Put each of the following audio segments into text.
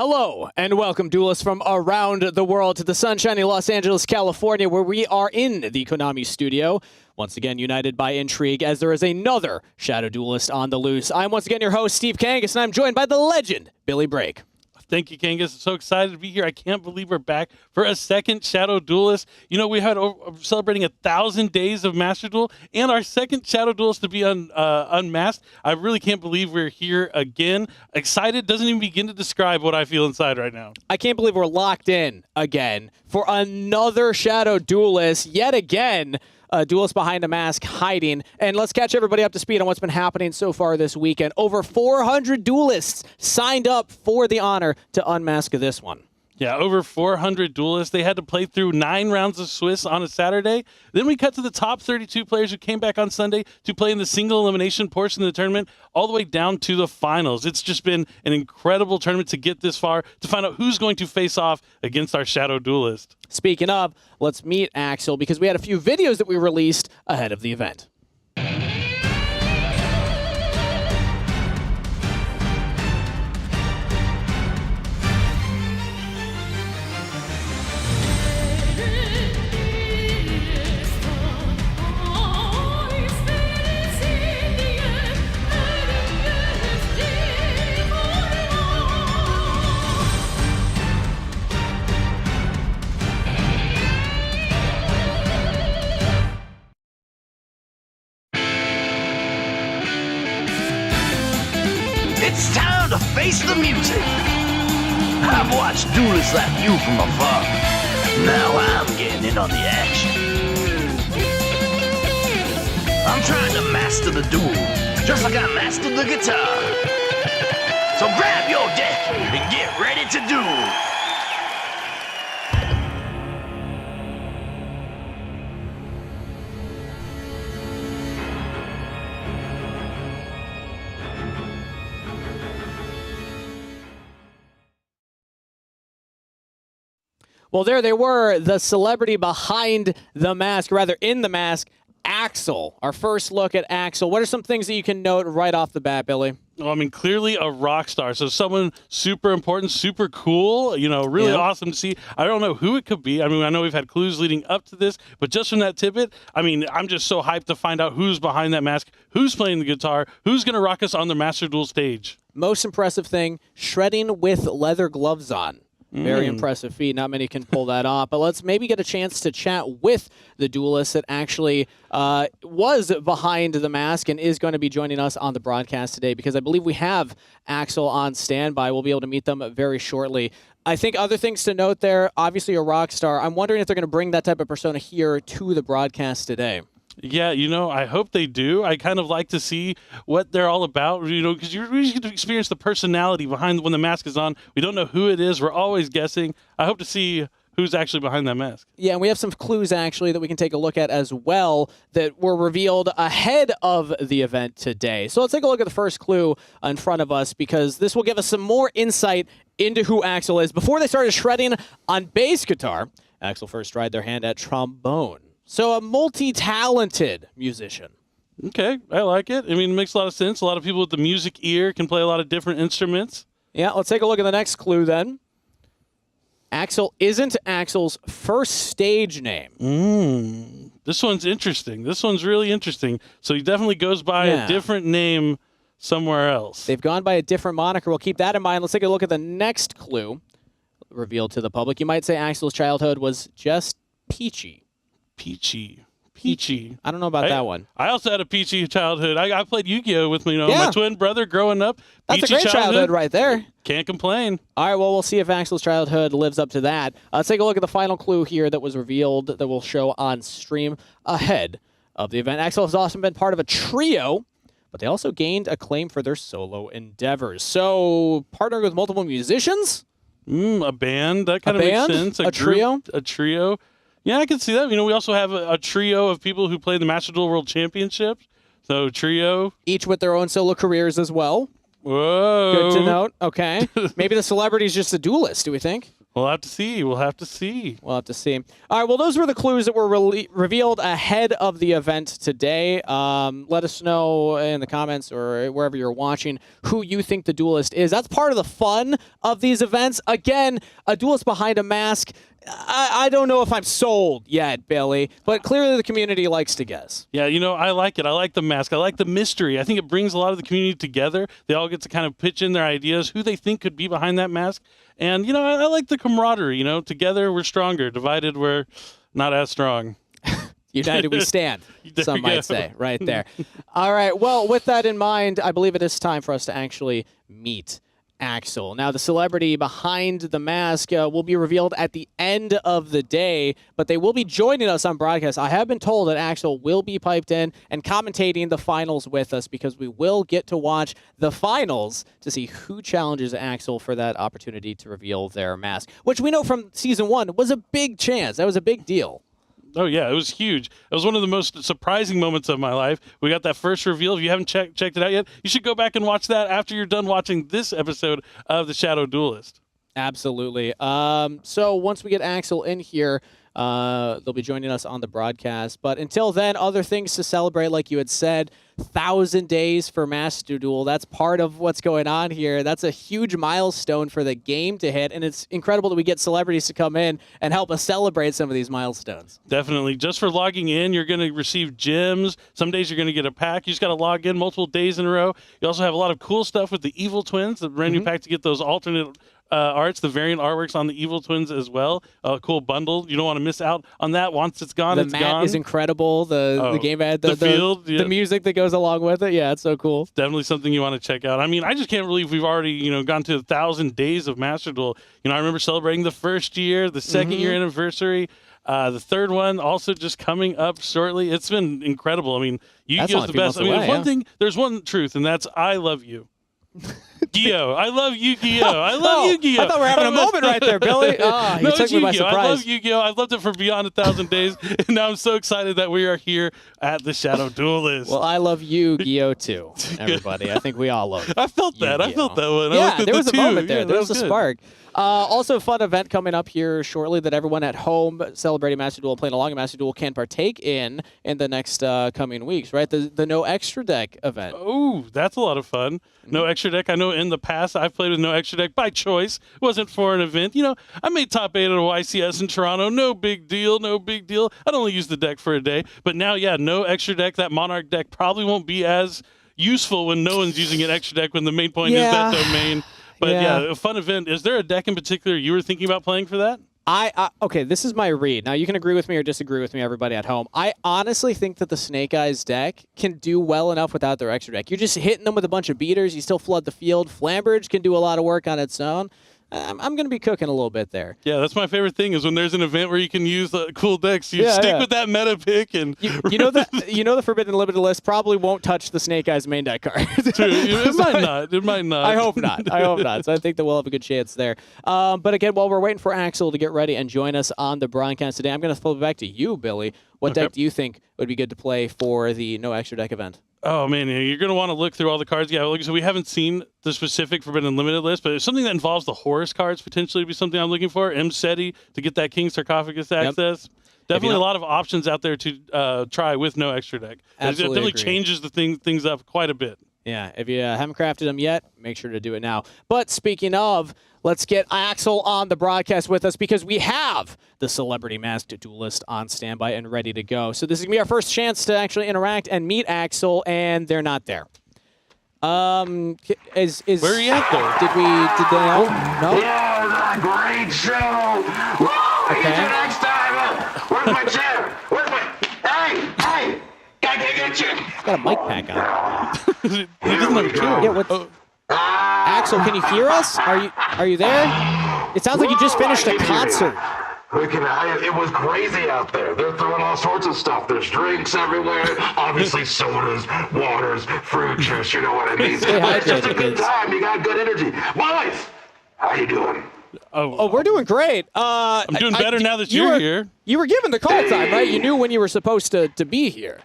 Hello and welcome, duelists from around the world, to the sunshiny Los Angeles, California, where we are in the Konami studio. Once again, united by intrigue, as there is another Shadow Duelist on the loose. I'm once again your host, Steve Kangas, and I'm joined by the legend, Billy Brake. Thank you, Kangas. I'm so excited to be here. I can't believe we're back for a second Shadow Duelist. You know, we had celebrating 1,000 days of Master Duel and our second Shadow Duelist to be unmasked. I really can't believe we're here again. Excited doesn't even begin to describe what I feel inside right now. I can't believe we're locked in again for another Shadow Duelist yet again. Duelist behind a mask hiding. And let's catch everybody up to speed on what's been happening so far this weekend. Over 400 duelists signed up for the honor to unmask this one. Yeah, over 400 duelists. They had to play through 9 rounds of Swiss on a Saturday. Then we cut to the top 32 players who came back on Sunday to play in the single elimination portion of the tournament, all the way down to the finals. It's just been an incredible tournament to get this far, to find out who's going to face off against our Shadow Duelist. Speaking of, let's meet Axel, because we had a few videos that we released ahead of the event. It's time to face the music. I've watched duelists like you from afar. Now I'm getting in on the action. I'm trying to master the duel, just like I mastered the guitar. So grab your deck and get ready to duel. Well, there they were, the celebrity behind the mask, rather in the mask, Axel. Our first look at Axel. What are some things that you can note right off the bat, Billy? Well, I mean, clearly a rock star. So someone super important, super cool, you know, really awesome to see. I don't know who it could be. I mean, I know we've had clues leading up to this, but just from that tidbit, I mean, I'm just so hyped to find out who's behind that mask, who's playing the guitar, who's going to rock us on the Master Duel stage. Most impressive thing, shredding with leather gloves on. Very impressive feat. Not many can pull that off. But let's maybe get a chance to chat with the duelist that actually was behind the mask and is going to be joining us on the broadcast today, because I believe we have Axel on standby. We'll be able to meet them very shortly. I think other things to note there, obviously a rock star. I'm wondering if they're going to bring that type of persona here to the broadcast today. Yeah, you know, I hope they do. I kind of like to see what they're all about, you know, because you really get to experience the personality behind when the mask is on. We don't know who it is. We're always guessing. I hope to see who's actually behind that mask. Yeah, and we have some clues, actually, that we can take a look at as well that were revealed ahead of the event today. So let's take a look at the first clue in front of us, because this will give us some more insight into who Axel is. Before they started shredding on bass guitar, Axel first tried their hand at trombone. So a multi-talented musician. Okay, I like it. I mean, it makes a lot of sense. A lot of people with the music ear can play a lot of different instruments. Yeah, let's take a look at the next clue then. Axel isn't Axel's first stage name. This one's interesting. This one's really interesting. So he definitely goes by a different name somewhere else. They've gone by a different moniker. We'll keep that in mind. Let's take a look at the next clue revealed to the public. You might say Axel's childhood was just peachy. Peachy. I don't know about that one. I also had a peachy childhood. I played Yu-Gi-Oh! With my twin brother growing up. That's a great childhood right there. Can't complain. All right, well, we'll see if Axel's childhood lives up to that. Let's take a look at the final clue here that was revealed that we'll show on stream ahead of the event. Axel has also been part of a trio, but they also gained acclaim for their solo endeavors. So, partnering with multiple musicians? A band. That kind of makes sense. A trio? A trio. Yeah, I can see that. You know, we also have a trio of people who play the Master Duel World Championships. So, trio. Each with their own solo careers as well. Whoa. Good to note. Okay. Maybe the celebrity's just a duelist, do we think? We'll have to see. We'll have to see. We'll have to see. All right, well, those were the clues that were revealed ahead of the event today. Let us know in the comments or wherever you're watching who you think the duelist is. That's part of the fun of these events. Again, a duelist behind a mask. I don't know if I'm sold yet, Billy, but clearly the community likes to guess. Yeah, you know, I like it. I like the mask. I like the mystery. I think it brings a lot of the community together. They all get to kind of pitch in their ideas, who they think could be behind that mask. And, you know, I like the camaraderie. You know, together we're stronger. Divided we're not as strong. United we stand, some might say, right there. All right, well, with that in mind, I believe it is time for us to actually meet Axel. Now, the celebrity behind the mask will be revealed at the end of the day, but they will be joining us on broadcast. I have been told that Axel will be piped in and commentating the finals with us because we will get to watch the finals to see who challenges Axel for that opportunity to reveal their mask, which we know from Season 1 was a big chance. That was a big deal. Oh, yeah, it was huge. It was one of the most surprising moments of my life. We got that first reveal. If you haven't checked it out yet, you should go back and watch that after you're done watching this episode of the Shadow Duelist. Absolutely. So once we get Axel in here, they'll be joining us on the broadcast. But until then, other things to celebrate, like you had said, 1,000 days for Master Duel. That's part of what's going on here. That's a huge milestone for the game to hit, and it's incredible that we get celebrities to come in and help us celebrate some of these milestones. Definitely. Just for logging in, you're going to receive gems. Some days you're going to get a pack. You just got to log in multiple days in a row. You also have a lot of cool stuff with the Evil Twins, the brand new pack to get those alternate arts, the variant artworks on the Evil Twins as well. A cool bundle. You don't want to miss out on that. Once it's gone, it's gone. The mat is incredible. The game ad, the field, the music that goes along with it. Yeah, it's so cool. It's definitely something you want to check out. I mean, I just can't believe we've already, gone to 1,000 days of Master Duel. I remember celebrating the first year, the second year anniversary. The third one also just coming up shortly. It's been incredible. I mean, Yu-Gi-Oh's the best. I mean, there's one truth, and that's I love you. Yu-Gi-Oh! I love Yu-Gi-Oh! I love Yu-Gi-Oh! I thought we were having a moment right there, Billy. Oh, you took me by surprise. I love Yu-Gi-Oh! I've loved it for beyond 1,000 days, and now I'm so excited that we are here at the Shadow Duelist. Well, I love Yu-Gi-Oh! Too, everybody. I think we all love it. I felt that. I felt that one. Yeah, there was a moment there. There was a spark. Also, a fun event coming up here shortly that everyone at home celebrating Master Duel, playing along a Master Duel, can partake in the next coming weeks, right? The No Extra Deck event. Oh, that's a lot of fun. No Extra Deck. I know in the past I've played with No Extra Deck by choice. It wasn't for an event. I made top 8 at a YCS in Toronto. No big deal. No big deal. I'd only use the deck for a day. But now, yeah, No Extra Deck. That Monarch deck probably won't be as useful when no one's using an Extra Deck when the main point is that domain. But yeah, a fun event. Is there a deck in particular you were thinking about playing for that? Okay, this is my read. Now, you can agree with me or disagree with me, everybody at home. I honestly think that the Snake Eyes deck can do well enough without their extra deck. You're just hitting them with a bunch of beaters. You still flood the field. Flambridge can do a lot of work on its own. I'm going to be cooking a little bit there. Yeah, that's my favorite thing is when there's an event where you can use cool decks. You stick with that meta pick. And the Forbidden Limited list probably won't touch the Snake Eyes main deck card. True. It might not. It might not. I hope not. So I think that we'll have a good chance there. But again, while we're waiting for Axel to get ready and join us on the broadcast today, I'm going to flip it back to you, Billy. What deck do you think would be good to play for the No Extra Deck event? Oh, man, you're going to want to look through all the cards. Yeah, like I said, we haven't seen the specific Forbidden Limited list, but something that involves the Horus cards potentially would be something I'm looking for. M-SETI to get that King Sarcophagus access. Definitely a lot of options out there to try with No Extra Deck. It definitely changes the things up quite a bit. Yeah, if you haven't crafted them yet, make sure to do it now. But speaking of, let's get Axel on the broadcast with us because we have the Celebrity Masked Duelist on standby and ready to go. So this is going to be our first chance to actually interact and meet Axel, and they're not there. Where are you at, though? Did they know? No? Yeah, great show! Woo! Okay. Next time! Where's my chair? Where's my... Hey! I can't get you! He's got a mic pack on. He doesn't have a chair. Yeah, Axel, can you hear us? Are you there? It sounds like you just finished a concert. It was crazy out there. They're throwing all sorts of stuff. There's drinks everywhere. Obviously sodas, waters, fruit juice. You know what I mean. But it's just a good time. You got good energy. Boys, how you doing? Oh, we're doing great. I'm doing better now that you're here. You were given the call time, right? You knew when you were supposed to be here.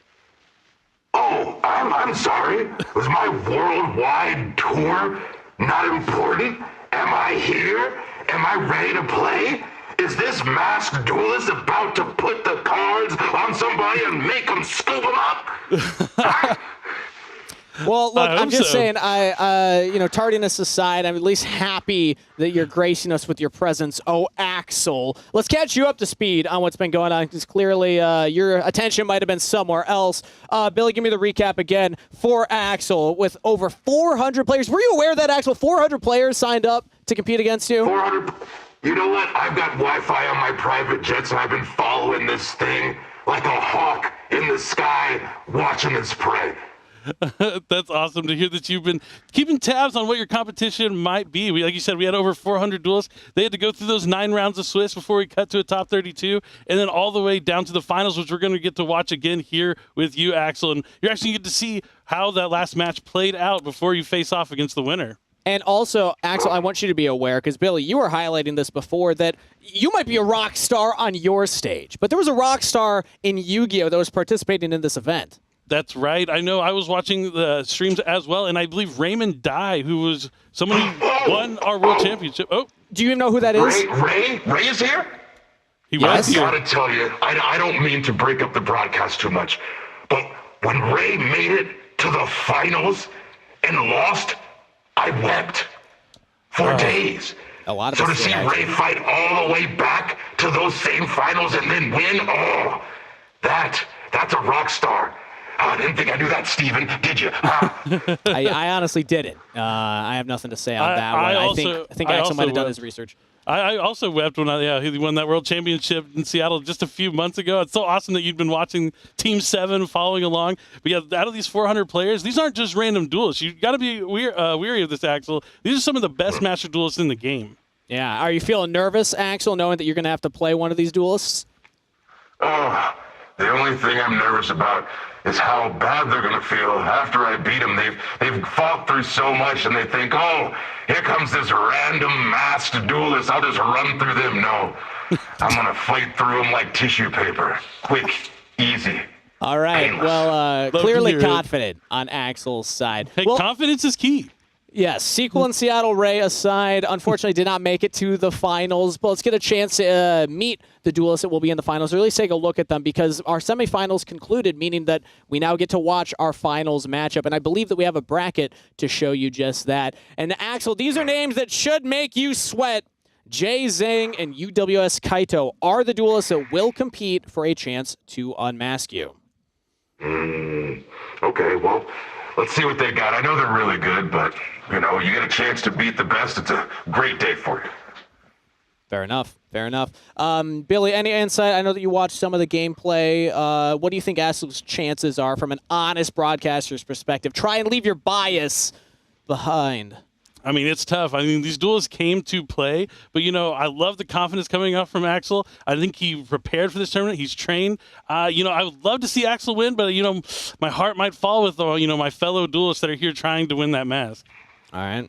Oh, I'm sorry. Was my worldwide tour Not important? Am I here? Am I ready to play? Is this masked duelist about to put the cards on somebody and make them scoop them up? Huh? Well, look, I'm just so. saying, tardiness aside, I'm at least happy that you're gracing us with your presence. Oh, Axel. Let's catch you up to speed on what's been going on, because clearly your attention might have been somewhere else. Billy, give me the recap again for Axel with over 400 players. Were you aware that, Axel, 400 players signed up to compete against you? 400. You know what? I've got Wi-Fi on my private jet, so I've been following this thing like a hawk in the sky, watching its prey. That's awesome to hear that you've been keeping tabs on what your competition might be. Like you said, we had over 400 duelists. They had to go through those 9 rounds of Swiss before we cut to a top 32, and then all the way down to the finals, which we're going to get to watch again here with you, Axel. And you're actually going to get to see how that last match played out before you face off against the winner. And also, Axel, I want you to be aware, because Billy, you were highlighting this before, that you might be a rock star on your stage, but there was a rock star in Yu-Gi-Oh! That was participating in this event. That's right. I know. I was watching the streams as well, and I believe Raymond Dye, who was someone who won our world championship. Oh, do you even know who that is? Ray is here? He was here. I gotta tell you, I don't mean to break up the broadcast too much, but when Ray made it to the finals and lost, I wept for days. A lot of so us to see did, Ray fight all the way back to those same finals and then win, that's a rock star. I didn't think I knew that, Steven. Did you? I honestly didn't. I have nothing to say on that one. I think Axel might have done his research. I also wept when he won that world championship in Seattle just a few months ago. It's so awesome that you've been watching Team 7 following along. But yeah, out of these 400 players, these aren't just random duelists. You've got to be weary of this, Axel. These are some of the best master duelists in the game. Yeah. Are you feeling nervous, Axel, knowing that you're going to have to play one of these duelists? Oh, the only thing I'm nervous about is how bad they're going to feel after I beat them. They've fought through so much, and they think, oh, here comes this random masked duelist. I'll just run through them. No, I'm going to fight through them like tissue paper. Quick, easy. All right. Painless. Well, clearly confident on Axel's side. Hey, well, confidence is key. Yes, Sequel and Seattle Ray aside, unfortunately did not make it to the finals, but let's get a chance to meet the duelists that will be in the finals, or at least take a look at them, because our semifinals concluded, meaning that we now get to watch our finals matchup, and I believe that we have a bracket to show you just that. And Axel, these are names that should make you sweat. Jay Zhang and UWS Kaito are the duelists that will compete for a chance to unmask you. Okay, well, let's see what they got. I know they're really good, but, you get a chance to beat the best. It's a great day for you. Fair enough. Fair enough. Billy, any insight? I know that you watched some of the gameplay. What do you think Axel's chances are from an honest broadcaster's perspective? Try and leave your bias behind. I mean, it's tough. I mean, these duels came to play, but, I love the confidence coming up from Axel. I think he prepared for this tournament. He's trained. I would love to see Axel win, but, my heart might fall with, my fellow duelists that are here trying to win that mask. All right.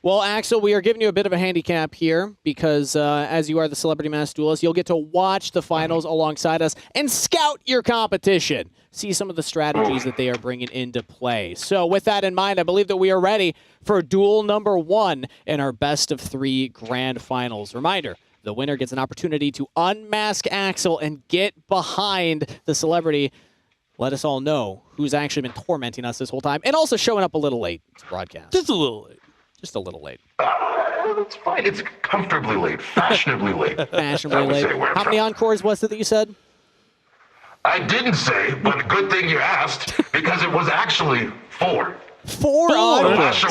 Well, Axel, we are giving you a bit of a handicap here because as you are the Celebrity Masked Duelist, you'll get to watch the finals alongside us and scout your competition. See some of the strategies that they are bringing into play. So with that in mind, I believe that we are ready for duel number 1 in our best of 3 grand finals. Reminder, the winner gets an opportunity to unmask Axel and get behind the celebrity. Let us all know who's actually been tormenting us this whole time and also showing up a little late to broadcast. Just a little late. Just a little late. That's fine. It's comfortably late. Fashionably late. Fashionably late. How many encores was it that you said? I didn't say, but good thing you asked, because it was actually 4. 4 The encores? last show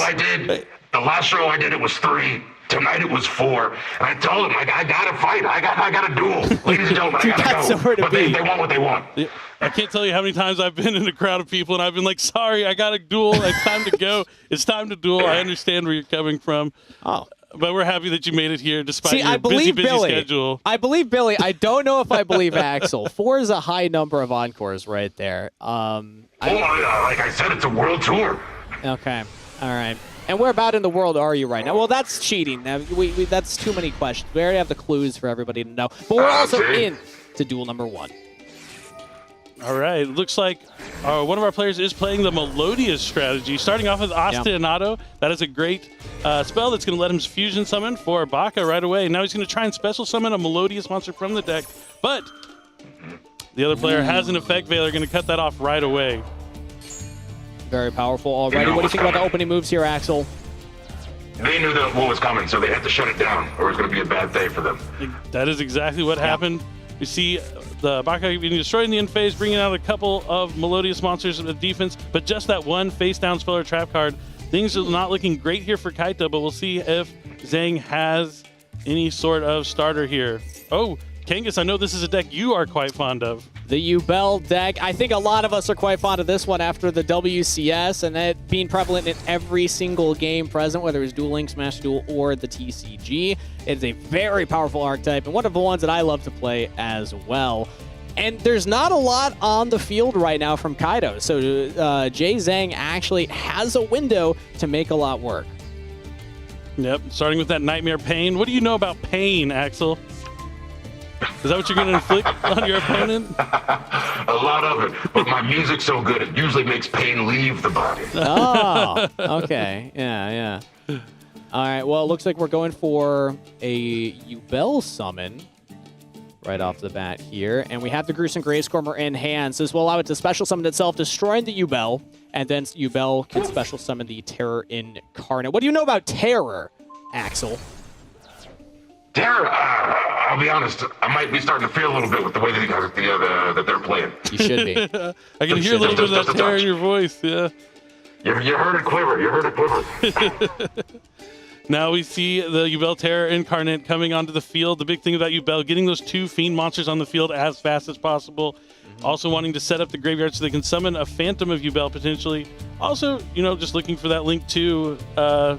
I did, it was 3. Tonight it was 4. And I told them, I gotta fight. I gotta duel. Ladies and gentlemen, I gotta go. But they want what they want. Yeah. I can't tell you how many times I've been in a crowd of people and I've been like, sorry, I got to duel. It's time to go. It's time to duel. I understand where you're coming from. Oh. But we're happy that you made it here despite your I believe busy Billy. schedule. I believe Billy. I don't know if I believe Axel. 4 is a high number of encores right there. Like I said, it's a world tour. Okay. All right. And where about in the world are you right now? Well, that's cheating. That's too many questions. We already have the clues for everybody to know. But we're also in to duel number 1. All right, looks like one of our players is playing the Melodious strategy, starting off with Ostinato. That is a great spell that's going to let him fusion summon for Baka right away. Now he's going to try and special summon a Melodious monster from the deck, but the other player has an Effect Veiler, going to cut that off right away. Very powerful already. What do you think about the opening moves here, Axel? They knew that what was coming, so they had to shut it down, or it was going to be a bad day for them. That is exactly what happened. We see the Baka being destroyed in the end phase, bringing out a couple of Melodious monsters with defense, but just that one face down spell or trap card. Things are not looking great here for Kaito, but we'll see if Zhang has any sort of starter here. Oh, Kangas, I know this is a deck you are quite fond of. The Yubel deck. I think a lot of us are quite fond of this one after the WCS and it being prevalent in every single game present, whether it's Dueling, Smash Duel, or the TCG. It's a very powerful archetype and one of the ones that I love to play as well. And there's not a lot on the field right now from Kaito, so Jay Zhang actually has a window to make a lot work. Yep, starting with that Nightmare Pain. What do you know about pain, Axel? Is that what you're going to inflict on your opponent? A lot of it, but my music's so good, it usually makes pain leave the body. Oh, okay. Yeah. All right, well, it looks like we're going for a Yubel summon right off the bat here. And we have the Gruesome Gravescormer in hand, so this will allow it to special summon itself, destroying the Yubel, and then Yubel can special summon the Terror Incarnate. What do you know about Terror, Axel? Terror, I'll be honest, I might be starting to feel a little bit with the way that they're playing. You should be. I can hear a little bit of that terror in your voice, yeah. You heard it quiver, Now we see the Yubel Terror Incarnate coming onto the field. The big thing about Yubel, getting those 2 Fiend monsters on the field as fast as possible. Also wanting to set up the graveyard so they can summon a Phantom of Yubel potentially. Also, just looking for that link to the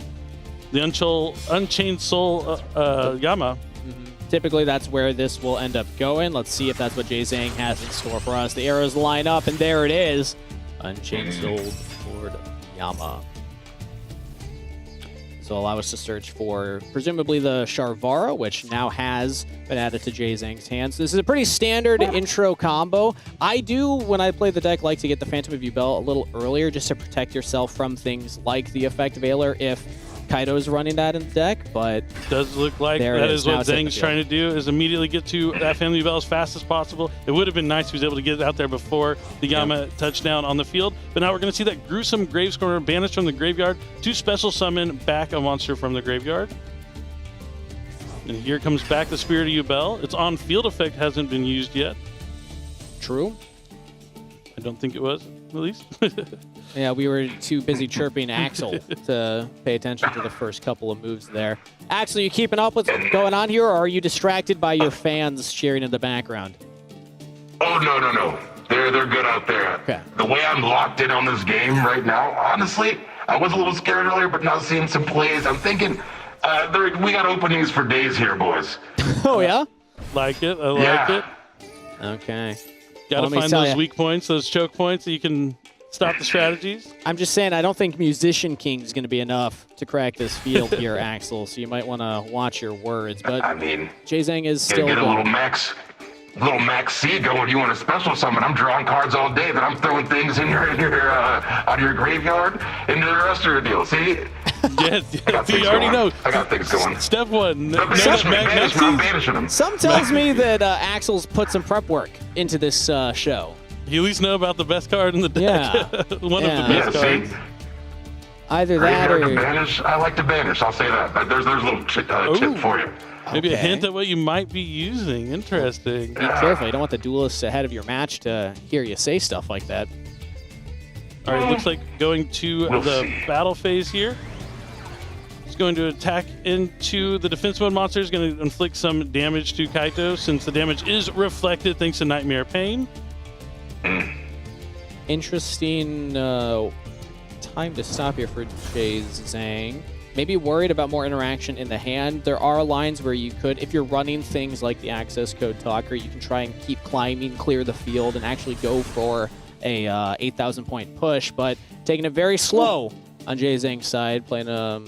Unchained Soul Yama. Typically, that's where this will end up going. Let's see if that's what Jay Zhang has in store for us. The arrows line up, and there it is. Unchained Soul Lord Yama. So allow us to search for, presumably, the Sharvara, which now has been added to Jay Zhang's hands. This is a pretty standard intro combo. I do, when I play the deck, like to get the Phantom of Yubel a little earlier just to protect yourself from things like the Effect Veiler if Kaito's running that in the deck, but does look like that is what Zhang's trying to do, is immediately get to that Family Bell as fast as possible. It would have been nice if he was able to get it out there before the Yama touchdown on the field, but now we're going to see that Gruesome Gravescorner banished from the graveyard to special summon back a monster from the graveyard. And here comes back the Spirit of Yubel. Its on-field effect hasn't been used yet. True. I don't think it was, at least. Yeah, we were too busy chirping Axel to pay attention to the first couple of moves there. Axel, you keeping up with what's going on here, or are you distracted by your fans cheering in the background? Oh, no. They're good out there. Okay. The way I'm locked in on this game right now, honestly, I was a little scared earlier, but now seeing some plays, I'm thinking we got openings for days here, boys. Oh, yeah? Like it. I like it. Okay. Got to find those weak points, those choke points that you can stop the strategies. I'm just saying, I don't think Musician King is going to be enough to crack this field here, Axel, so you might want to watch your words. But I mean, Jay Zhang is still get a going. little max C going. You want a special summon? I'm drawing cards all day, but I'm throwing things in out of your graveyard into the rest of your deal. See? Yes, you already know. I got things going. Step 1. I'm banishing them. Some tells me that Axel's put some prep work into this show. You at least know about the best card in the deck. Yeah. One of the best cards. See? Either that or... I like to banish. I'll say that. There's a little tip for you. Maybe a hint at what you might be using. Interesting. Be careful. You don't want the duelists ahead of your match to hear you say stuff like that. All right, looks like going to the battle phase here. It's going to attack into the defense mode monster. Is going to inflict some damage to Kaito since the damage is reflected thanks to Nightmare Pain. Interesting time to stop here for Jay Zhang. Maybe worried about more interaction in the hand. There are lines where you could, if you're running things like the access code talker, you can try and keep climbing, clear the field, and actually go for a 8,000 point push, but taking it very slow on Jay Zhang's side, playing a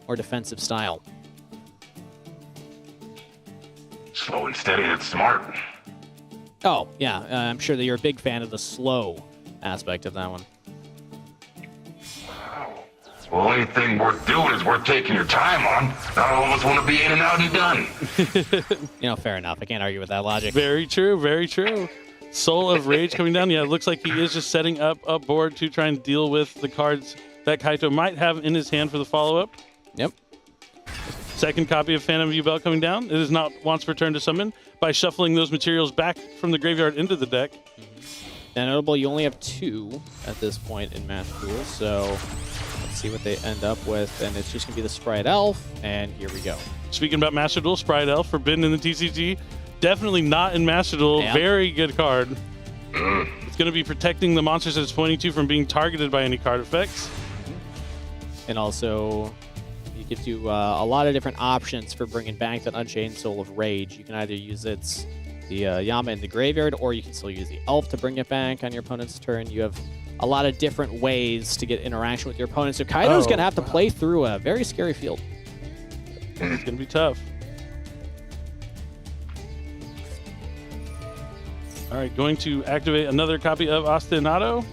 more defensive style. Slow and steady, that's smart. Oh, yeah. I'm sure that you're a big fan of the slow aspect of that one. Well, anything worth doing is worth taking your time on. Not all of us want to be in and out and done. Fair enough. I can't argue with that logic. Very true, very true. Soul of Rage coming down. Yeah, it looks like he is just setting up a board to try and deal with the cards that Kaito might have in his hand for the follow-up. Yep. Second copy of Phantom View Bell coming down. It is not once per turn to summon by shuffling those materials back from the graveyard into the deck. Now, notable, you only have 2 at this point in Master Duel, so let's see what they end up with. And it's just going to be the Sprite Elf, and here we go. Speaking about Master Duel, Sprite Elf, forbidden in the TCG. Definitely not in Master Duel. Yeah. Very good card. It's going to be protecting the monsters that it's pointing to from being targeted by any card effects. And also, it gives you a lot of different options for bringing back that Unchained Soul of Rage. You can either use the Yama in the graveyard, or you can still use the Elf to bring it back on your opponent's turn. You have a lot of different ways to get interaction with your opponent. So Kaito's going to have to play through a very scary field. It's going to be tough. All right, going to activate another copy of Ostinato.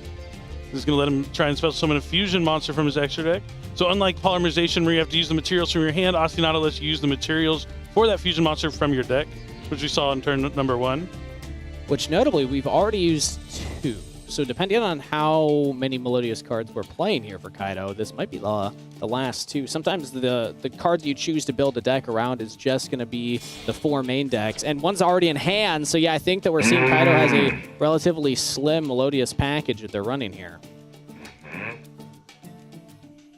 This is going to let him try and special summon a fusion monster from his extra deck. So unlike polymerization, where you have to use the materials from your hand, Ostinato lets you use the materials for that fusion monster from your deck, which we saw in turn number 1. Which, notably, we've already used 2. So depending on how many Melodious cards we're playing here for Kaito, this might be the last 2. Sometimes the cards you choose to build a deck around is just going to be the 4 main decks, and one's already in hand. So yeah, I think that we're seeing Kaito has a relatively slim Melodious package that they're running here.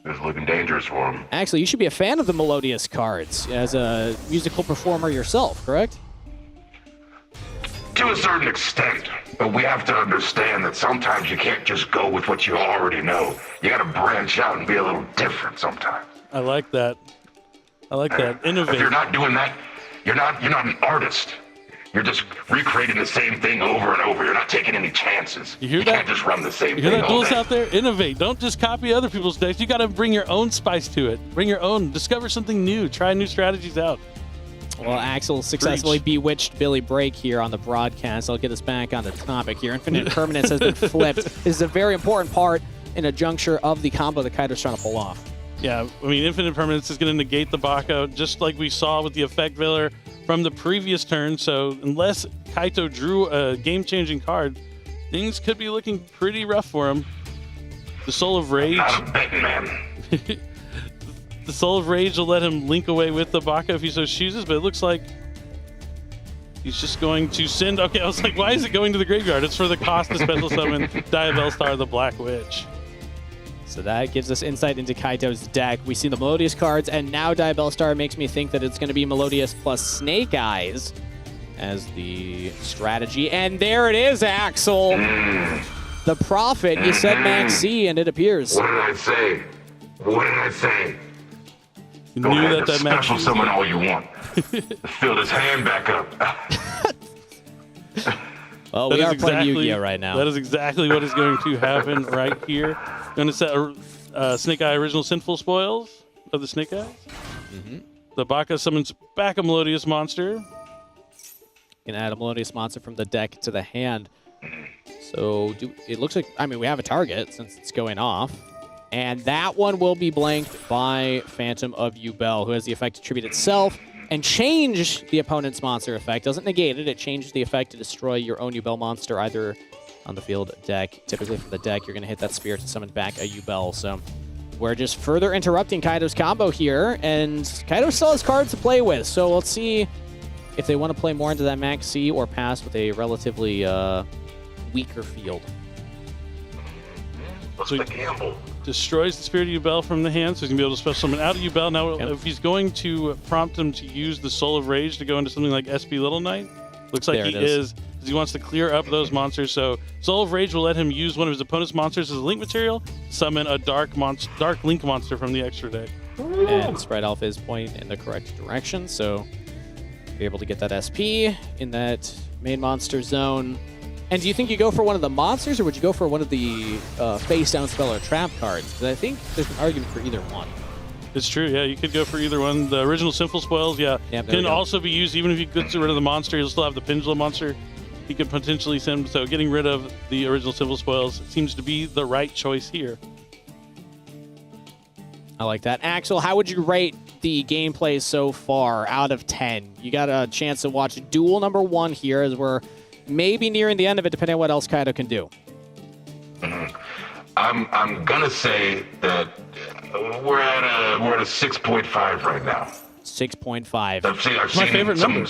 It's looking dangerous for him. Actually, you should be a fan of the Melodious cards as a musical performer yourself, correct? To a certain extent, but we have to understand that sometimes you can't just go with what you already know. You got to branch out and be a little different sometimes. I like that. I like that. Innovate. If you're not doing that, you're not an artist. You're just recreating the same thing over and over. You're not taking any chances. You hear you that? Can't just run the same You thing hear that, all duels day. out there? Innovate. Don't just copy other people's decks. You got to bring your own spice to it. Bring your own. Discover something new. Try new strategies out. Well, Axel successfully bewitched Billy Break here on the broadcast. I'll get us back on the topic here. Infinite Permanence has been flipped. This is a very important part in a juncture of the combo that Kaito's trying to pull off. Yeah, I mean, Infinite Permanence is going to negate the Baka, just like we saw with the Effect Veiler from the previous turn. So unless Kaito drew a game-changing card, things could be looking pretty rough for him. The Soul of Rage. Not a betting man. The Soul of Rage will let him link away with the Baka if he so chooses, but it looks like he's just going to send... Okay, I was like, why is it going to the graveyard? It's for the cost to special summon Diabell Star, the Black Witch. So that gives us insight into Kaito's deck. We see the Melodious cards, and now Diabell Star makes me think that it's going to be Melodious plus Snake Eyes as the strategy. And there it is, Axel. The Prophet. You said Max C, and it appears. What did I say? What did I say? You Go knew ahead, that match special was... summon all you want. Fill his hand back up. Well, we are playing Yu-Gi-Oh right now. That is exactly what is going to happen right here. Going to set Snake Eye Original Sinful Spoils of the Snake Eyes. The Baka summons back a Melodious monster. You can add a Melodious monster from the deck to the hand. So it looks like, I mean, we have a target since it's going off. And that one will be blanked by Phantom of Yubel, who has the effect to tribute itself and change the opponent's monster effect. Doesn't negate it. It changes the effect to destroy your own Yubel monster either on the field, deck. Typically from the deck, you're going to hit that Spirit to summon back a Yubel. So we're just further interrupting Kaito's combo here, and Kaito still has cards to play with. So let's see if they want to play more into that Max C or pass with a relatively weaker field. What's the gamble? Destroys the Spirit of Yubel from the hand, so he's going to be able to special summon out of Yubel. Now, if he's going to prompt him to use the Soul of Rage to go into something like SP Little Knight, looks like he is, because he wants to clear up those monsters. So Soul of Rage will let him use one of his opponent's monsters as a link material, summon a dark link monster from the extra deck. And Sprite Alpha is pointing in the correct direction, so be able to get that SP in that main monster zone. And do you think you go for one of the monsters, or would you go for one of the face-down spell or trap cards? Because I think there's an argument for either one. It's true, yeah. You could go for either one. The original Sinful Spoils, can also be used even if you get rid of the monster. You'll still have the Pendulum monster he could potentially send. So getting rid of the original Civil Spoils seems to be the right choice here. I like that. Axel, how would you rate the gameplay so far out of 10? You got a chance to watch duel number 1 here as we're maybe nearing the end of it, depending on what else Kaido can do. I'm gonna say that we're at a 6.5 right now. 6.5. I've seen my favorite number.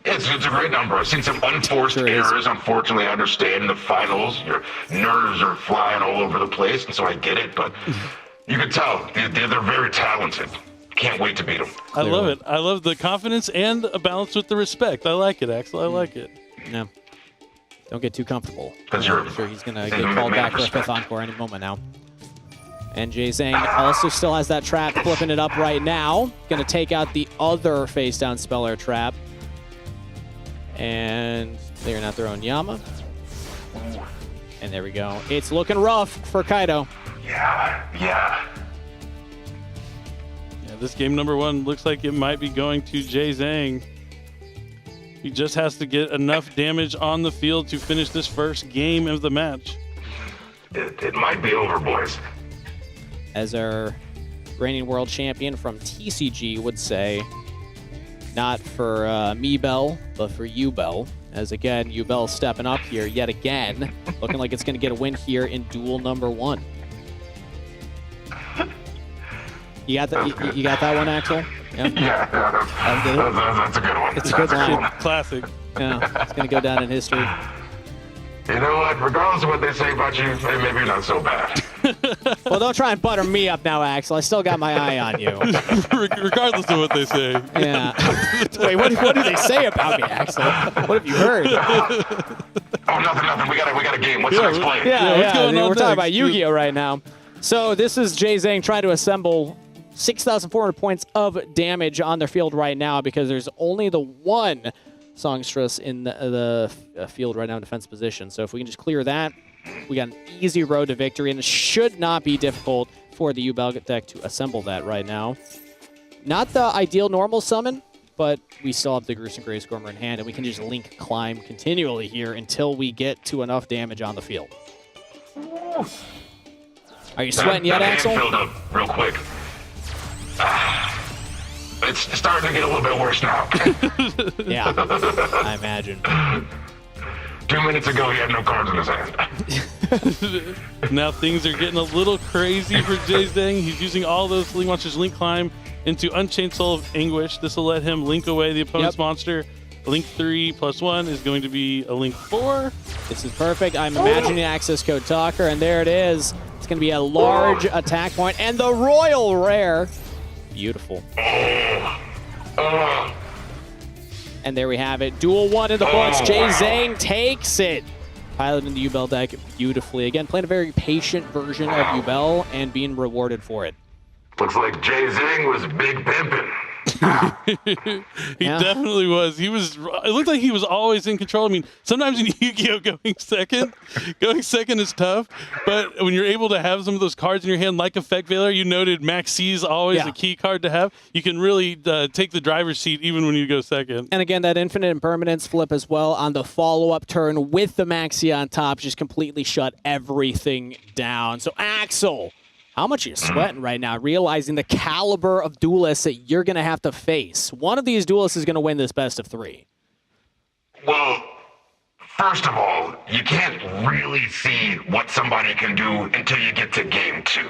It's a great number. I've seen some unforced errors. Unfortunately, I understand in the finals, your nerves are flying all over the place, and so I get it. But you can tell they're very talented. Can't wait to beat them. I love it. I love the confidence and a balance with the respect. I like it, Axel. I like it. Yeah. Don't get too comfortable. Because I'm sure he's going to get called back for a 5th encore any moment now. And Jay Zhang also still has that trap, flipping it up right now. Going to take out the other face-down Speller trap. And clearing out their own Yama. And there we go. It's looking rough for Kaido. Yeah. This game number 1 looks like it might be going to Jay Zhang. He just has to get enough damage on the field to finish this first game of the match. It might be over, boys. As our reigning world champion from TCG would say, not for me, Bell, but for you, Bell. As again, Ubel stepping up here yet again, looking like it's going to get a win here in duel number 1. You got that? You got that one, Axel? Yeah, that's a good one. It's a good line. Classic. Yeah, it's going to go down in history. You know what? Regardless of what they say about you, maybe you're not so bad. Well, don't try and butter me up now, Axel. I still got my eye on you. Regardless of what they say. Yeah. Wait, what do they say about me, Axel? What have you heard? Oh, nothing. We got a game. What's the next play? Yeah. We're talking about Yu-Gi-Oh right now. So this is Jay Zhang trying to assemble 6,400 points of damage on their field right now because there's only the one songstress in the field right now in defense position. So if we can just clear that, we got an easy road to victory, and it should not be difficult for the Ubel deck to assemble that right now. Not the ideal normal summon, but we still have the Gruesome Grayscormer in hand, and we can just link climb continually here until we get to enough damage on the field. Are you sweating yet, Axel? Filled up real quick. It's starting to get a little bit worse now. Yeah, I imagine. 2 minutes ago, he had no cards in his hand. Now things are getting a little crazy for Jay Zhang. He's using all those Link Monsters Link Climb into Unchained Soul of Anguish. This will let him link away the opponent's monster. Link 3+1 is going to be a Link 4. This is perfect. I'm imagining access code Talker, and there it is. It's going to be a large attack point, and the Royal Rare. Beautiful. And there we have it. Duel 1 in the books. Jay Zhang takes it. Piloting the Ubel deck beautifully. Again, playing a very patient version of Ubel and being rewarded for it. Looks like Jay Zhang was big pimping. He definitely was. It looked like he was always in control. I mean, sometimes in Yu-Gi-Oh! Going second is tough. But when you're able to have some of those cards in your hand, like Effect Veiler, you noted Max C is always a key card to have. You can really take the driver's seat even when you go second. And again, that Infinite Impermanence flip as well on the follow-up turn with the Maxi on top just completely shut everything down. So Axel, how much are you sweating right now, realizing the caliber of duelists that you're going to have to face? One of these duelists is going to win this best of 3. Well, first of all, you can't really see what somebody can do until you get to game 2.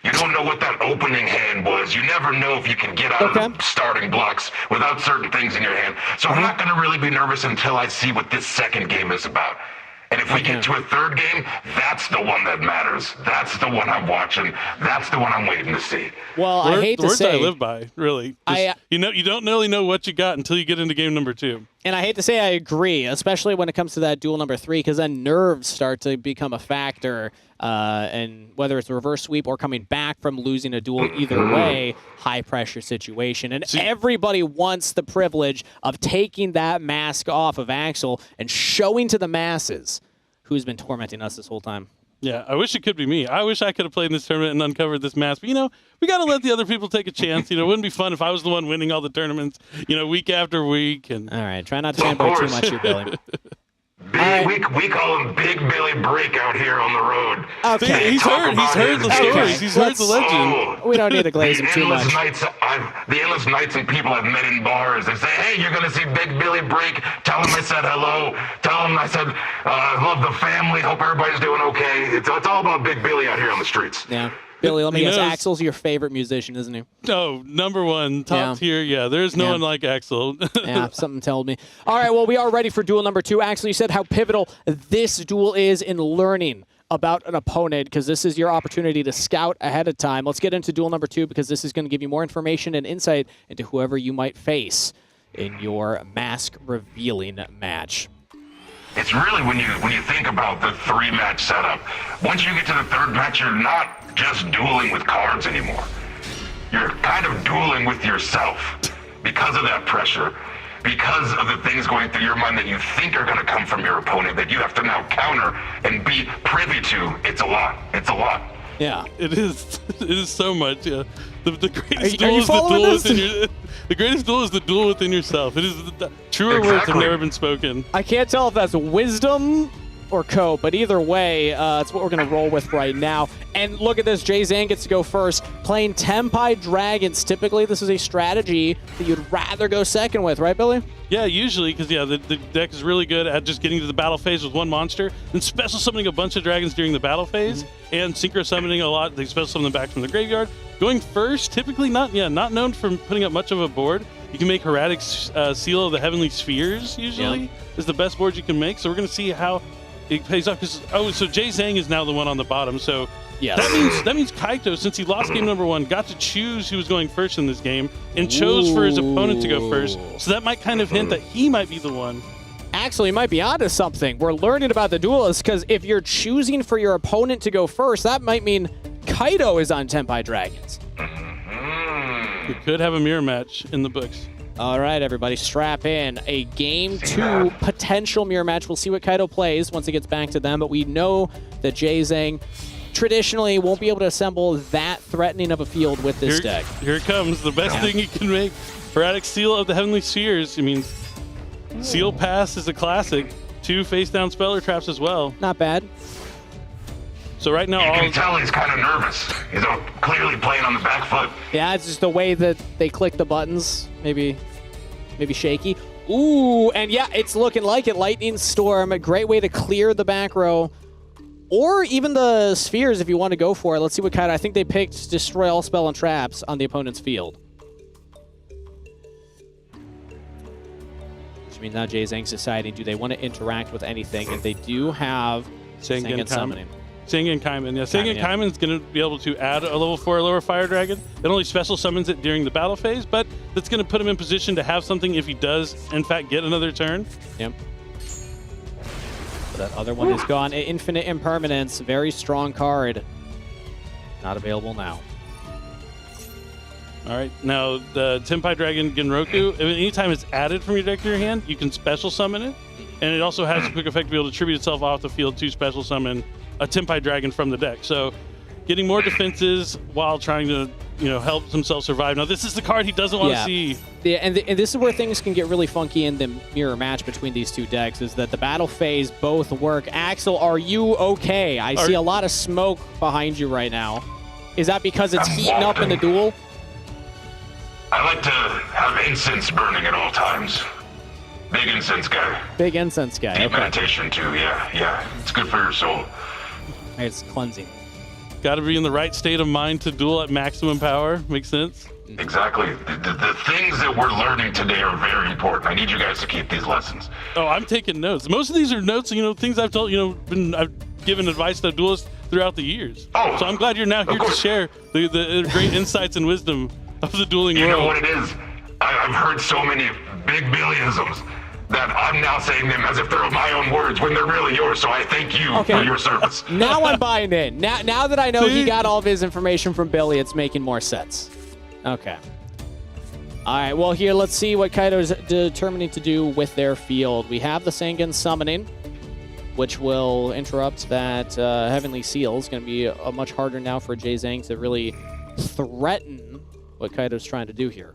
You don't know what that opening hand was. You never know if you can get out of the starting blocks without certain things in your hand. So I'm not going to really be nervous until I see what this second game is about. And if we get to a third game, that's the one that matters. That's the one I'm watching. That's the one I'm waiting to see. Well, I hate to say, words I live by, really. You don't really know what you got until you get into game number 2. And I hate to say I agree, especially when it comes to that duel number 3, because then nerves start to become a factor. And whether it's a reverse sweep or coming back from losing a duel, either way, high pressure situation. And everybody wants the privilege of taking that mask off of Axel and showing to the masses who's been tormenting us this whole time. Yeah, I wish it could be me. I wish I could have played in this tournament and uncovered this mask. But, we got to let the other people take a chance. It wouldn't be fun if I was the one winning all the tournaments, week after week. And all right, try not to fanboy too much here, Billy. We call him Big Billy Break out here on the road. Okay. See, he's heard the stories. He's heard the legend. We don't need to glaze him too much. The endless nights and people I've met in bars. They say, hey, you're going to see Big Billy Break. Tell him I said hello. Tell him I said I love the family. Hope everybody's doing okay. It's all about Big Billy out here on the streets. Yeah. Billy, let me guess. Axel's your favorite musician, isn't he? No, number one, top tier. Yeah, there's no one like Axel. Yeah, something told me. All right, well, we are ready for duel number 2. Axel, you said how pivotal this duel is in learning about an opponent, because this is your opportunity to scout ahead of time. Let's get into duel number 2, because this is going to give you more information and insight into whoever you might face in your mask revealing match. It's really when you think about the 3-match setup. Once you get to the 3rd match, you're not just dueling with cards anymore. You're kind of dueling with yourself because of that pressure, because of the things going through your mind that you think are going to come from your opponent that you have to now counter and be privy to. It's a lot. It's a lot. Yeah. It is. It is so much. Yeah. The greatest Are duel you is the duel this? within your. The greatest duel is the duel within yourself. It is truer words have never been spoken. I can't tell if that's wisdom or code, but either way, it's what we're going to roll with right now. And look at this, Jay Zhang gets to go first, playing Tenpai Dragons. Typically, this is a strategy that you'd rather go second with, right, Billy? Yeah, usually, because the deck is really good at just getting to the battle phase with one monster, and special summoning a bunch of dragons during the battle phase, and synchro summoning a lot. They special summon them back from the graveyard. Going first, typically not known for putting up much of a board. You can make Hieratic Seal of the Heavenly Spheres, usually, is the best board you can make. So we're going to see how it pays off. So Jay Zhang is now the one on the bottom. So that means Kaito, since he lost game number 1, got to choose who was going first in this game and chose for his opponent to go first. So that might kind of hint that he might be the one. Actually, might be onto something. We're learning about the duelists, because if you're choosing for your opponent to go first, that might mean Kaito is on Tenpai Dragons. We could have a mirror match in the books. All right, everybody, strap in. A game 2 potential mirror match. We'll see what Kaito plays once it gets back to them, but we know that Jay Zhang traditionally won't be able to assemble that threatening of a field with this deck. Here it comes, the best thing you can make. Hieratic Seal of the Heavenly Spheres. I mean, Seal Pass is a classic. 2 face-down Speller Traps as well. Not bad. So right now, you can tell he's kind of nervous. He's clearly playing on the back foot. Yeah, it's just the way that they click the buttons. Maybe shaky. Ooh, and yeah, it's looking like it. Lightning Storm, a great way to clear the back row. Or even the spheres if you want to go for it. Let's see what kind. I think they picked Destroy All Spell and Traps on the opponent's field. Which means now Jay Zhang's deciding, do they want to interact with anything? If they do have Sengen Summoning. Sengen Kaiman. Yeah, Sengen Kaiman is going to be able to add a level 4 lower fire dragon. It only special summons it during the battle phase, but that's going to put him in position to have something if he does, in fact, get another turn. Yep. But that other one is gone. Infinite Impermanence, very strong card. Not available now. All right, now the Tenpai Dragon Genroku, anytime it's added from your deck to your hand, you can special summon it, and it also has a quick effect to be able to tribute itself off the field to special summon a Tenpai Dragon from the deck. So getting more defenses while trying to, help himself survive. Now, this is the card he doesn't want to see. Yeah, and this is where things can get really funky in the mirror match between these two decks, is that the battle phase both work. Axel, are you okay? I see a lot of smoke behind you right now. Is that because it's heating up in the duel? I like to have incense burning at all times. Big incense guy. Big incense guy. Deep meditation too, yeah. It's good for your soul. It's cleansing. Got to be in the right state of mind to duel at maximum power. Makes sense? Exactly. The things that we're learning today are very important. I need you guys to keep these lessons. Oh, I'm taking notes. Most of these are notes, things I've told, I've given advice to duelists throughout the years. Oh, so I'm glad you're now here to share the great insights and wisdom of the dueling world. You know what it is? I've heard so many big Billyisms that I'm now saying them as if they're my own words when they're really yours. So I thank you for your service. Now I'm buying in. Now that I know he got all of his information from Billy, it's making more sense. Okay. All right, well, here, let's see what Kaito's determining to do with their field. We have the Sengen Summoning. which will interrupt that Heavenly Seal. It's going to be much harder now for Jay Zhang to really threaten what Kaito's trying to do here.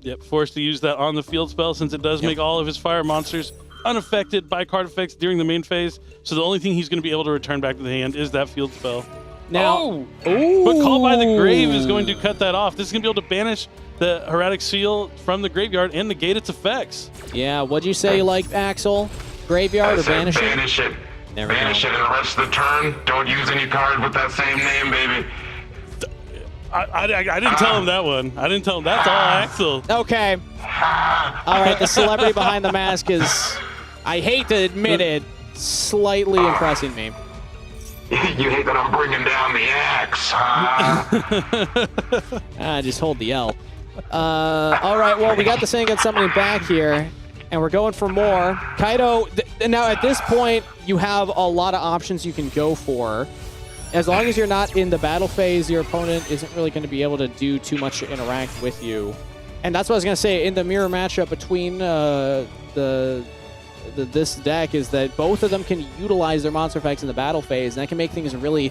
Yep, forced to use that on the field spell since it does make all of his fire monsters unaffected by card effects during the main phase. So the only thing he's going to be able to return back to the hand is that field spell. Now, but Call by the Grave is going to cut that off. This is going to be able to banish the Hieratic Seal from the graveyard and negate its effects. Yeah, what'd you say you like, Axel? Graveyard or banish it? Banish it. There we Banish go. it, and the rest of the turn, don't use any card with that same name, baby. I didn't tell him that one. I didn't tell him. That's all Axel. Okay. All right, the celebrity behind the mask is, I hate to admit it, slightly impressing me. You hate that I'm bringing down the axe, huh? Just hold the L. All right, well, we got the Saiyan summoning back here, and we're going for more. Kaito, now at this point, you have a lot of options you can go for. As long as you're not in the battle phase, your opponent isn't really going to be able to do too much to interact with you. And that's what I was going to say, in the mirror matchup between this deck is that both of them can utilize their monster effects in the battle phase, and that can make things really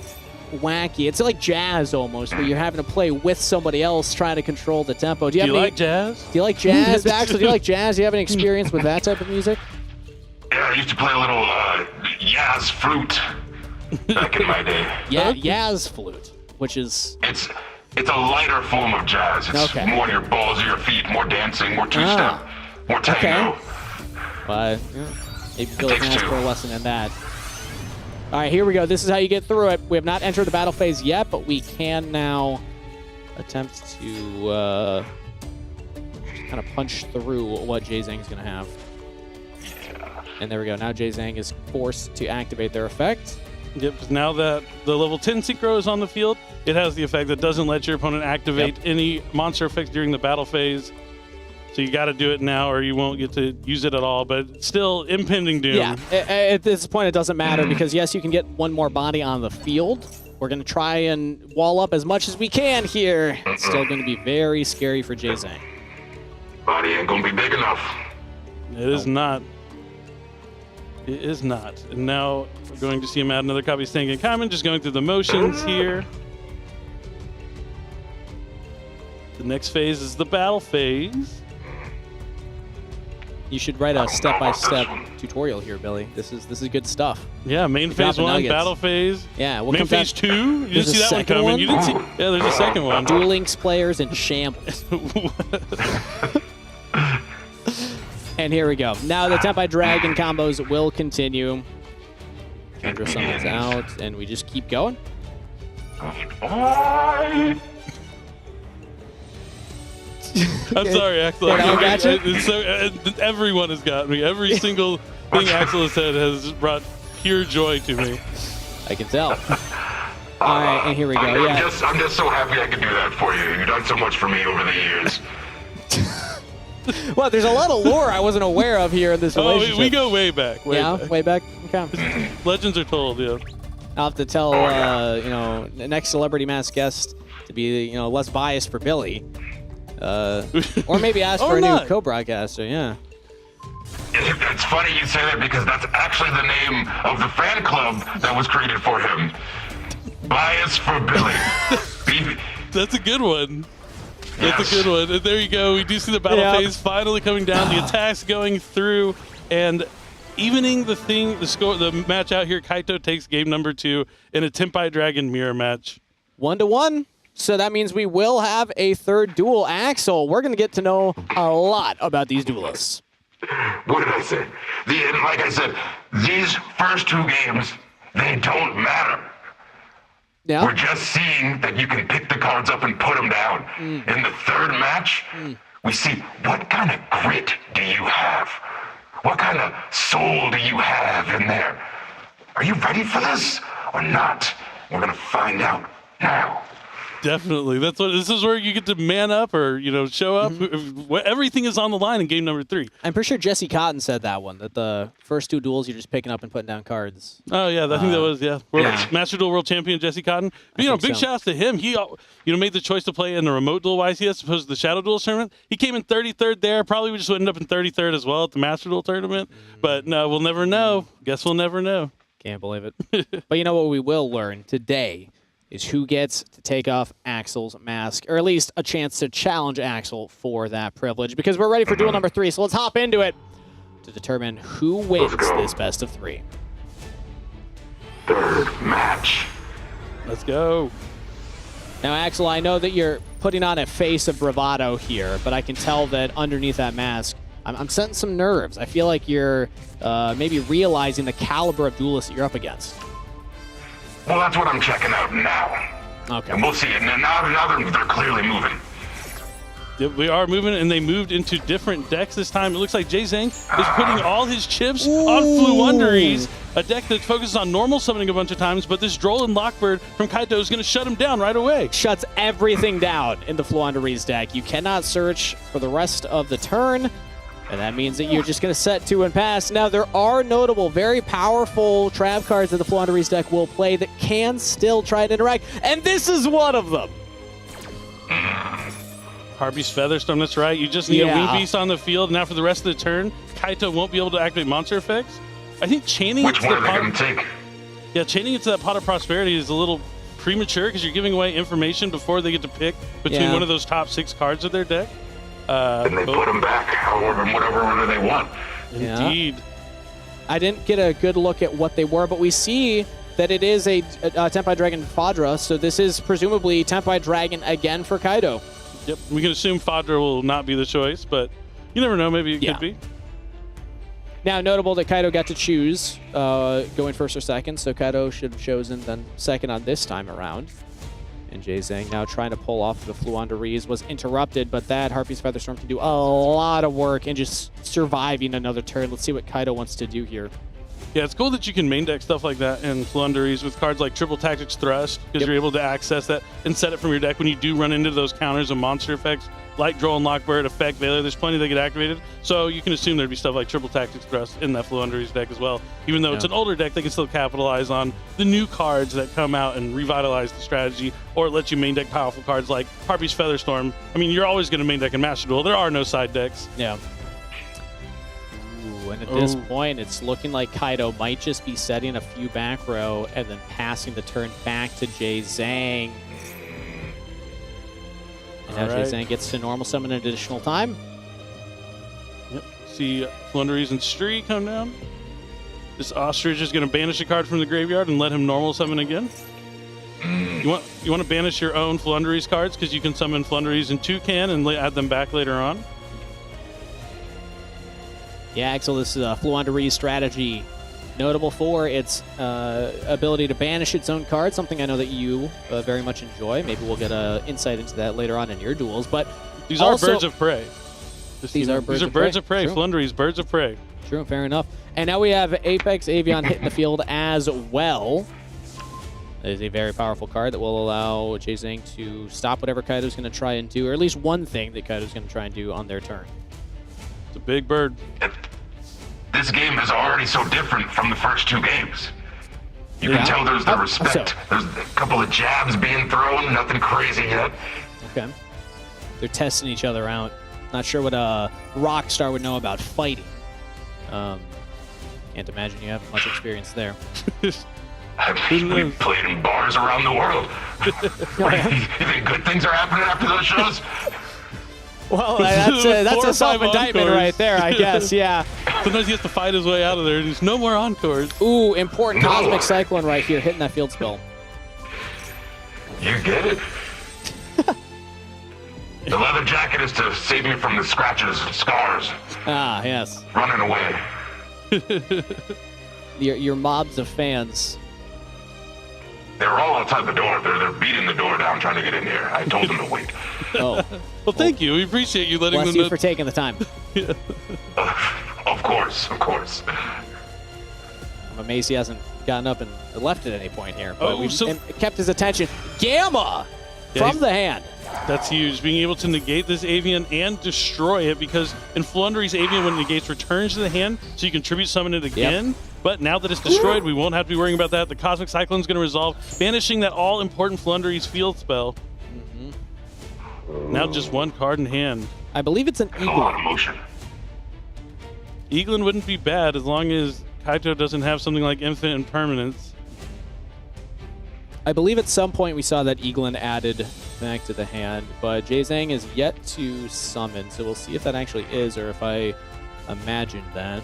wacky. It's like jazz almost, where you're having to play with somebody else trying to control the tempo. Do you like jazz? Do you like jazz, Axel? Do you like jazz? Do you have any experience with that type of music? Yeah, I used to play a little Yaz flute back in my day. Yeah, Yaz flute, which is... It's a lighter form of jazz. It's more on your balls of your feet, more dancing, more two-step, more tango. But maybe Billy can ask for a lesson in that. All right, here we go. This is how you get through it. We have not entered the battle phase yet, but we can now attempt to kind of punch through what Jay Zhang's going to have. And there we go. Now Jay Zhang is forced to activate their effect. Yep, because now that the level 10 Synchro is on the field, it has the effect that doesn't let your opponent activate any monster effects during the battle phase. So you got to do it now or you won't get to use it at all, but still impending doom. Yeah, at this point it doesn't matter because yes, you can get one more body on the field. We're going to try and wall up as much as we can here. It's still going to be very scary for Jay Zhang. Body ain't going to be big enough. It is not. It is not. And now we're going to see him add another copy of Stengen Common, just going through the motions here. The next phase is the battle phase. You should write a step-by-step tutorial here, Billy. This is good stuff. Yeah, main phase 1, battle phase. Yeah, we'll main come phase back. 2. You didn't see that one coming. One? You didn't see. Yeah, there's a second one. Duel Links players in shambles. And here we go. Now the Tempai Dragon combos will continue. Kendra summons out, and we just keep going. I'm sorry, Axel. Everyone has got me. Every single thing Axel has said has brought pure joy to me. I can tell. All right, and here we go. I'm just so happy I could do that for you. You've done so much for me over the years. Well, there's a lot of lore I wasn't aware of here in this relationship. We go way back. Way back? Okay. Legends are told, yeah. I'll have to tell, the next Celebrity Mask guest to be, less biased for Billy. Or maybe ask for a new co-broadcaster, yeah. It's funny you say that because that's actually the name of the fan club that was created for him. Bias for Billy. That's a good one. That's a good one. And there you go. We do see the battle phase finally coming down. The attacks going through and evening the match out here. Kaito takes game number 2 in a Tempai Dragon mirror match. 1-1. So that means we will have a third duel. Axel, we're going to get to know a lot about these duelists. What did I say? Like I said, these first 2 games, they don't matter. Yeah. We're just seeing that you can pick the cards up and put them down. In the third match, we see what kind of grit do you have? What kind of soul do you have in there? Are you ready for this or not? We're going to find out now. Definitely. This is where you get to man up or, show up. Everything is on the line in game number 3. I'm pretty sure Jesse Cotton said that one, that the first 2 duels you're just picking up and putting down cards. Oh, yeah. I think that was, Master Duel World Champion Jesse Cotton. But, big shout out to him. He, made the choice to play in the remote duel YC as opposed to the Shadow Duelist tournament. He came in 33rd there. Probably just would end up in 33rd as well at the Master Duel tournament. But no, we'll never know. Guess we'll never know. Can't believe it. But you know what we will learn today is who gets to take off Axel's mask, or at least a chance to challenge Axel for that privilege, because we're ready for duel number 3. So let's hop into it to determine who wins this best of 3. Third match. Let's go. Now, Axel, I know that you're putting on a face of bravado here, but I can tell that underneath that mask, I'm sensing some nerves. I feel like you're maybe realizing the caliber of duelists that you're up against. Well, that's what I'm checking out now. Okay. And we'll see. Now they're clearly moving. Yep, we are moving, and they moved into different decks this time. It looks like Jay Zhang is putting all his chips on Fluunderies, a deck that focuses on normal summoning a bunch of times, but this Dueling Lockbird from Kaito is going to shut him down right away. Shuts everything down in the Fluunderies deck. You cannot search for the rest of the turn, and that means that you're just going to set 2 and pass. Now, there are notable, very powerful trap cards that the Fluunderies deck will play that can still try to interact, and this is one of them. Harpy's Featherstorm, that's right. You just need a Wing Beast on the field. Now for the rest of the turn, Kaito won't be able to activate monster effects. I think chaining Which one are they going to take? Yeah, chaining it to that Pot of Prosperity is a little premature because you're giving away information before they get to pick between one of those top 6 cards of their deck. And they put them back, however, whatever order they want. Indeed. I didn't get a good look at what they were, but we see that it is a Tempai Dragon Fadra, so this is presumably Tempai Dragon again for Kaito. Yep, we can assume Fadra will not be the choice, but you never know, maybe it could be. Now, notable that Kaito got to choose going first or second, so Kaito should have chosen then second on this time around. And Jay Zhang now trying to pull off the Fluunderies was interrupted, but that Harpy's Featherstorm can do a lot of work in just surviving another turn. Let's see what Kaito wants to do here. Yeah, it's cool that you can main deck stuff like that in Fluunderies with cards like Triple Tactics Thrust, because you're able to access that and set it from your deck when you do run into those counters of monster effects like Dueling Lockbird, Effect Veiler. There's plenty that get activated, so you can assume there'd be stuff like Triple Tactics Thrust in that Fluunderies deck as well. Even though it's an older deck, they can still capitalize on the new cards that come out and revitalize the strategy, or it lets you main deck powerful cards like Harpy's Featherstorm. I mean, you're always going to main deck in Master Duel. There are no side decks. Yeah. And at this point, it's looking like Kaito might just be setting a few back row and then passing the turn back to Jay Zhang. And now Jay Zhang gets to normal summon an additional time. Yep. See Fluunderies and Stree come down. This Ostrich is going to banish a card from the graveyard and let him normal summon again. You want to banish your own Fluunderies cards because you can summon Fluunderies in Toucan and add them back later on. Yeah, Axel, this is a Fluunderies strategy notable for its ability to banish its own card, something I know that you very much enjoy. Maybe we'll get insight into that later on in your duels. But these are birds of prey. These are birds of prey. Fluunderies, birds of prey. True, fair enough. And now we have Apex Avian hitting the field as well. That is a very powerful card that will allow Jay Zhang to stop whatever Kaito's going to try and do, or at least one thing that Kaito's going to try and do on their turn. It's a big bird. This game is already so different from the first 2 games. You can tell there's the respect. There's a couple of jabs being thrown, nothing crazy yet. Okay. They're testing each other out. Not sure what a rock star would know about fighting. Can't imagine you have much experience there. We've played in bars around the world. You think good things are happening after those shows? Well, that's a self-indictment right there, I guess, yeah. Sometimes he has to fight his way out of there, and there's no more encores. Ooh, important Cosmic Cyclone right here, hitting that field spell. You get it. The leather jacket is to save me from the scratches and scars. Ah, yes. Running away. Your mobs of fans. They're all outside the door. They're beating the door down trying to get in here. I told them to wait. Oh. Well, thank you. We appreciate you letting them know. Bless you for taking the time. Of course, of course. I'm amazed he hasn't gotten up and left at any point here. But we've kept his attention. Gamma from the hand. That's huge. Being able to negate this Avian and destroy it, because in Fluunderies, Avian, when it negates, returns to the hand, so you can tribute summon it again. Yep. But now that it's destroyed, we won't have to be worrying about that. The Cosmic Cyclone is going to resolve, banishing that all-important Fluunderies field spell. Now just one card in hand. I believe it's an Eagle. A lot of motion. Eaglin wouldn't be bad as long as Kaito doesn't have something like infinite impermanence. I believe at some point we saw that Eaglin added back to the hand, but Jay Zhang is yet to summon, so we'll see if that actually is or if I imagined that.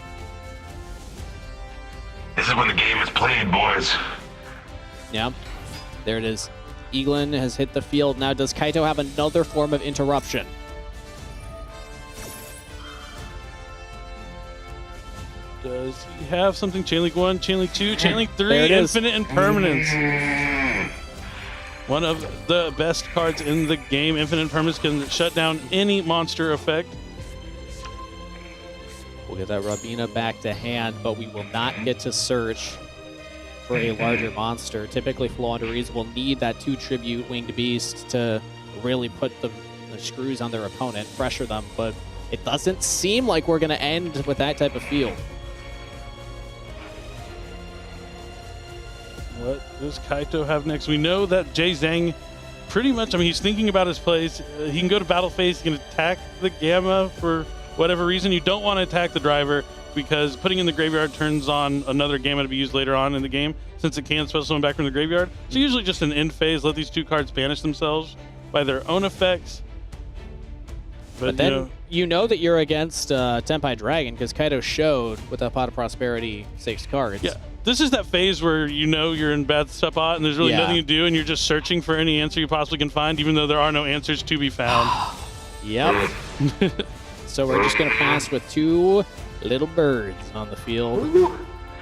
This is when the game is played, boys. Yeah, there it is. Eaglin has hit the field. Now, does Kaito have another form of interruption? Does he have something? Chain Link 1, Chain Link 2, Chain Link 3, There it is. Infinite Impermanence. One of the best cards in the game. Infinite Impermanence can shut down any monster effect. We'll get that Rabina back to hand, but we will not get to search for a larger monster. Typically, Flauderies will need that 2 Tribute Winged Beast to really put the screws on their opponent, pressure them, but it doesn't seem like we're going to end with that type of field. What does Kaito have next? We know that Jay Zhang pretty much, I mean, he's thinking about his plays. He can go to battle phase, he can attack the Gamma for whatever reason. You don't want to attack the driver because putting in the graveyard turns on another Gamma to be used later on in the game since it can special summon back from the graveyard. So usually just an end phase, let these 2 cards banish themselves by their own effects. But then you know that you're against Tenpai Dragon because Kaito showed with that Pot of Prosperity 6 cards. Yeah. This is that phase where you know you're in bad spot and there's really nothing to do and you're just searching for any answer you possibly can find, even though there are no answers to be found. Yep. So we're just going to pass with 2 little birds on the field.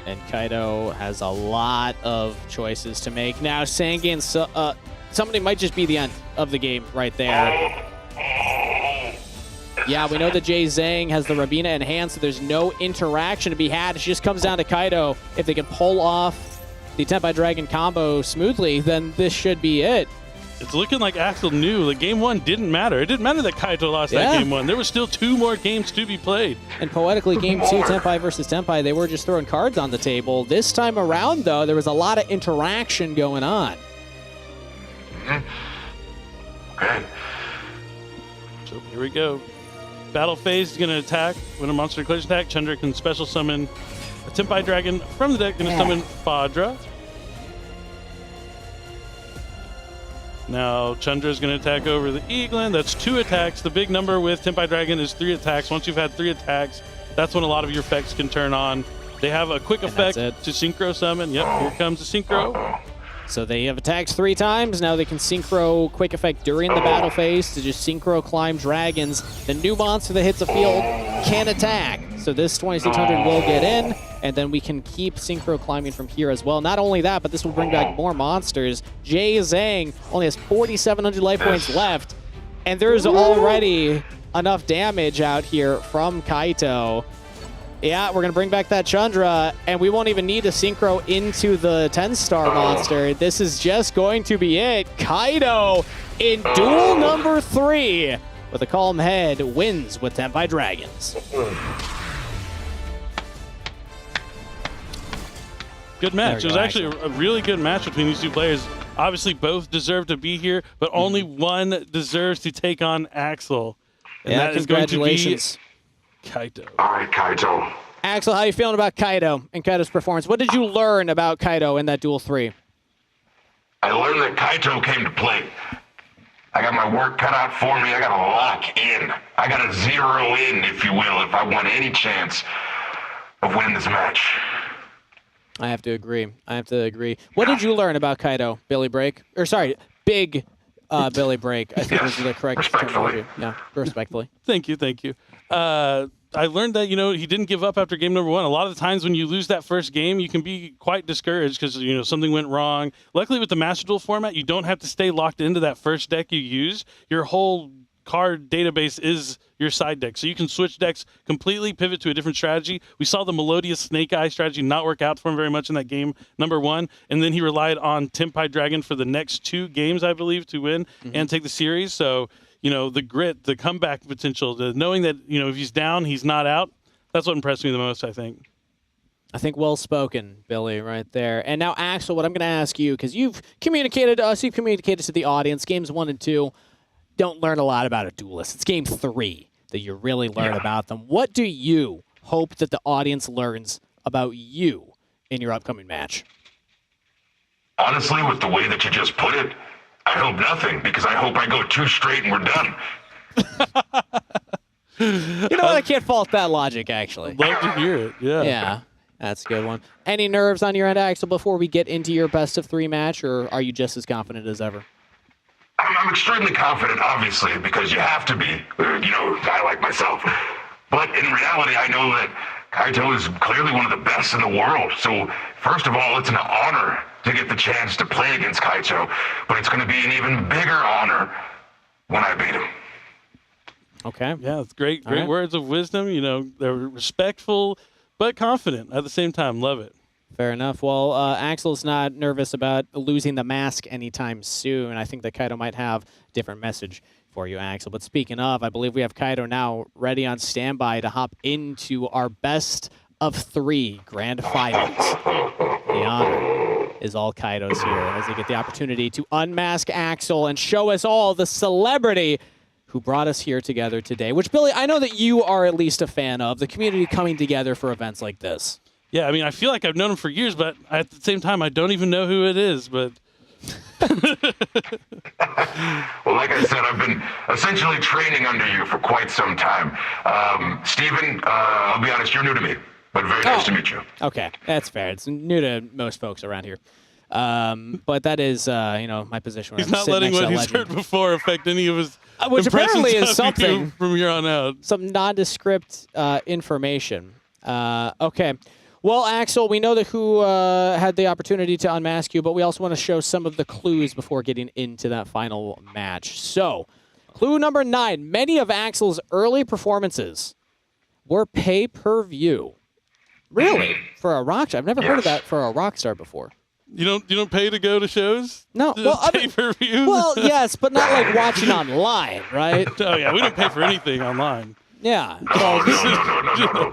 And Kaito has a lot of choices to make. Now, Sangan, somebody might just be the end of the game right there. Yeah, we know that Jay Zhang has the Rabina in hand, so there's no interaction to be had. It just comes down to Kaito. If they can pull off the Tenpai Dragon combo smoothly, then this should be it. It's looking like Axel knew that game 1 didn't matter. It didn't matter that Kaito lost that game 1. There were still 2 more games to be played. And poetically, game 2, Tenpai versus Tenpai, they were just throwing cards on the table. This time around, though, there was a lot of interaction going on. Okay. So here we go. Battle phase is going to attack. When a monster declares attack, Chandra can special summon a Tenpai Dragon from the deck. Going to summon Fadra. Now Chandra is going to attack over the Eaglin. That's 2 attacks. The big number with Tenpai Dragon is 3 attacks. Once you've had 3 attacks, that's when a lot of your effects can turn on. They have a quick effect to synchro summon. Yep, here comes the synchro. So they have attacked 3 times. Now they can synchro quick effect during the battle phase to just synchro climb dragons. The new monster that hits the field can attack. So this 2600 will get in, and then we can keep synchro climbing from here as well. Not only that, but this will bring back more monsters. Jay Zhang only has 4,700 life points left, and there's already enough damage out here from Kaito. Yeah, we're going to bring back that Chandra, and we won't even need to synchro into the 10-star monster. This is just going to be it. Kaito in duel number 3 with a calm head wins with Tenpai Dragons. Good match. It was actually a really good match between these 2 players. Obviously, both deserve to be here, but only one deserves to take on Axel. And that is going to be Kaito. All right, Kaito. Axel, how are you feeling about Kaito and Kaito's performance? What did you learn about Kaito in that Duel 3? I learned that Kaito came to play. I got my work cut out for me. I got to lock in. I got to zero in, if you will, if I want any chance of winning this match. I have to agree. What did you learn about Kaito, Billy Break? Or sorry, Big Billy Break, I think was the correct terminology. Yeah, respectfully. Thank you. I learned that, he didn't give up after game number 1. A lot of the times when you lose that first game, you can be quite discouraged because, something went wrong. Luckily, with the Master Duel format, you don't have to stay locked into that first deck you use. Your whole card database is your side deck. So you can switch decks completely, pivot to a different strategy. We saw the Melodious Snake Eye strategy not work out for him very much in that game number 1. And then he relied on Tenpai Dragon for the next 2 games, I believe, to win and take the series. So, the grit, the comeback potential, the knowing that, if he's down, he's not out. That's what impressed me the most, I think. I think well spoken, Billy, right there. And now, Axel, what I'm going to ask you, because you've communicated to us, you've communicated to the audience, games 1 and 2 don't learn a lot about a duelist. It's game 3 that you really learn about them. What do you hope that the audience learns about you in your upcoming match? Honestly, with the way that you just put it, I hope nothing, because I hope I go 2 straight and we're done. You know what? I can't fault that logic, actually. Love to hear it. Yeah. Yeah, that's a good one. Any nerves on your end, Axel, before we get into your best-of-3 match, or are you just as confident as ever? I'm extremely confident, obviously, because you have to be, a guy like myself. But in reality, I know that Kaito is clearly one of the best in the world. So, first of all, it's an honor to get the chance to play against Kaito, but it's going to be an even bigger honor when I beat him. Okay. Yeah, it's great words of wisdom. You know, they're respectful but confident at the same time. Love it. Fair enough. Well, Axel's not nervous about losing the mask anytime soon. I think that Kaito might have a different message for you, Axel. But speaking of, I believe we have Kaito now ready on standby to hop into our best-of-3 grand finals. The honor is all Kaito's here as they get the opportunity to unmask Axel and show us all the celebrity who brought us here together today, which, Billy, I know that you are at least a fan of, the community coming together for events like this. Yeah, I mean, I feel like I've known him for years, but at the same time, I don't even know who it is. But well, like I said, I've been essentially training under you for quite some time. Steven, I'll be honest, you're new to me, but very nice to meet you. Okay, that's fair. It's new to most folks around here. But that is, my position. He's not letting what he's heard before affect any of his which apparently is something from here on out. Some nondescript information. Okay. Well, Axel, we know that who had the opportunity to unmask you, but we also want to show some of the clues before getting into that final match. So, clue number 9. Many of Axel's early performances were pay-per-view. Really? For a rock star? I've never heard of that for a rock star before. You don't pay to go to shows? No. Well, pay-per-view? Well, yes, but not like watching online, right? Oh, yeah, we don't pay for anything online. Yeah. Oh, no.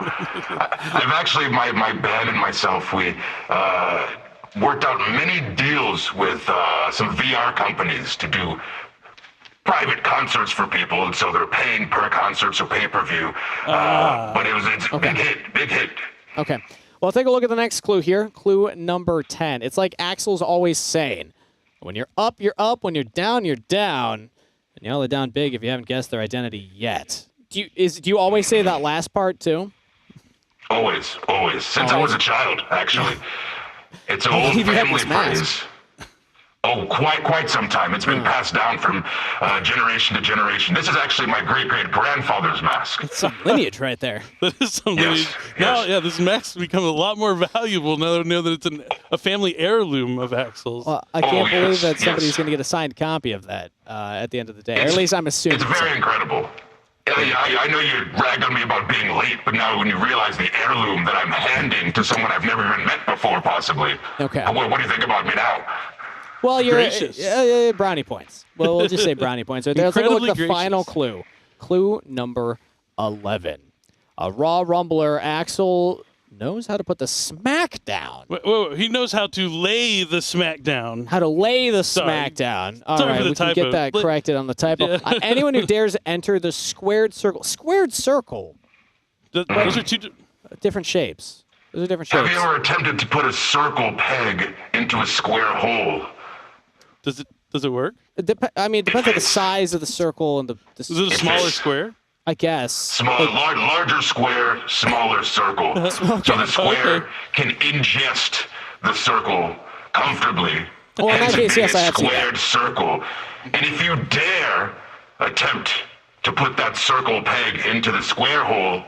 I've actually, my band and myself, we worked out many deals with some VR companies to do private concerts for people, and so they're paying per concert, so pay-per-view. But it's okay. Big hit. Okay. Well, take a look at the next clue here. Clue number 10. It's like Axel's always saying, when you're up, you're up. When you're down, you're down. And you only down big if you haven't guessed their identity yet. Do you always say that last part, too? Always. Since I was a child, actually. It's an old family phrase. Oh, quite some time. It's been passed down from generation to generation. This is actually my great-great-grandfather's mask. It's some lineage right there. That is some lineage. Now, yeah, this mask has become a lot more valuable now that I know that it's a family heirloom of Axel's. Well, I can't believe that somebody's going to get a signed copy of that at the end of the day. Or at least I'm assuming. It's very incredible. I know you ragged on me about being late, but now when you realize the heirloom that I'm handing to someone I've never even met before, possibly. Okay. What do you think about me now? Well, you're brownie points. Well, we'll just say brownie points right there. Let's take a look at the final clue. Clue number 11. A Raw Rumbler, Axel knows how to put the smack down. Wait, he knows how to lay the smack down. How to lay the smack down. All right, we can get that corrected on the typo. Yeah. Anyone who dares enter the squared circle. Squared circle. Those are two different shapes. Those are different shapes. Have you ever attempted to put a circle peg into a square hole? Does it work? It depends on the size of the circle and the. Is it a smaller square? I guess. Larger square, smaller circle. So the square can ingest the circle comfortably. Well, in that case, yes, I have squared circle. And if you dare attempt to put that circle peg into the square hole,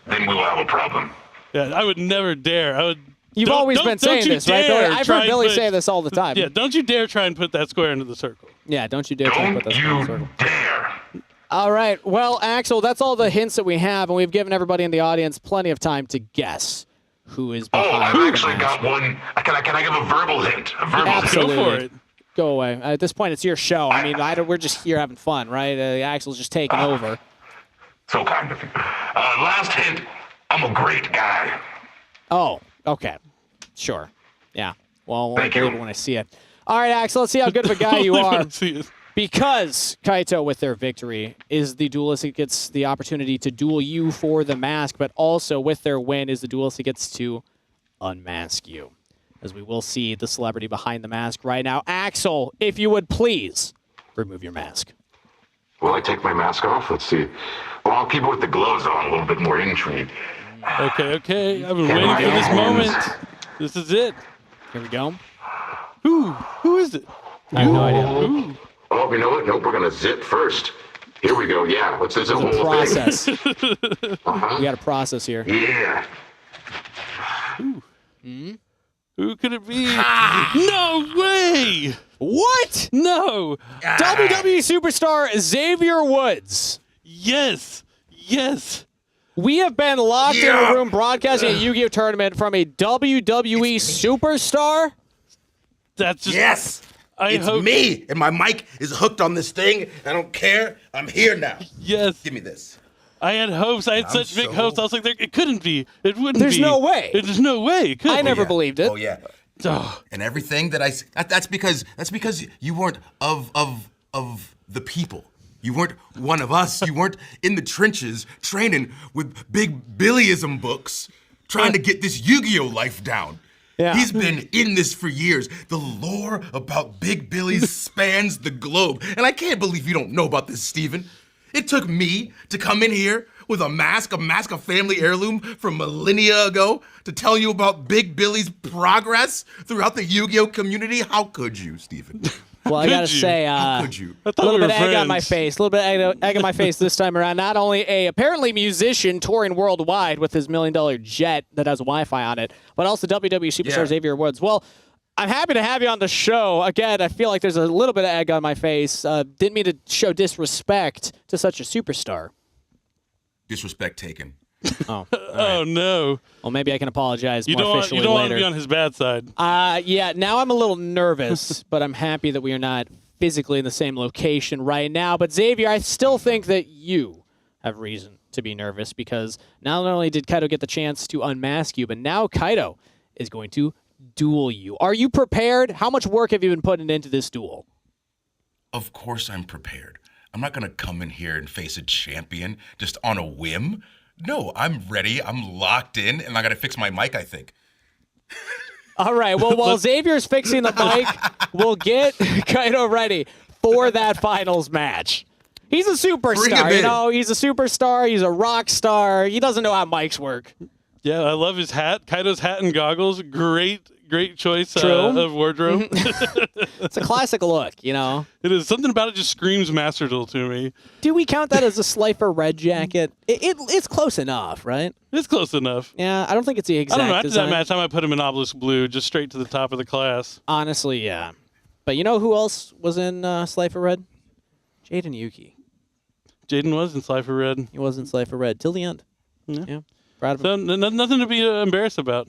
then we will have a problem. Yeah, I would never dare. You've always been saying this, right, Billy? I've heard Billy say this all the time. Yeah, don't you dare try and put that square into the circle. Yeah, don't you dare try and put that square into the circle. Don't you dare. All right. Well, Axel, that's all the hints that we have, and we've given everybody in the audience plenty of time to guess who is behind. Oh, I've actually got one. Can I give a verbal hint? Absolutely. Go for it. Go away. At this point, it's your show. I mean, we're just here having fun, right? Axel's just taking over. So kind of you. Last hint, I'm a great guy. Oh, okay. Sure. Yeah. Well, Thank believe you. it when I see it. All right, Axel, let's see how good of a guy you are. Because Kaito, with their victory, is the duelist that gets the opportunity to duel you for the mask, but also with their win is the duelist that gets to unmask you. As we will see the celebrity behind the mask right now. Axel, if you would please remove your mask. Will I take my mask off? Let's see. Well, I'll keep it with the gloves on, a little bit more intrigue. Okay. I've been waiting for this moment. This is it. Here we go. Who is it? I have no idea. Ooh. Oh, you know what? Nope, we're going to zip first. Here we go. Yeah, let's do the There's a whole process. thing. We got a process here. Yeah. Who could it be? No way! What? No! WWE superstar Xavier Woods. Yes! We have been locked in a room broadcasting a Yu-Gi-Oh tournament from a WWE superstar. That's just... Yes! It's me! And my mic is hooked on this thing. I don't care. I'm here now. Yes. Give me this. I had hopes. I had such big hopes. I was like, it couldn't be. It wouldn't There's be. no way. There's no way. It couldn't I be. never believed it. Oh, yeah. Oh. And everything that that's because you weren't of the people. You weren't one of us. You weren't in the trenches training with big Billyism books trying to get this Yu-Gi-Oh life down. Yeah. He's been in this for years. The lore about Big Billy's spans the globe. And I can't believe you don't know about this, Steven. It took me to come in here with a mask of family heirloom from millennia ago to tell you about Big Billy's progress throughout the Yu-Gi-Oh community. How could you, Steven? Well, I gotta Could you? say, How could you? I a thought little we bit were of egg on my friends. face. A little bit of egg on my face this time around. Not only a apparently musician touring worldwide with his $1 million jet that has Wi-Fi on it, but also WWE superstar Yeah. Xavier Woods. Well, I'm happy to have you on the show. Again, I feel like there's a little bit of egg on my face. Didn't mean to show disrespect to such a superstar. Disrespect taken. Oh, Oh, no. well, maybe I can apologize You more don't officially want to later. be on his bad side. Yeah, now I'm a little nervous, but I'm happy that we are not physically in the same location right now. But Xavier, I still think that you have reason to be nervous because not only did Kaito get the chance to unmask you, but now Kaito is going to duel you. Are you prepared? How much work have you been putting into this duel? Of course I'm prepared. I'm not gonna come in here and face a champion just on a whim. No, I'm ready. I'm locked in, and I gotta fix my mic, I think. All right, well, while Xavier's fixing the mic, we'll get Kaito ready for that finals match. He's a Bring him superstar, you in. know? He's a superstar. He's a rock star. He doesn't know how mics work. Yeah, I love his hat. Kaito's hat and goggles. Great choice True. of wardrobe. It's a classic look, you know? It is. Something about it just screams Master Duel to me. Do we count that as a Slifer red jacket? It's close enough, right? It's close enough. Yeah, I don't think it's the I exact don't know. After design. that match, I might put him in Obelisk Blue, just straight to the top of the class. Honestly, yeah. But you know who else was in Slifer red? Jaden Yuki. Jaden was in Cypher Red. He was in Slifer red till the end. Yeah. Proud of him. So nothing to be embarrassed about.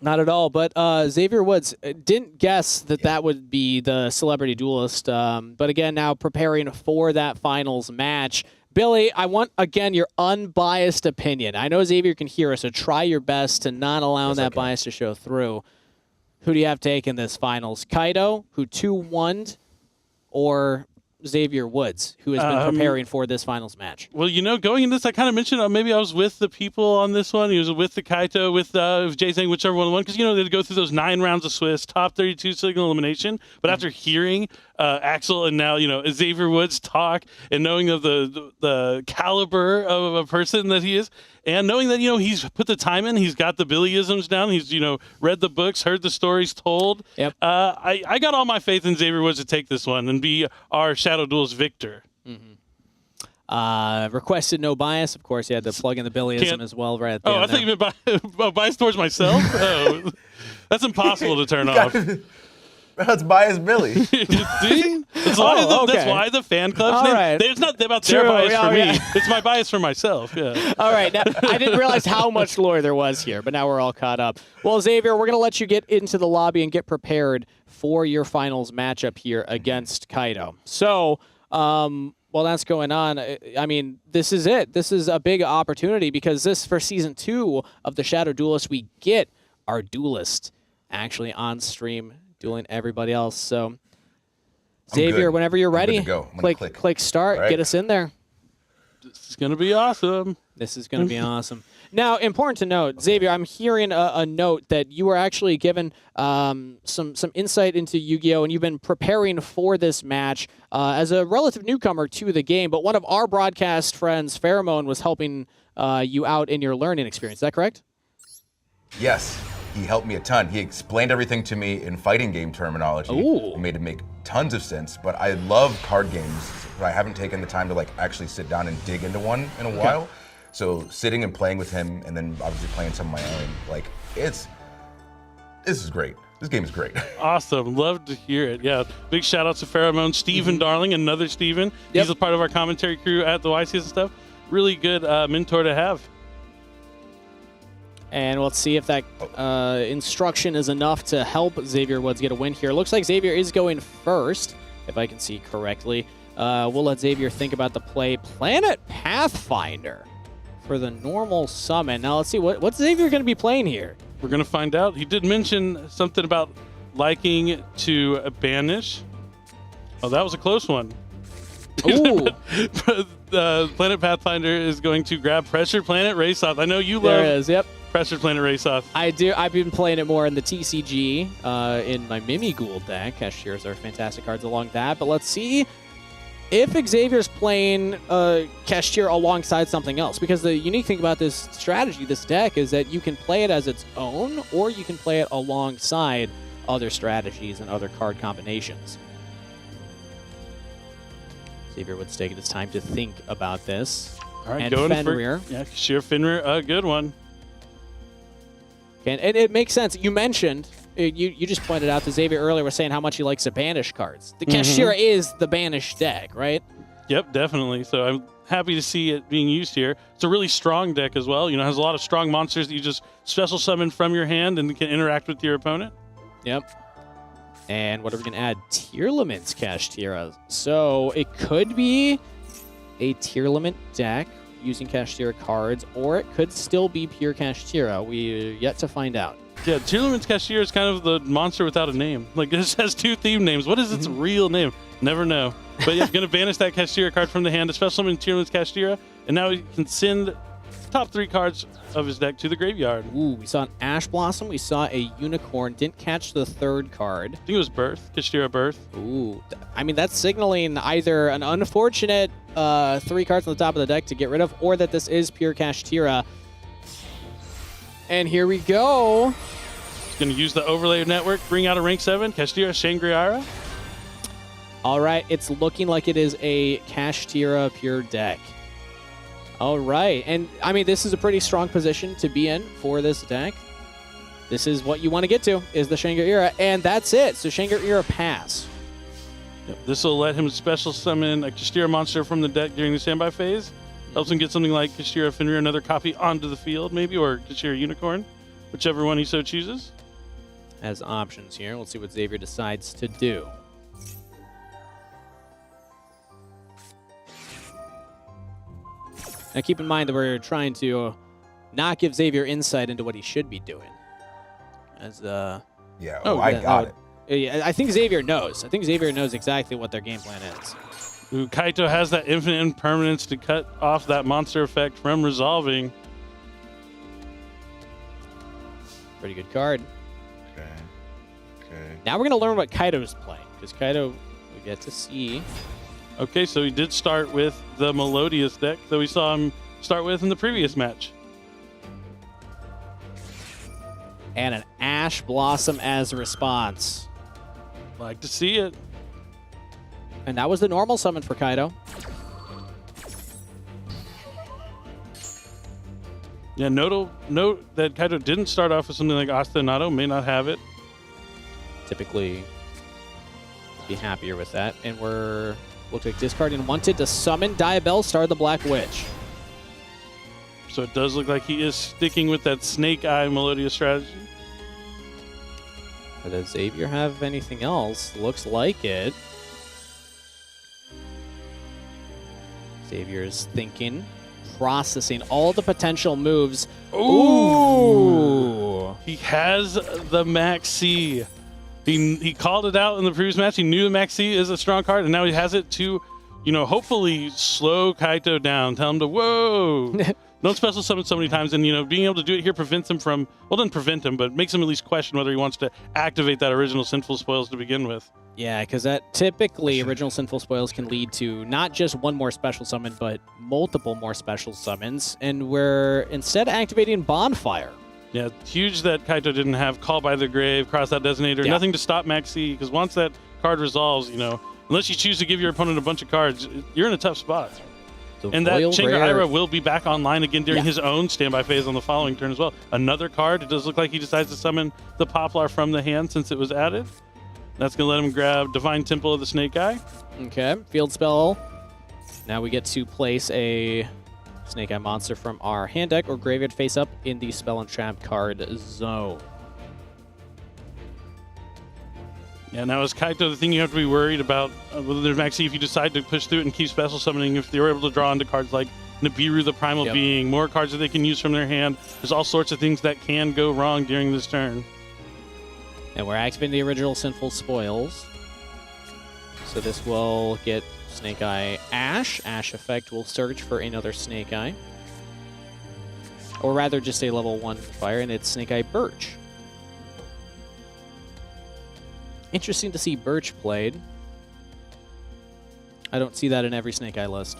Not at all, but Xavier Woods didn't guess that would be the celebrity duelist. But again, now preparing for that finals match. Billy, I want, again, your unbiased opinion. I know Xavier can hear us, so try your best to not allow that bias to show through. Who do you have taking this finals? Kaito, who 2-1'd, or Xavier Woods, who has been preparing for this finals match? Well, you know, going into this, I kind of mentioned maybe I was with the people on this one. He was with the Kaito, with Jay-Zang, whichever one won, because, you know, they'd go through those 9 rounds of Swiss, top 32 single elimination. But after hearing Axel and now, you know, Xavier Woods talk and knowing of the caliber of a person that he is, and knowing that, you know, he's put the time in, he's got the Billyisms down, he's, you know, read the books, heard the stories told. Yep. I got all my faith in Xavier Woods to take this one and be our Shadow Duelist victor. Requested no bias. Of course, you had to plug in the Billyism as well right at the Oh, end I thought there. you meant bias towards myself? Oh, that's impossible to turn off. That's bias Billy. See? That's why the fan club's All name. right. It's not about their True, bias yeah, for me. yeah. It's my bias for myself. Yeah. All right, now, I didn't realize how much lore there was here, but now we're all caught up. Well, Xavier, we're going to let you get into the lobby and get prepared for your finals matchup here against Kaito. So, while that's going on, I mean, this is it. This is a big opportunity because this, for Season 2 of the Shadow Duelist, we get our duelist actually on stream dueling everybody else. So, Xavier, good. whenever you're I'm good ready, to go. I'm gonna click start, All right. get us in there. It's going to be awesome. This is going to be awesome. Now, important to note, Xavier, I'm hearing a note that you were actually given some insight into Yu-Gi-Oh! And you've been preparing for this match as a relative newcomer to the game, but one of our broadcast friends, Pheromone, was helping you out in your learning experience. Is that correct? Yes, he helped me a ton. He explained everything to me in fighting game terminology. Ooh. It made it make tons of sense, but I love card games, but I haven't taken the time to actually sit down and dig into one in a while. So sitting and playing with him, and then obviously playing some of my own, this is great. This game is great. Awesome. Love to hear it. Yeah. Big shout out to Pheromone, Steven Darling, another Steven. Yep. He's a part of our commentary crew at the YCS and stuff. Really good mentor to have. And let's see if that instruction is enough to help Xavier Woods get a win here. Looks like Xavier is going first, if I can see correctly. We'll let Xavier think about the play. Planet Pathfinder for the normal summon. Now let's see, what's Xavier going to be playing here? We're going to find out. He did mention something about liking to banish. Oh, that was a close one. Ooh. Planet Pathfinder is going to grab Pressure Planet Race Off. I know you There love it is, yep. Pressure Planet Race Off. I do. I've been playing it more in the TCG, in my Mimighoul deck. Cashiers are fantastic cards along that. But let's see if Xavier's playing Cashier alongside something else. Because the unique thing about this strategy, this deck, is that you can play it as its own, or you can play it alongside other strategies and other card combinations. Xavier Woods taking his time to think about this. All right, and going Fenrir. for Cashier Fenrir, a good one. And it makes sense. You mentioned, you just pointed out to Xavier earlier, was saying how much he likes to banish cards. The Cashier is the banish deck, right? Yep, definitely. So I'm happy to see it being used here. It's a really strong deck as well. You know, it has a lot of strong monsters that you just special summon from your hand and can interact with your opponent. Yep. And what are we going to add? Tearlament's Kashtira. So it could be a Tearlament deck using Kashtira cards, or it could still be pure Kashtira. We're yet to find out. Yeah, Tearlament's Cashier is kind of the monster without a name. Like, this has two theme names. What is its real name? Never know. But yeah, going to banish that Kashtira card from the hand, especially in Tearlament's Kashtira, and now he can send top 3 cards of his deck to the graveyard. Ooh, we saw an Ash Blossom. We saw a Unicorn. Didn't catch the third card. I think it was Birth, Kashtira Birth. Ooh, I mean, that's signaling either an unfortunate 3 cards on the top of the deck to get rid of, or that this is pure Kashtira. And here we go. He's going to use the overlay network, bring out a rank 7, Kashtira Shangri-Ara. All right, it's looking like it is a Kashtira pure deck. All right, and I mean, this is a pretty strong position to be in for this deck. This is what you want to get to, is the Shangri-Ara, and that's it. So Shangri-Ara pass. Yep, this will let him special summon a Kashtira monster from the deck during the standby phase. Helps him get something like Kashtira Fenrir, another copy onto the field, maybe, or Kashtira Unicorn, whichever one he so chooses. As options here, let's see what Xavier decides to do. Now keep in mind that we're trying to not give Xavier insight into what he should be doing. As Yeah, I got it. Yeah, I think Xavier knows. I think Xavier knows exactly what their game plan is. Ooh, Kaito has that infinite impermanence to cut off that monster effect from resolving. Pretty good card. Okay. Now we're going to learn what Kaito's playing, because Kaito, we get to see. Okay, so he did start with the Melodious deck that we saw him start with in the previous match. And an Ash Blossom as a response. Like to see it. And that was the normal summon for Kaito. Yeah, note that Kaito didn't start off with something like Ostinato, may not have it. Typically be happier with that. And we're, looks like discarding wanted to summon Diabell Star the Black Witch. So it does look like he is sticking with that Snake Eye Melodious strategy. Does Xavier have anything else? Looks like it. Xavier is thinking, processing all the potential moves. Ooh! He has the Max C. He called it out in the previous match. He knew the Max C is a strong card, and now he has it to, you know, hopefully slow Kaito down. Tell him to, whoa! Don't special summon so many times, and being able to do it here prevents him from, well, doesn't prevent him, but makes him at least question whether he wants to activate that original Sinful Spoils to begin with. Yeah, because that typically original Sinful Spoils can lead to not just one more special summon, but multiple more special summons, and we're instead activating Bonfire. Yeah, huge that Kaito didn't have Call by the Grave, Cross Out Designator, nothing to stop Maxi, because once that card resolves, unless you choose to give your opponent a bunch of cards, you're in a tough spot. And that Shangra will be back online again during his own standby phase on the following turn as well. Another card. It does look like he decides to summon the Poplar from the hand since it was added. That's going to let him grab Divine Temple of the Snake Eye. Okay, field spell. Now we get to place a Snake Eye monster from our hand deck or graveyard face up in the Spell and Trap card zone. Yeah, now as Kaito, the thing you have to be worried about, whether there's Maxi, if you decide to push through it and keep special summoning, if they're able to draw into cards like Nibiru, the Primal Being, more cards that they can use from their hand, there's all sorts of things that can go wrong during this turn. And we're activating the original Sinful Spoils. So this will get Snake Eye Ash. Ash effect will search for another Snake Eye. Or rather just a level 1 fire, and it's Snake Eye Birch. Interesting to see Birch played. I don't see that in every Snake Eye list.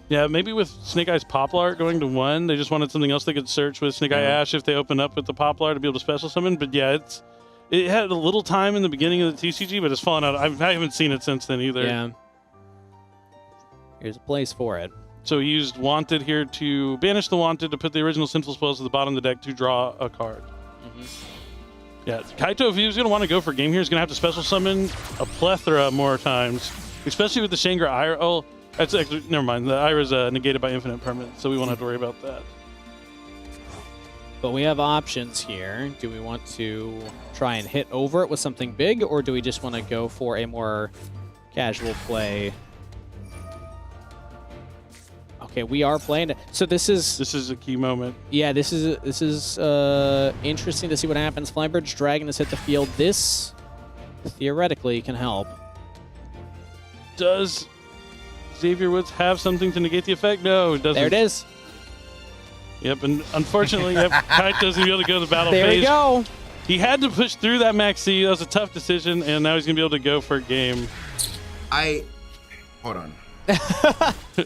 Yeah, maybe with Snake Eye's Poplar going to 1, they just wanted something else they could search with Snake Eye Ash if they open up with the Poplar to be able to special summon. But yeah, it had a little time in the beginning of the TCG, but it's fallen out. I haven't seen it since then either. Yeah. Here's a place for it. So he used Wanted here to banish the Wanted to put the original Sinful Spells at the bottom of the deck to draw a card. Yeah, Kaito, if he was going to want to go for game here, he's going to have to special summon a plethora more times, especially with the Shangra Ira. Oh, that's actually, never mind. The Ira's negated by infinite permanent, so we won't have to worry about that. But we have options here. Do we want to try and hit over it with something big, or do we just want to go for a more casual play? Okay, we are playing it. So this is a key moment. Yeah, this is interesting to see what happens. Flybird's Dragon has hit the field. This theoretically can help. Does Xavier Woods have something to negate the effect? No, it doesn't. There it is. Yep, and unfortunately, Kaito doesn't be able to go to the battle phase. There we go. He had to push through that Maxi. That was a tough decision, and now he's going to be able to go for a game. Hold on.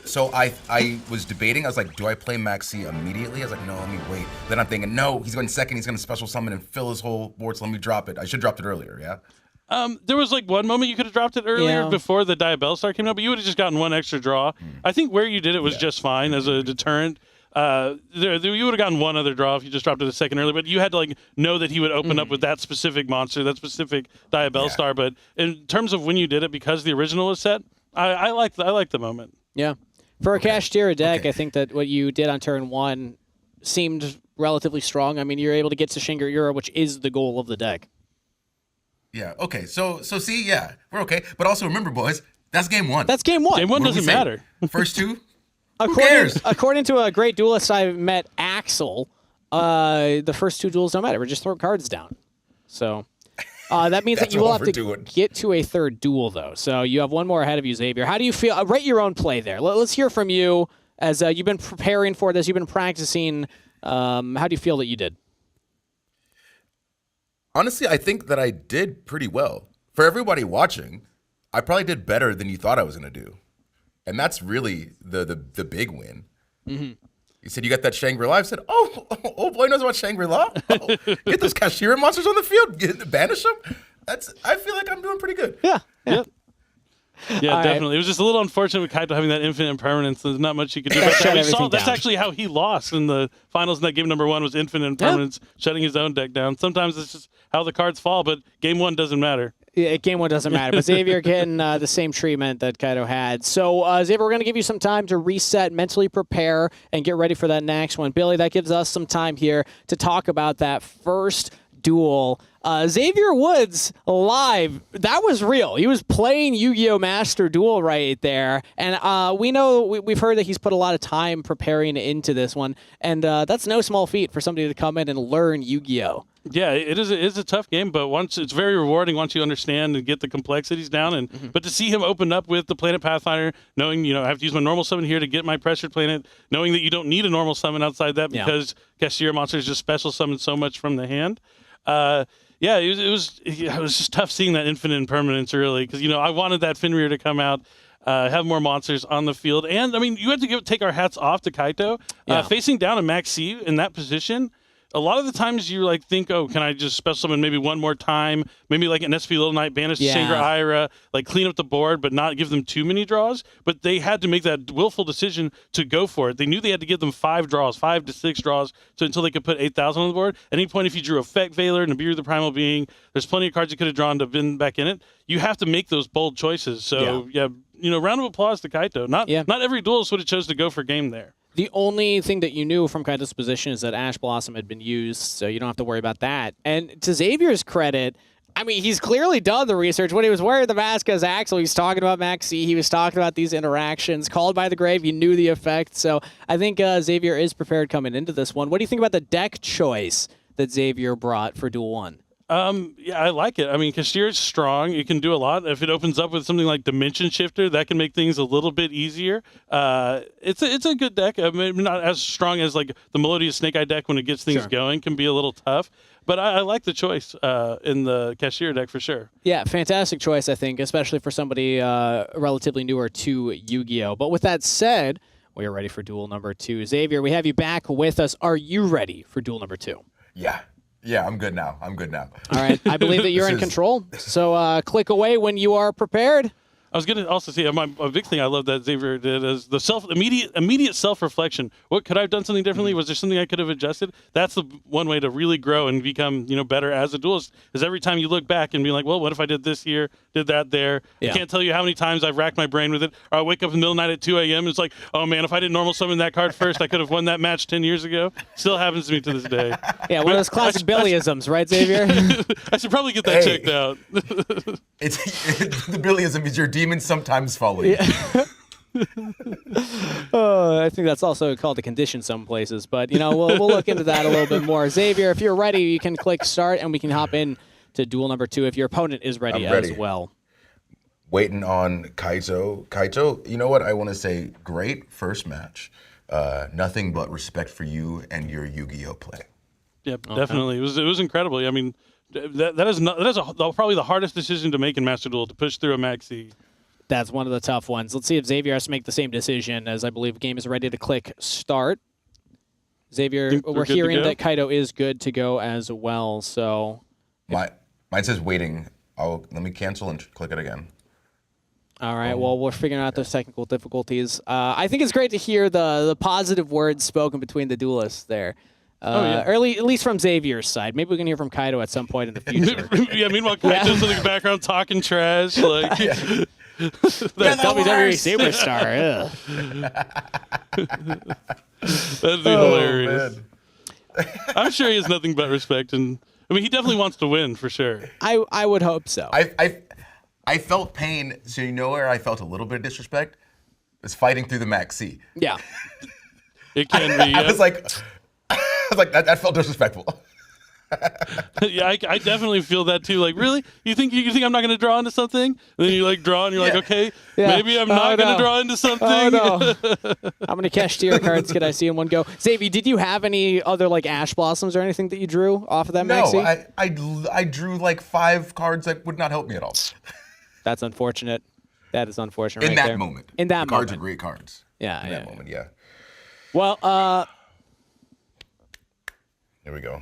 So I was debating. I was like, do I play Maxi immediately? I was like, no, let me wait. Then I'm thinking, no, he's going second. He's going to special summon and fill his whole board, so let me drop it. I should have dropped it earlier, yeah? There was like one moment you could have dropped it earlier before the Diabell Star came out, but you would have just gotten one extra draw. I think where you did it was just fine as a deterrent. You would have gotten one other draw if you just dropped it a second early, but you had to know that he would open up with that specific monster, that specific Diabell Star. But in terms of when you did it, because the original is set, I like the moment. Yeah. For a Kashtira deck, I think that what you did on turn 1 seemed relatively strong. I mean, you're able to get to Shangra Ura, which is the goal of the deck. Yeah, okay. So see, yeah, we're okay. But also remember, boys, that's game 1. That's game 1. Game 1 doesn't matter. First 2? Who cares? According to a great duelist I met, Axel, the first 2 duels don't matter. We're just throwing cards down. So that means that you will have to get to a third duel, though. So you have one more ahead of you, Xavier. How do you feel? Rate your own play there. Let's hear from you as you've been preparing for this. You've been practicing. How do you feel that you did? Honestly, I think that I did pretty well. For everybody watching, I probably did better than you thought I was going to do. And that's really the big win. Mm-hmm. You said you got that Shangri-La. I said, oh boy knows about Shangri-La. Oh, get those Kashtira monsters on the field. Banish them. I feel like I'm doing pretty good. Yeah. Yep. Yeah, definitely. It was just a little unfortunate with Kaito having that infinite impermanence. There's not much he could do about that. We saw that's actually how he lost in the finals in that game number 1 was infinite impermanence, shutting his own deck down. Sometimes it's just how the cards fall, but game 1 doesn't matter. Yeah, game 1 doesn't matter, but Xavier getting the same treatment that Kaito had. So, Xavier, we're going to give you some time to reset, mentally prepare, and get ready for that next one. Billy, that gives us some time here to talk about that first duel. Xavier Woods live, that was real. He was playing Yu-Gi-Oh! Master Duel right there. And we've heard that he's put a lot of time preparing into this one. And that's no small feat for somebody to come in and learn Yu-Gi-Oh! Yeah, it is a tough game, but once it's very rewarding once you understand and get the complexities down. And but to see him open up with the Planet Pathfinder, knowing I have to use my normal summon here to get my pressured planet, knowing that you don't need a normal summon outside that because Cashier monsters just special summon so much from the hand. It was just tough seeing that infinite impermanence early because I wanted that Fenrir to come out. Have more monsters on the field, and I mean you have to take our hats off to Kaito. Facing down a Max C in that position. A lot of the times you think, oh, can I just special summon maybe one more time? Maybe like an SP Little Knight, banish Shangra Ira, clean up the board, but not give them too many draws. But they had to make that willful decision to go for it. They knew they had to give them 5 to 6 draws, until they could put 8,000 on the board. At any point, if you drew Effect Veiler, Nibiru the Primal Being, there's plenty of cards you could have drawn to have been back in it. You have to make those bold choices. So round of applause to Kaito. Not every duelist would have chose to go for game there. The only thing that you knew from Kaito's position is that Ash Blossom had been used, so you don't have to worry about that. And to Xavier's credit, I mean, he's clearly done the research. When he was wearing the mask as Axel, he was talking about Maxi. He was talking about these interactions. Called by the Grave, he knew the effect. So I think Xavier is prepared coming into this one. What do you think about the deck choice that Xavier brought for Duel 1? I like it. I mean, Kashir's strong. You can do a lot. If it opens up with something like Dimension Shifter, that can make things a little bit easier. It's a good deck. I mean, not as strong as the Melodious Snake Eye deck when it gets things going. Can be a little tough. But I like the choice in the Cashier deck for sure. Yeah, fantastic choice, I think, especially for somebody relatively newer to Yu-Gi-Oh! But with that said, we are ready for duel number 2. Xavier, we have you back with us. Are you ready for duel number 2? Yeah, I'm good now. All right, I believe that you're in control. So click away when you are prepared. I was going to also say a big thing I love that Xavier did is the immediate self-reflection. What could I have done something differently? Was there something I could have adjusted? That's the one way to really grow and become better as a duelist. Is every time you look back and be like, well, what if I did this here, did that there? I can't tell you how many times I've racked my brain with it. Or I wake up in the middle of the night at 2 a.m. and it's like, oh man, if I didn't normal summon that card first, I could have won that match 10 years ago. Still happens to me to this day. Yeah, one of those classic Billyisms, right, Xavier? I should probably get that checked out. The Billyism is your demons sometimes follow you. I think that's also called a condition some places, but we'll look into that a little bit more. Xavier, if you're ready, you can click start and we can hop in to duel number 2 if your opponent is ready as well. Waiting on Kaito. Kaito, you know what? I want to say great first match. Nothing but respect for you and your Yu-Gi-Oh! Play. Yeah, definitely. It was incredible. I mean, that is probably the hardest decision to make in Master Duel, to push through a Maxi. That's one of the tough ones. Let's see if Xavier has to make the same decision, as I believe the game is ready to click start. Xavier, we're hearing that Kaito is good to go as well. So mine says waiting. Let me cancel and click it again. All right. Well, we're figuring out those technical difficulties. I think it's great to hear the positive words spoken between the duelists there. Early, at least from Xavier's side. Maybe we can hear from Kaito at some point in the future. Meanwhile, Kaito's in the background talking trash. That WWE superstar. That'd be hilarious. I'm sure he has nothing but respect, and I mean, he definitely wants to win for sure. I would hope so. I felt pain, so you know where I felt a little bit of disrespect? Was fighting through the Maxi. Yeah. It can be. I was like, that felt disrespectful. Yeah, I definitely feel that too. Like, really? You think I'm not going to draw into something? And then you draw and you're like, okay, maybe I'm not going to draw into something. Oh, no. How many Cashier cards could I see in one go? Xavier, did you have any other Ash Blossoms or anything that you drew off of that Maxi? No, I drew 5 cards that would not help me at all. That's unfortunate. That is unfortunate. In right that there. moment. In that the moment. Cards are great cards. Yeah. In that moment, yeah. Well, here we go.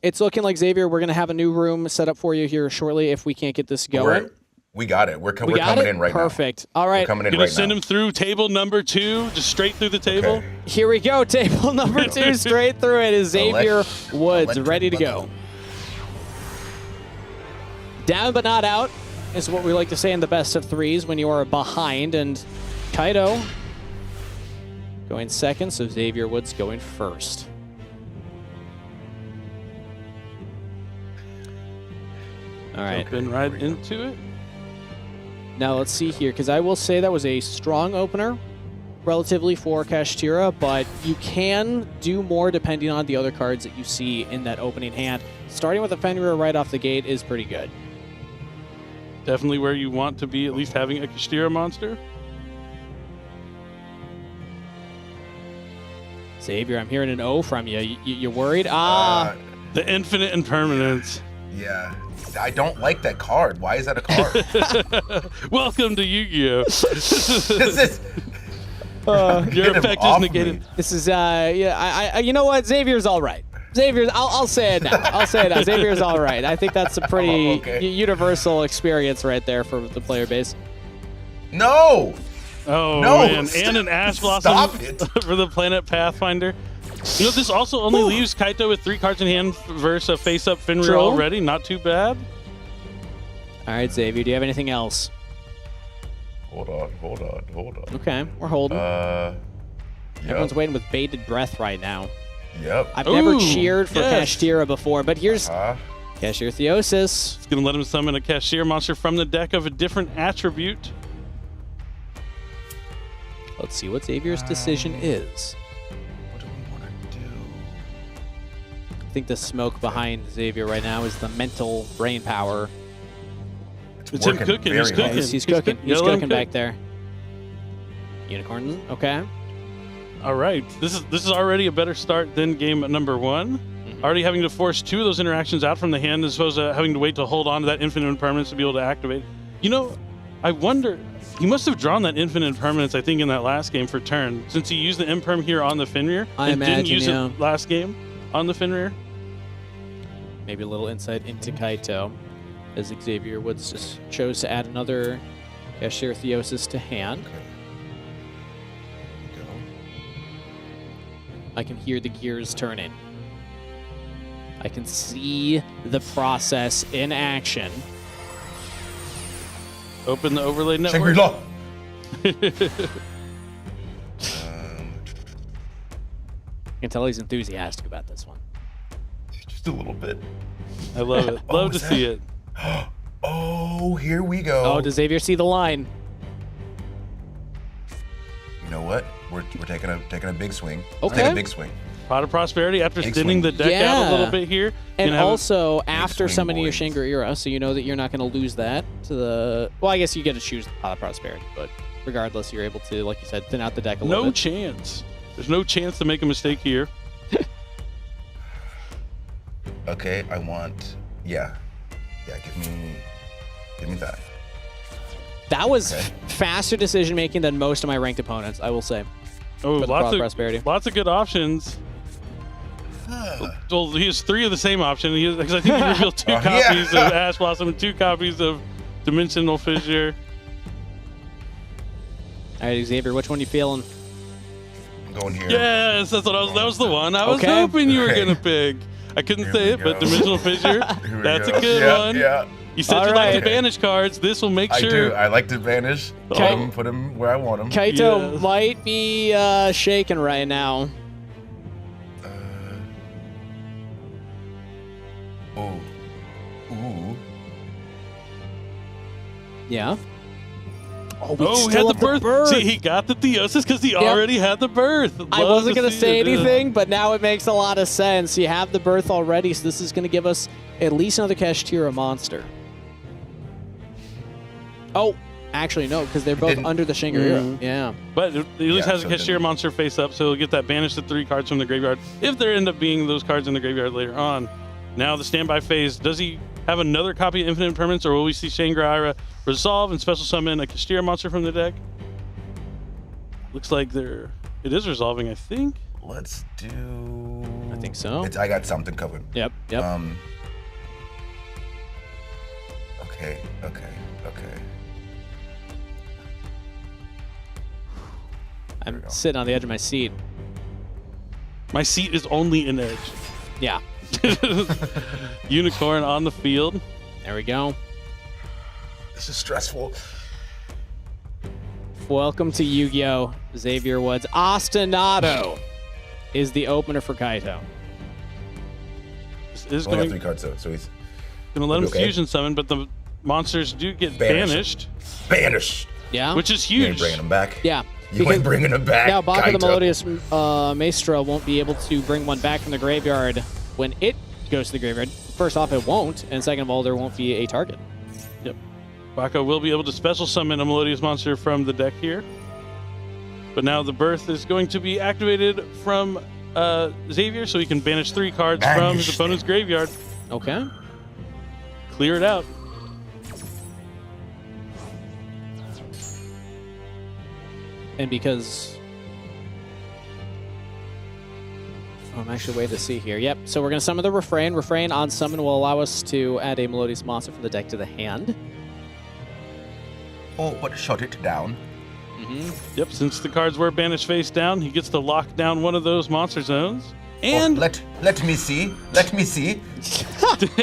It's looking like, Xavier, we're going to have a new room set up for you here shortly if we can't get this going. We got it. We're coming in right now. Perfect. All right. We're coming in right now. Gonna send him through table number 2, just straight through the table. Okay. Here we go. Table number 2, straight through it is Xavier Woods, ready to go. Down but not out is what we like to say in the best of 3s when you are behind. And Kaito going second, so Xavier Woods going first. All right. Jumping right into it. Now let's see here, because I will say that was a strong opener, relatively for Kashtira, but you can do more depending on the other cards that you see in that opening hand. Starting with a Fenrir right off the gate is pretty good. Definitely where you want to be, at least having a Kashtira monster. Xavier, I'm hearing an O from you. You worried? The infinite impermanence. Yeah. I don't like that card. Why is that a card? Welcome to Yu-Gi-Oh! This is... Your Get him effect is off negated. me. This is, yeah, you know what? Xavier's all right. Xavier's, I'll say it now. I'll say it now. Xavier's all right. I think that's a pretty universal experience right there for the player base. No! Oh, No, man. And an Ash Blossom stop it. for the Planet Pathfinder. You know, this also only leaves Kaito with 3 cards in hand versus a face-up Fenrir True. already. Not too bad. All right, Xavier, do you have anything else? Hold on. Okay, we're holding. Yep. Everyone's waiting with bated breath right now. Yep. I've never Ooh, cheered for yes. Kashtira before, but here's Kashtira Theosis. It's going to let him summon a Cashier monster from the deck of a different attribute. Let's see what Xavier's decision is. What do we want to do? I think the smoke behind Xavier right now is the mental brain power. It's him working cooking. very He's hard. cooking. He's cooking. Yeah, He's let him cooking cook. back there. Unicorn. Okay. All right. This is already a better start than game number 1. Already having to force 2 of those interactions out from the hand as opposed to having to wait to hold on to that infinite impermanence to be able to activate. You know, I wonder, he must have drawn that infinite impermanence, I think, in that last game for turn, since he used the imperm here on the Fenrir I and didn't imagine, use yeah. it last game on the Fenrir. Maybe a little insight into Kaito, as Xavier Woods just chose to add another Kashtira Theosis to hand. Go. I can hear the gears turning. I can see the process in action. Open the overlay network. Shangri-La. I can tell he's enthusiastic about this one. Just a little bit. I love it. Love to is see that- it. Oh, here we go. Oh, does Xavier see the line? You know what? We're taking a big swing. Okay. Take a big swing. Pot of Prosperity after Big thinning the swing. deck out a Yeah. little bit here. And Gonna have also, after swing, summoning your boys. Shangri-Ira, so you know that you're not going to lose that to the... Well, I guess you get to choose the Pot of Prosperity, but regardless, you're able to, like you said, thin out the deck a little no bit. chance. There's no chance to make a mistake here. Okay, I want. Yeah, give me that. That was Okay. faster decision-making than most of my ranked opponents, I will say. Oh, For the lots Pot of of Prosperity. lots of good options. Well, he has 3 of the same option because I think he revealed 2 Yeah. copies of Ash Blossom and 2 copies of Dimensional Fissure. All right, Xavier, which one are you feeling? I'm going here. Yes, that's what I was. That was the one I was Okay. hoping you were Okay. gonna pick. I couldn't Here say we it, but go. Dimensional Fissure. Here we That's go. a good Yeah, one. Yeah, You said All you like right. to banish cards. This will make I sure. do. I like to vanish. Okay. Put him where I want him. Kaito Yes. might be shaking right now. Ooh. Yeah. Oh, we Oh, he still had the have birth. See, he got the Theosis because he already had the birth. I Love wasn't to going to see say it. anything, but now it makes a lot of sense. You have the birth already, so this is going to give us at least another Kashtira monster. Oh, actually, no, because they're both didn't. under the Shangri-Ira. Yeah. But at least Yeah, has a so Cashier then- monster face up, so he'll get that banish the 3 cards from the graveyard if there end up being those cards in the graveyard later on. Now the standby phase. Does he have another copy of Infinite Impermanence, or will we see Shangri-Ira resolve and special summon a Cashier monster from the deck? Looks like it is resolving, I think. Let's do. I think so. I got something covered. Yep. Okay. I'm sitting on the edge of my seat. My seat is only an edge. Yeah. Unicorn on the field. There we go. This is stressful. Welcome to Yu-Gi-Oh! Xavier Woods. Ostinato is the opener for Kaito. This is Only have going. 3 cards though, so he's. Gonna let him Okay. fusion summon, but the monsters do get banished, Banished. Yeah. which is You ain't huge. bringing him back. Yeah. You ain't bringing him back. Now, Baka the Kaito. Melodious Maestro won't be able to bring one back from the graveyard when it goes to the graveyard. First off, it won't, and second of all, there won't be a target. Yep. Baka will be able to special summon a Melodious monster from the deck here. But now the Birth is going to be activated from Xavier, so he can banish 3 cards from his opponent's graveyard. Okay. Clear it out. And because... Oh, I'm actually waiting to see here. Yep, so we're going to summon the Refrain. Refrain on summon will allow us to add a Melodious monster from the deck to the hand. Oh, but shut it down. Yep, since the cards were banished face down, he gets to lock down one of those monster zones. And, Oh, let me see. Let me see.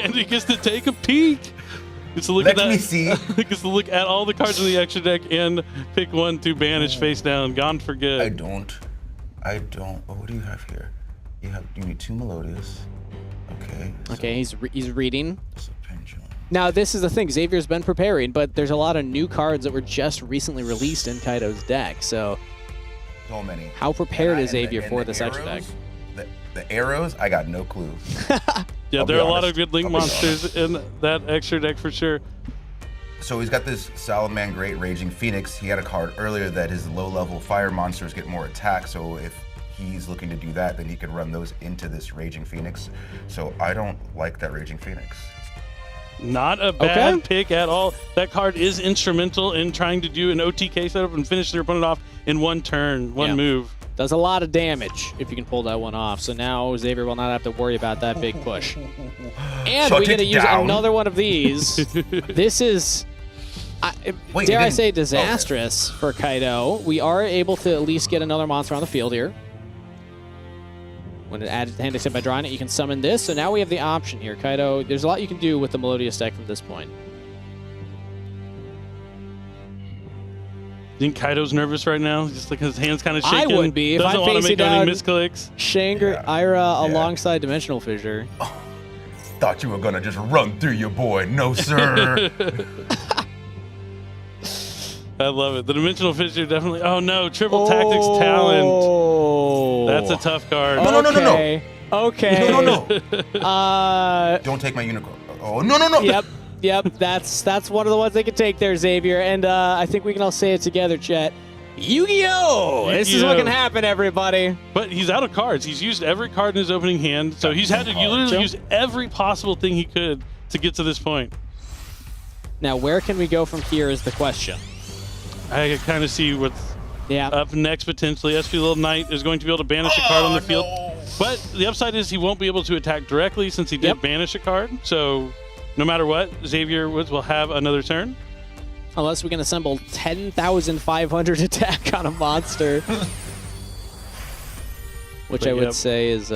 and he gets to take a peek. Gets to look Let at that. me see. Gets to look at all the cards in the extra deck and pick one to banish face down. Gone for good. I don't. Oh, what do you have here? You need 2 Melodious. Okay. Okay, he's reading. So pendulum. Now, this is the thing. Xavier's been preparing, but there's a lot of new cards that were just recently released in Kaito's deck. So, So many. how prepared is And Xavier and for the this extra deck? arrows, The arrows, I got no clue. Yeah, I'll there be are a lot of honest. good Link I'll be monsters in that extra deck for sure. So he's got this Salaman Great Raging Phoenix. He had a card earlier that his low-level fire monsters get more attack. So if he's looking to do that, then he could run those into this Raging Phoenix. So I don't like that Raging Phoenix. Not a bad Okay. pick at all. That card is instrumental in trying to do an OTK setup and finish their opponent off in one turn, one Yeah. move. Does a lot of damage if you can pull that one off. So now Xavier will not have to worry about that big push. And Shut we're going to it use down. another one of these. This is, Wait, dare you I say, didn't- disastrous for Kaito. We are able to at least get another monster on the field here. When it added to hand except by drawing it, you can summon this. So now we have the option here. Kaito, there's a lot you can do with the Melodious deck from this point. Think Kaido's nervous right now? Just like his hands kind of shaking. I would be if Doesn't I'm want to facing make any down misclicks. Shanger Yeah. Ira Yeah. alongside Dimensional Fissure. Thought you were gonna just run through your boy. No, sir. I love it. The Dimensional Fissure definitely. Oh no, Triple Tactics Talent. Oh. That's a tough card. No, no, no, no, no. Okay. Okay. no, no, no. Don't take my unicorn. Oh, no, no, no. Yep. That's one of the ones they can take there, Xavier. And I think we can all say it together, chat. Yu-Gi-Oh! This is what Yu-Gi-Oh. can happen, everybody. But he's out of cards. He's used every card in his opening hand, so he's had to literally use every possible thing he could to get to this point. Now, where can we go from here is the question. I kind of see what's Yeah. up next potentially. SP Little Knight is going to be able to banish a card on the field. But the upside is he won't be able to attack directly since he did Yep. banish a card. So no matter what, Xavier Woods will have another turn. Unless we can assemble 10,500 attack on a monster. Which But I would yep. say is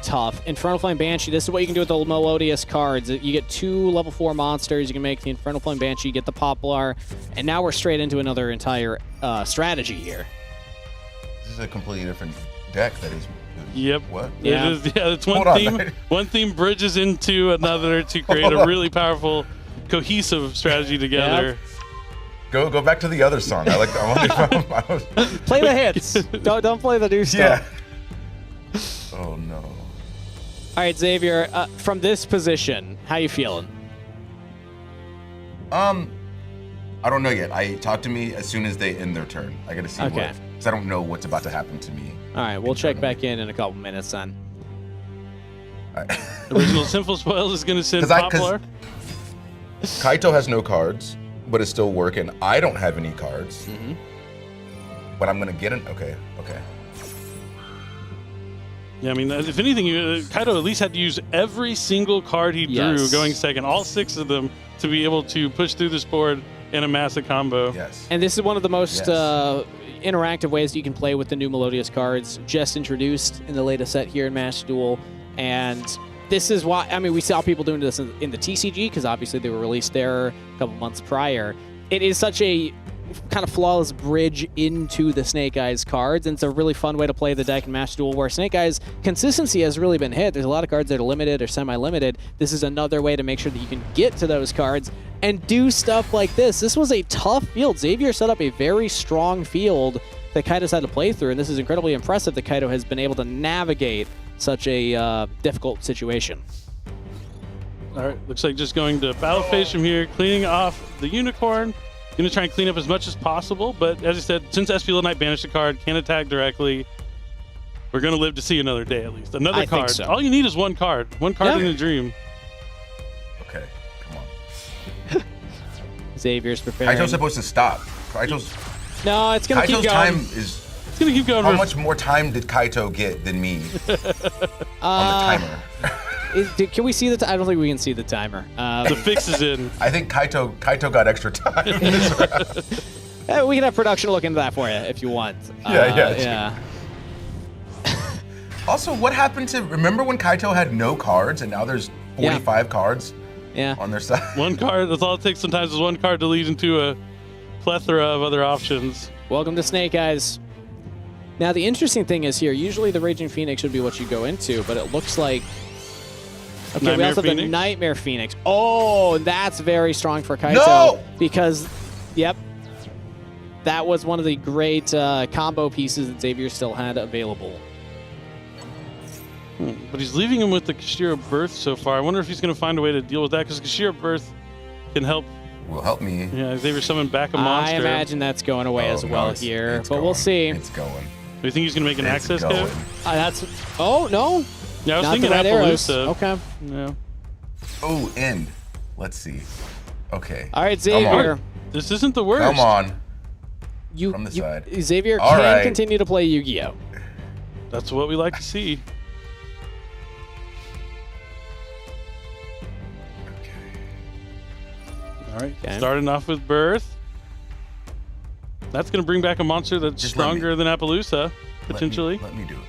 tough. Infernal Flame Banshee, this is what you can do with the Melodious cards. You get 2 level 4 monsters. You can make the Infernal Flame Banshee, get the Poplar, and now we're straight into another entire strategy here. This is a completely different deck that he's. Yep. What? Yeah. It is, yeah, it's one Hold on. theme. One theme bridges into another to create a really powerful, cohesive strategy together. Go back to the other song. I like the only. Play the hits. don't play the new stuff. Yeah. Oh no. All right, Xavier, from this position, how you feeling? I don't know yet. Talk to me as soon as they end their turn. I gotta see Okay. what. Because I don't know what's about to happen to me. All right, we'll check back in a couple minutes then. Original Sinful Spoils is going to send 'Cause I- Poplar. Kaito has no cards, but is still working. I don't have any cards. But I'm gonna get an. Okay. Yeah, I mean, if anything, Kaido at least had to use every single card he drew Yes. going second, all 6 of them, to be able to push through this board in a massive combo. Yes. And this is one of the most Yes. interactive ways you can play with the new Melodious cards, just introduced in the latest set here in Master Duel. And this is why, I mean, we saw people doing this in the TCG, because obviously they were released there a couple months prior. It is such a kind of flawless bridge into the Snake Eyes cards, and it's a really fun way to play the deck in Match Duel, where Snake Eyes consistency has really been hit. There's a lot of cards that are limited or semi-limited. This is another way to make sure that you can get to those cards and do stuff like this. This was a tough field. Xavier set up a very strong field that Kaito's had to play through, and this is incredibly impressive that Kaito has been able to navigate such a difficult situation. All right, looks like just going to battle phase from here, cleaning off the Unicorn. Going to try and clean up as much as possible, but as I said, since SP Little Knight banished the card, can't attack directly, we're going to live to see another day at least. Another I card. think so. All you need is one card. One card in a dream. Okay, come on. Xavier's preparing. Kaito's supposed to stop. No, it's going to keep Kaito's going. time is... It's going to keep going. How much more time did Kaito get than me on the timer? Can we see the I don't think we can see the timer. The fix is in. I think Kaito got extra time. We can have production look into that for you if you want. Yeah. Also, what happened to... Remember when Kaito had no cards and now there's 45 cards on their side? One card, that's all it takes sometimes is one card to lead into a plethora of other options. Welcome to Snake Eyes. Now, the interesting thing is here, usually the Raging Phoenix should be what you go into, but it looks like... Okay, Nightmare we also have Phoenix? the Nightmare Phoenix. Oh, that's very strong for Kaito. No! Because, yep, that was one of the great combo pieces that Xavier still had available. But he's leaving him with the Kashira Birth so far. I wonder if he's going to find a way to deal with that, because Kashira Birth can help. Will help me. Yeah, Xavier summon back a monster. I imagine that's going away as well here, it's but going. we'll see. It's going. Do you think he's going to make an It's access going. code? That's... Oh, no. Yeah, I was Not thinking the right arrows. Appaloosa. Okay. Yeah. Oh, end. Let's see. Okay. All right, Xavier. on. This isn't the worst. Come on. You, From the side. Xavier All can right. continue to play Yu-Gi-Oh! That's what we like to see. All right, Okay. starting off with Birth. That's going to bring back a monster that's Just let me- stronger than Appaloosa, potentially. Let me do it.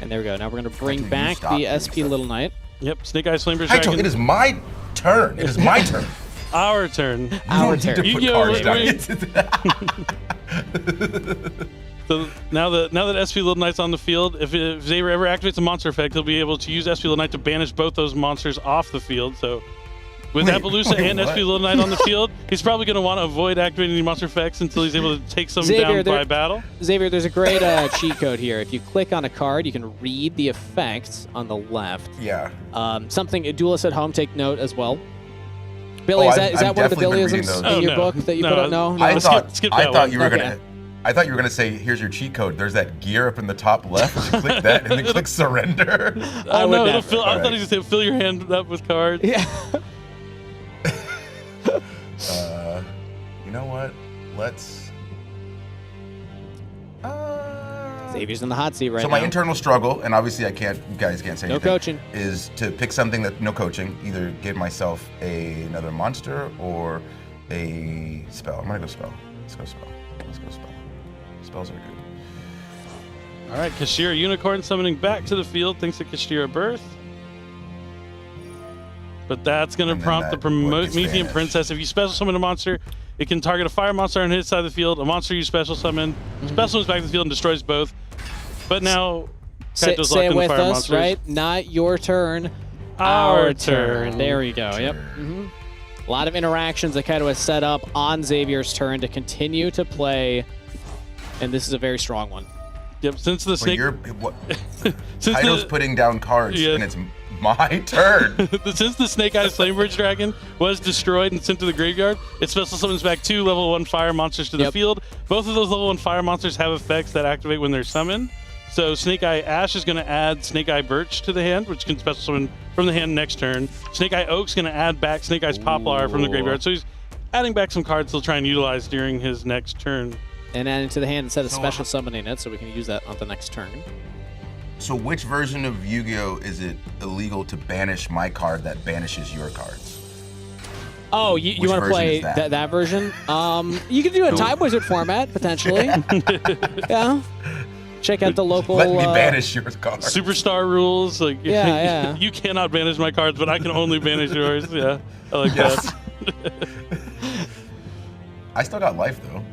And there we go. Now we're going to bring you back stop the doing SP stuff. Little Knight. Yep, Snake Eyes Flameburst Kaito, Dragon. it is my turn. It is my turn. Our turn. You Our don't need turn. to put Yu-Gi-Oh! cards down. So now that SP Little Knight's on the field, if Xavier ever activates a monster effect, he'll be able to use SP Little Knight to banish both those monsters off the field. So with Wait, Appaloosa wait, and what? SP Little Knight on the field, he's probably going to want to avoid activating any monster effects until he's able to take some Xavier, down by battle. Xavier, there's a great cheat code here. If you click on a card, you can read the effects on the left. Yeah. Something duelists at home take note as well. Billy, Oh, is I've that one of the definitely been reading Billyisms those. in your Oh, no. book that you No, put up? No, I no? thought skip I that thought one. you were Okay. gonna. I thought you were gonna say, "Here's your cheat code." There's that gear up in the top left. You click that and then click surrender. I Oh would no! never. I thought Alright. he was going to say fill your hand up with cards. Yeah. You know what? Let's. Xavier's in the hot seat right So now. my internal struggle, and obviously you guys can't say No anything. coaching. Is to pick something that no coaching. Either give myself another monster or a spell. I'm gonna go spell. Let's go spell. Let's go spell. Spells are good. All right, Kashira Unicorn summoning back to the field thanks to Kashira Birth. But that's going And to then prompt the that what gets Promethean banished. Princess. If you special summon a monster, it can target a fire monster on his side of the field, a monster you special summon, special summons back to the field and destroys both. But now, Say, Kaito's say locked it in with fire us, monsters. right? Not your turn. Our turn. There you go. Yep. A lot of interactions that Kaito has set up on Xavier's turn to continue to play, and this is a very strong one. Yep, since the But snake... you're what? since Kaito's the, putting down cards, Yeah. and it's my turn. Since the Snake Eyes Flamebridge Dragon was destroyed and sent to the graveyard, it special summons back 2 level 1 fire monsters to the Yep. field. Both of those level 1 fire monsters have effects that activate when they're summoned. So Snake Eye Ash is going to add Snake Eye Birch to the hand, which can special summon from the hand next turn. Snake Eye Oak's going to add back Snake Eye's Poplar from the graveyard. So he's adding back some cards he'll try and utilize during his next turn. And add into the hand instead of So, special summoning it, so we can use that on the next turn. So which version of Yu-Gi-Oh is it illegal to banish my card that banishes your cards? Oh, you Which want to version play is that? that version? You could do a Time Wizard format, potentially. Yeah. Check out the local... Let me banish your cards. Superstar rules, like Yeah, yeah. you cannot banish my cards, but I can only banish yours. Yeah, I like Yes. that. I still got life, though.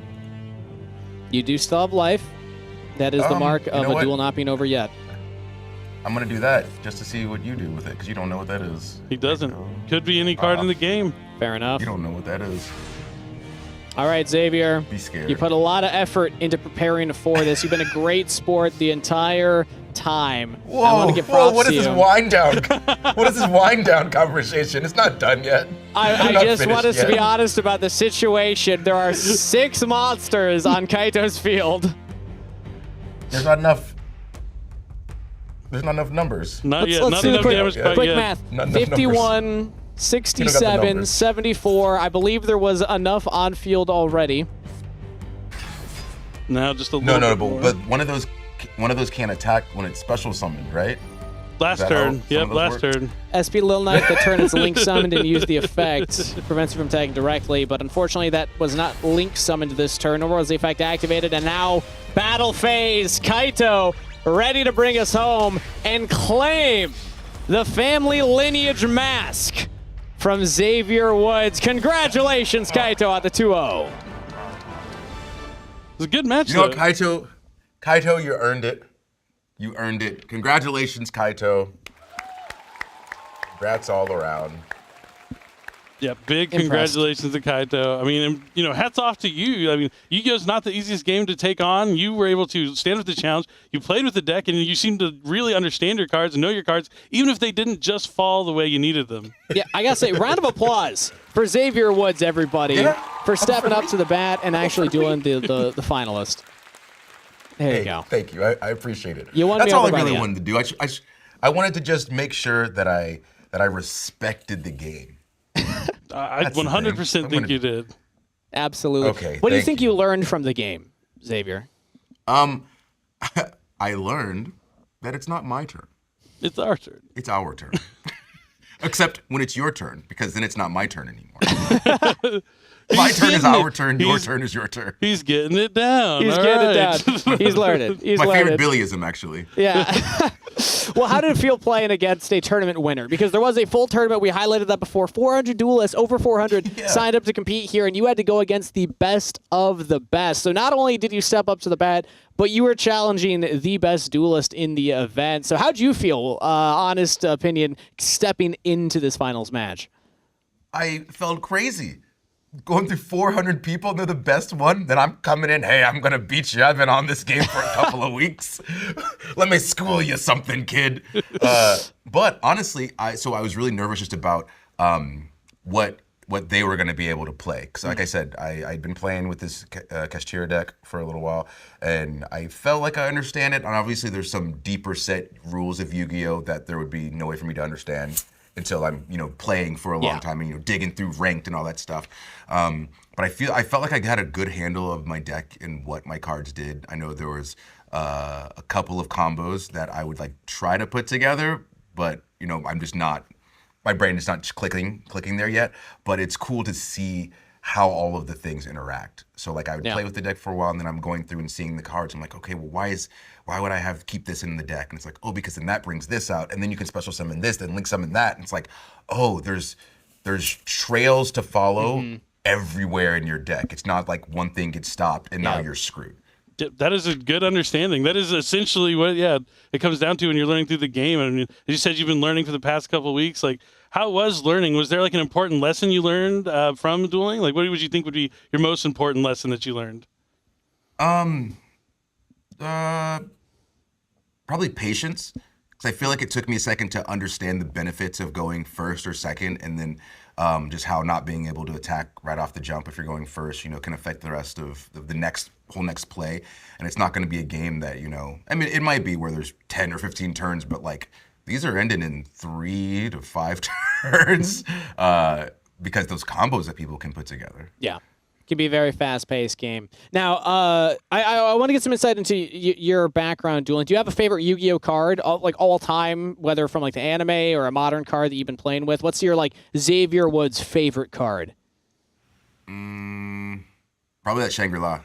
You do still have life. That is the mark of a duel not being over yet. I'm going to do that just to see what you do with it, because you don't know what that is. He doesn't. Could be any card in the game. Fair enough. You don't know what that is. All right, Xavier. Be scared. You put a lot of effort into preparing for this. You've been a great sport the entire time. Whoa, I want to give props what to is you. this wind down? What is this wind down conversation? It's not done yet. I just want us to be honest about the situation. There are 6 monsters on Kaito's field. There's not enough. There's not enough numbers. Not yet. Let's Not do enough quick, damage quite quick yet. math. Not enough 51, 67, numbers. 74. I believe there was enough on field already. Now just a little bit more. but one of those can't attack when it's special summoned, right? Last Is that turn. how some Yep, of those last work? turn. SP Lil Knight, the turn it's link summoned and used the effect. Prevents you from tagging directly, but unfortunately that was not link summoned this turn, nor was the effect activated, and now battle phase. Kaito ready to bring us home and claim the family lineage mask from Xavier Woods. Congratulations, Kaito, on the 2-0. It was a good match, You know though. what, Kaito, you earned it. You earned it. Congratulations, Kaito. Congrats all around. Yeah, big Impressed. congratulations to Kaito. I mean, you know, hats off to you. I mean, Yu-Gi-Oh's not the easiest game to take on. You were able to stand up to the challenge. You played with the deck, and you seem to really understand your cards and know your cards, even if they didn't just fall the way you needed them. Yeah, I gotta say, round of applause for Xavier Woods, everybody, Yeah. for stepping up to the bat and actually doing the finalist. There you go. Thank you. I appreciate it. You won That's me all over I by really the end. wanted to do. I wanted to just make sure that I respected the game. I That's the 100% thing. I'm think gonna- you did. Absolutely. Okay, What do you thank think you learned from the game, Xavier? I learned that it's not my turn. It's our turn. It's our turn. Except when it's your turn, because then it's not my turn anymore. My turn is our turn. Your turn is your turn. He's getting it down. He's All getting right. it down. He's learning. He's My learning. favorite Billyism, actually. Yeah. Well, how did it feel playing against a tournament winner? Because there was a full tournament. We highlighted that before. 400 duelists, over 400 signed up to compete here, and you had to go against the best of the best. So not only did you step up to the bat, but you were challenging the best duelist in the event. So how'd you feel, honest opinion, stepping into this finals match? I felt crazy. Going through 400 people, and they're the best one. Then I'm coming in, hey, I'm going to beat you. I've been on this game for a couple of weeks. Let me school you something, kid. But honestly, I was really nervous just about what they were going to be able to play. Because like I said, I'd been playing with this Kashira deck for a little while, and I felt like I understand it. And obviously there's some deeper set rules of Yu-Gi-Oh! That there would be no way for me to understand until I'm, playing for a long time and, digging through ranked and all that stuff. But I felt like I had a good handle of my deck and what my cards did. I know there was a couple of combos that I would try to put together, but I'm just not, my brain is not clicking there yet. But it's cool to see how all of the things interact. So I would play with the deck for a while, and then I'm going through and seeing the cards. I'm like, okay, well, why would I keep this in the deck? And it's like, oh, because then that brings this out, and then you can special summon this, then link summon that. And it's like, oh, there's trails to follow everywhere in your deck. It's not like one thing gets stopped and now you're screwed. That is a good understanding. That is essentially what, it comes down to when you're learning through the game. I mean, you said you've been learning for the past couple of weeks. How was learning? Was there an important lesson you learned from dueling? What would you think would be your most important lesson that you learned? Probably patience, because I feel like it took me a second to understand the benefits of going first or second, and then just how not being able to attack right off the jump if you're going first, can affect the rest of the whole next play. And it's not going to be a game that, I mean, it might be where there's 10 or 15 turns, but these are ending in 3 to 5 turns because those combos that people can put together. Yeah. Can be a very fast-paced game. Now, I want to get some insight into your background dueling. Do you have a favorite Yu-Gi-Oh card, all time, whether from the anime or a modern card that you've been playing with? What's your Xavier Woods favorite card? Probably that Shangri-La.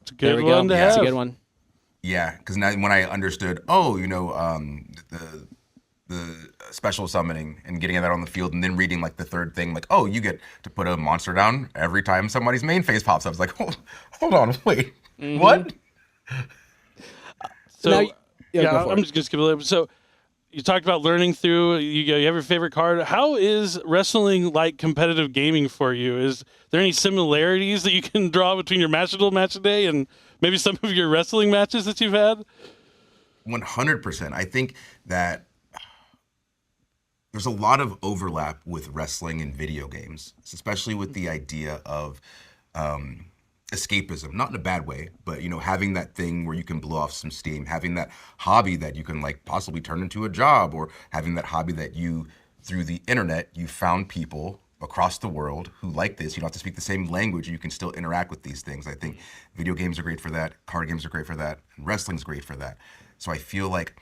It's a good one to have. That's a good one. Yeah, because when I understood, the the special summoning and getting that on the field, and then reading like the third thing, like, oh, you get to put a monster down every time somebody's main phase pops up. It's like, hold on, wait, what? So Now, go for I'm it. just gonna skip a little bit. So you talked about learning through. You have your favorite card. How is wrestling like competitive gaming for you? Is there any similarities that you can draw between your Master Duel match today and maybe some of your wrestling matches that you've had? 100%. I think that there's a lot of overlap with wrestling and video games, especially with the idea of escapism, not in a bad way, but having that thing where you can blow off some steam, having that hobby that you can like possibly turn into a job, or having that hobby that you, through the internet, you found people across the world who like this. You don't have to speak the same language, and you can still interact with these things. I think video games are great for that, card games are great for that, and wrestling's great for that. So I feel like,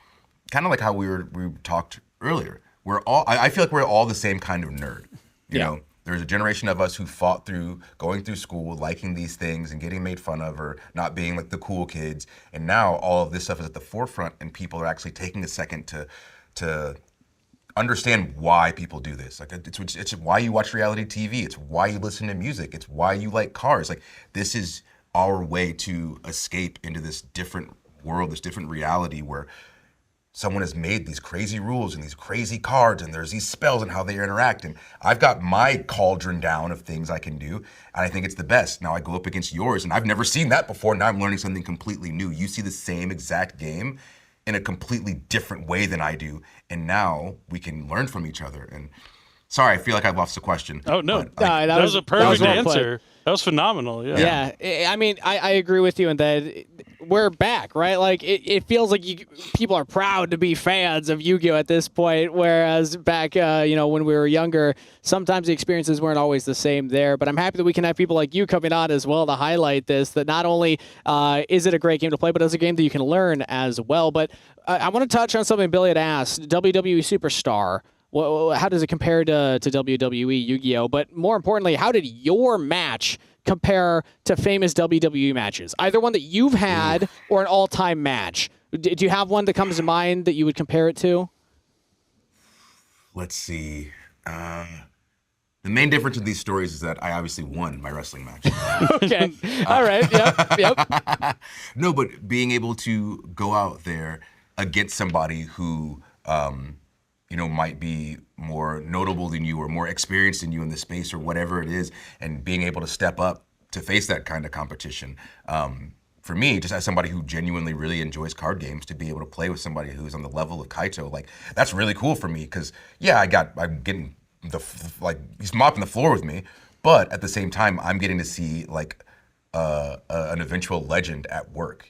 kind of like how we talked earlier, I feel like we're all the same kind of nerd. You know, there's a generation of us who fought through going through school, liking these things and getting made fun of, or not being like the cool kids. And now all of this stuff is at the forefront, and people are actually taking a second to understand why people do this. Like it's why you watch reality TV. It's why you listen to music. It's why you like cars. Like this is our way to escape into this different world, this different reality where someone has made these crazy rules and these crazy cards, and there's these spells and how they interact. And I've got my cauldron down of things I can do, and I think it's the best. Now I go up against yours, and I've never seen that before. Now I'm learning something completely new. You see the same exact game in a completely different way than I do, and now we can learn from each other. And sorry, I feel like I've lost the question. Oh no, but, like, that was a perfect well played. answer. That was phenomenal. Yeah. Yeah, I mean, I agree with you in that we're back, right? Like, it feels like people are proud to be fans of Yu-Gi-Oh! At this point, whereas back, when we were younger, sometimes the experiences weren't always the same there. But I'm happy that we can have people like you coming on as well to highlight this, that not only is it a great game to play, but it's a game that you can learn as well. But I want to touch on something Billy had asked, WWE Superstar. How does it compare to WWE Yu-Gi-Oh? But more importantly, how did your match compare to famous WWE matches? Either one that you've had or an all-time match. Do you have one that comes to mind that you would compare it to? Let's see. The main difference in these stories is that I obviously won my wrestling match. Okay. All right. Yep. No, but being able to go out there against somebody who might be more notable than you or more experienced than you in the space or whatever it is, and being able to step up to face that kind of competition. For me, just as somebody who genuinely really enjoys card games, to be able to play with somebody who's on the level of Kaito, like that's really cool for me, because I'm getting he's mopping the floor with me, but at the same time, I'm getting to see like an eventual legend at work.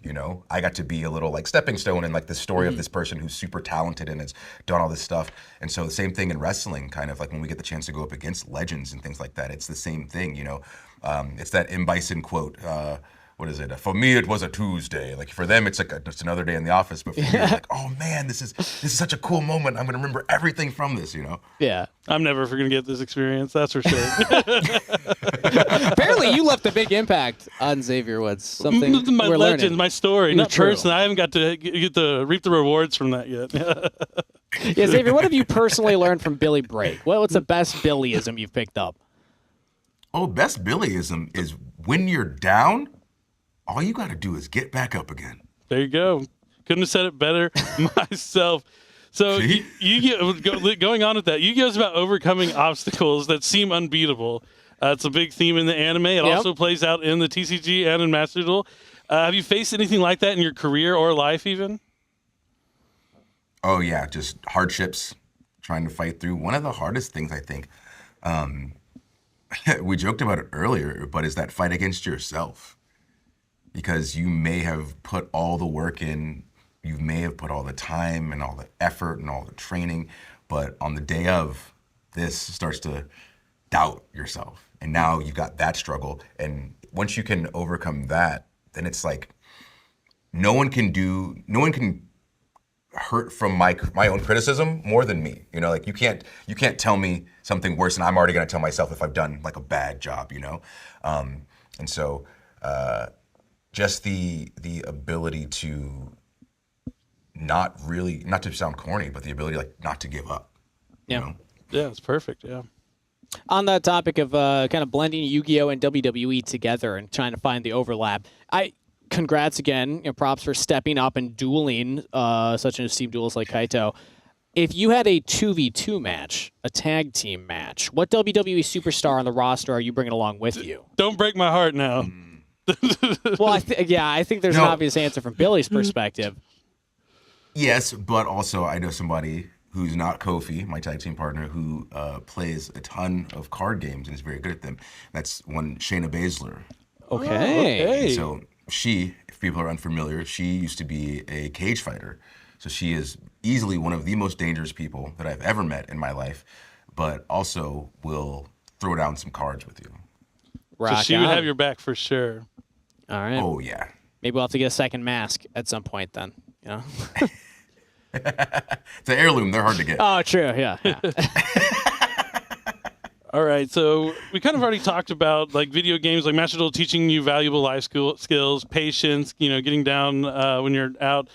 I got to be a little like stepping stone in like the story of this person who's super talented and has done all this stuff. And so the same thing in wrestling, kind of like when we get the chance to go up against legends and things like that, it's the same thing. It's that M. Bison quote. What is it? For me, it was a Tuesday. Like for them, it's like just another day in the office. But for me, it's like, oh man, this is such a cool moment. I'm gonna remember everything from this. Yeah. I'm never gonna get this experience. That's for sure. Apparently, you left a big impact on Xavier Woods. Something my we're legend, learning. my story, not True. personally. I haven't got to get to reap the rewards from that yet. Yeah, Xavier, what have you personally learned from Billy Break? What's the best Billyism you've picked up? Oh, best Billyism is when you're down, all you got to do is get back up again. There you go. Couldn't have said it better myself. So going on with that, Yu-Gi-Oh! Is about overcoming obstacles that seem unbeatable. It's a big theme in the anime. It also plays out in the TCG and in Master Duel. Have you faced anything like that in your career or life even? Oh, yeah, just hardships, trying to fight through. One of the hardest things, I think, we joked about it earlier, but is that fight against yourself. Because you may have put all the work in, you may have put all the time and all the effort and all the training, but on the day of, this starts to doubt yourself. And now you've got that struggle. And once you can overcome that, then it's like, no one can hurt from my own criticism more than me. Like you can't tell me something worse, and I'm already gonna tell myself if I've done like a bad job, And so just the ability to not to sound corny, but the ability like not to give up. Yeah. You know? Yeah, it's perfect. Yeah. On that topic of kind of blending Yu-Gi-Oh and WWE together and trying to find the overlap, congrats again. Props for stepping up and dueling such an esteemed duelist like Kaito. If you had a 2v2 match, a tag team match, what WWE superstar on the roster are you bringing along with you? Don't break my heart now. Well, I think there's an obvious answer from Billy's perspective. Yes, but also I know somebody who's not Kofi, my tag team partner, who plays a ton of card games and is very good at them. That's one Shayna Baszler. Okay. So she, if people are unfamiliar, she used to be a cage fighter. So she is easily one of the most dangerous people that I've ever met in my life, but also will throw down some cards with you. Rock So she would on. have your back for sure. All right. Oh, yeah. Maybe we'll have to get a second mask at some point then. You know? It's an heirloom. They're hard to get. Oh, true. Yeah. All right, so we kind of already talked about like video games, like Master Duel teaching you valuable life skills, patience, getting down when you're out.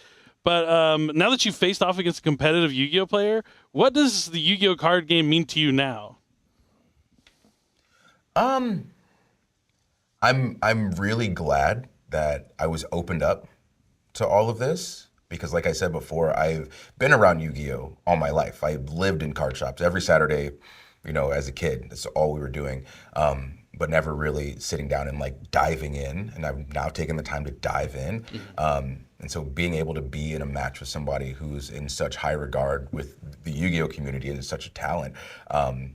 But now that you've faced off against a competitive Yu-Gi-Oh player, what does the Yu-Gi-Oh card game mean to you now? I'm really glad that I was opened up to all of this because, like I said before, I've been around Yu-Gi-Oh all my life. I lived in card shops every Saturday, as a kid. That's all we were doing, but never really sitting down and like diving in. And I've now taken the time to dive in. And so being able to be in a match with somebody who's in such high regard with the Yu-Gi-Oh community and is such a talent,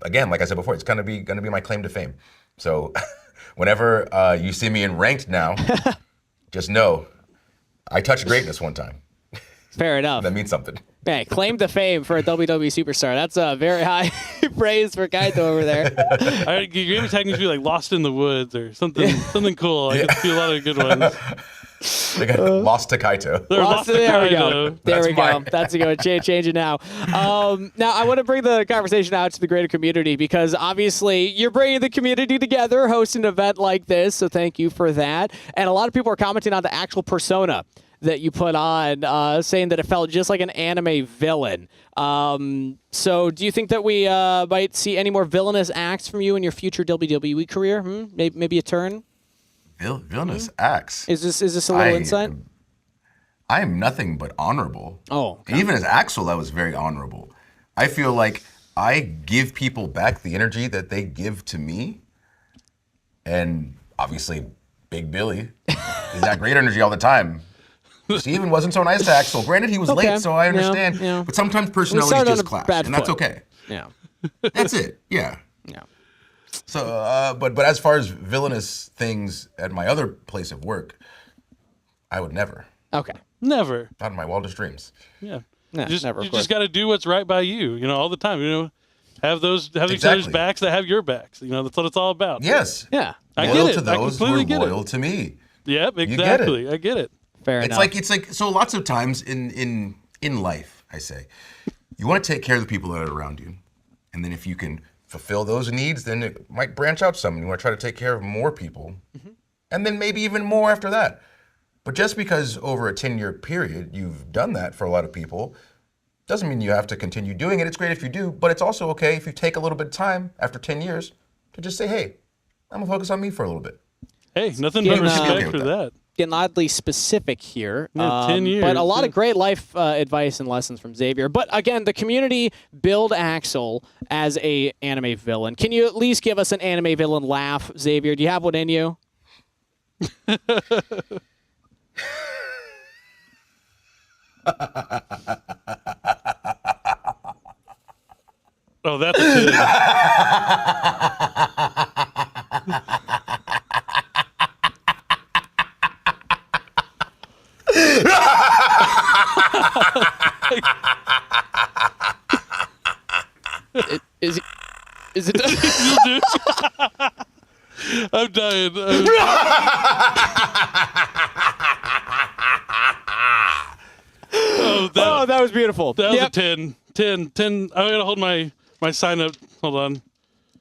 again, like I said before, it's gonna be my claim to fame. So whenever you see me in ranked now, just know I touched greatness one time. Fair enough. That means something. Hey, claim to fame for a WWE superstar. That's a very high praise for Kaito over there. All right, your game attack needs to be like Lost in the Woods or something cool. I can see a lot of good ones. They got lost to Kaito. There we go. Kaito. There we go. mine. That's a good change it now. Now, I want to bring the conversation out to the greater community because obviously you're bringing the community together, hosting an event like this, so thank you for that. And a lot of people are commenting on the actual persona that you put on, saying that it felt just like an anime villain. So do you think that we might see any more villainous acts from you in your future WWE career? Maybe a turn? Villainous acts. Is this a little insight? I am nothing but honorable. Oh, okay. And even as Axel, I was very honorable. I feel like I give people back the energy that they give to me. And obviously, Big Billy is that great energy all the time. Steven wasn't so nice to Axel. Granted, he was late, so I understand. Yeah. But sometimes personalities just clash, and that's okay. Yeah. That's it. Yeah. Yeah. So, but as far as villainous things at my other place of work, I would never. Okay. Never. Not in my wildest dreams. Yeah. Nah, never, you of course. just got to do what's right by you, all the time. Have each other's Exactly. backs that have your backs. That's what it's all about. Yes. Yeah. I Loyal get to it. I those who are completely get loyal it. to me. Yep, get it. exactly. I get it. Fair It's enough. like so lots of times in life, I say, you want to take care of the people that are around you. And then if you can fulfill those needs, then it might branch out some. You want to try to take care of more people. And then maybe even more after that. But just because over a 10-year period you've done that for a lot of people, doesn't mean you have to continue doing it. It's great if you do, but it's also okay if you take a little bit of time after 10 years to just say, hey, I'm going to focus on me for a little bit. Hey, nothing Yeah, but no. respect Okay for with that. Getting oddly specific here. Yeah, 10 years. But a lot Yeah. of great life advice and lessons from Xavier. But again, the community billed Axel as a anime villain. Can you at least give us an anime villain laugh, Xavier? Do you have one in you? Oh, that's a 10. Is it? I'm dying. Oh, that was beautiful. That was Yep. a 10. 10. 10. I gotta hold my sign up. Hold on.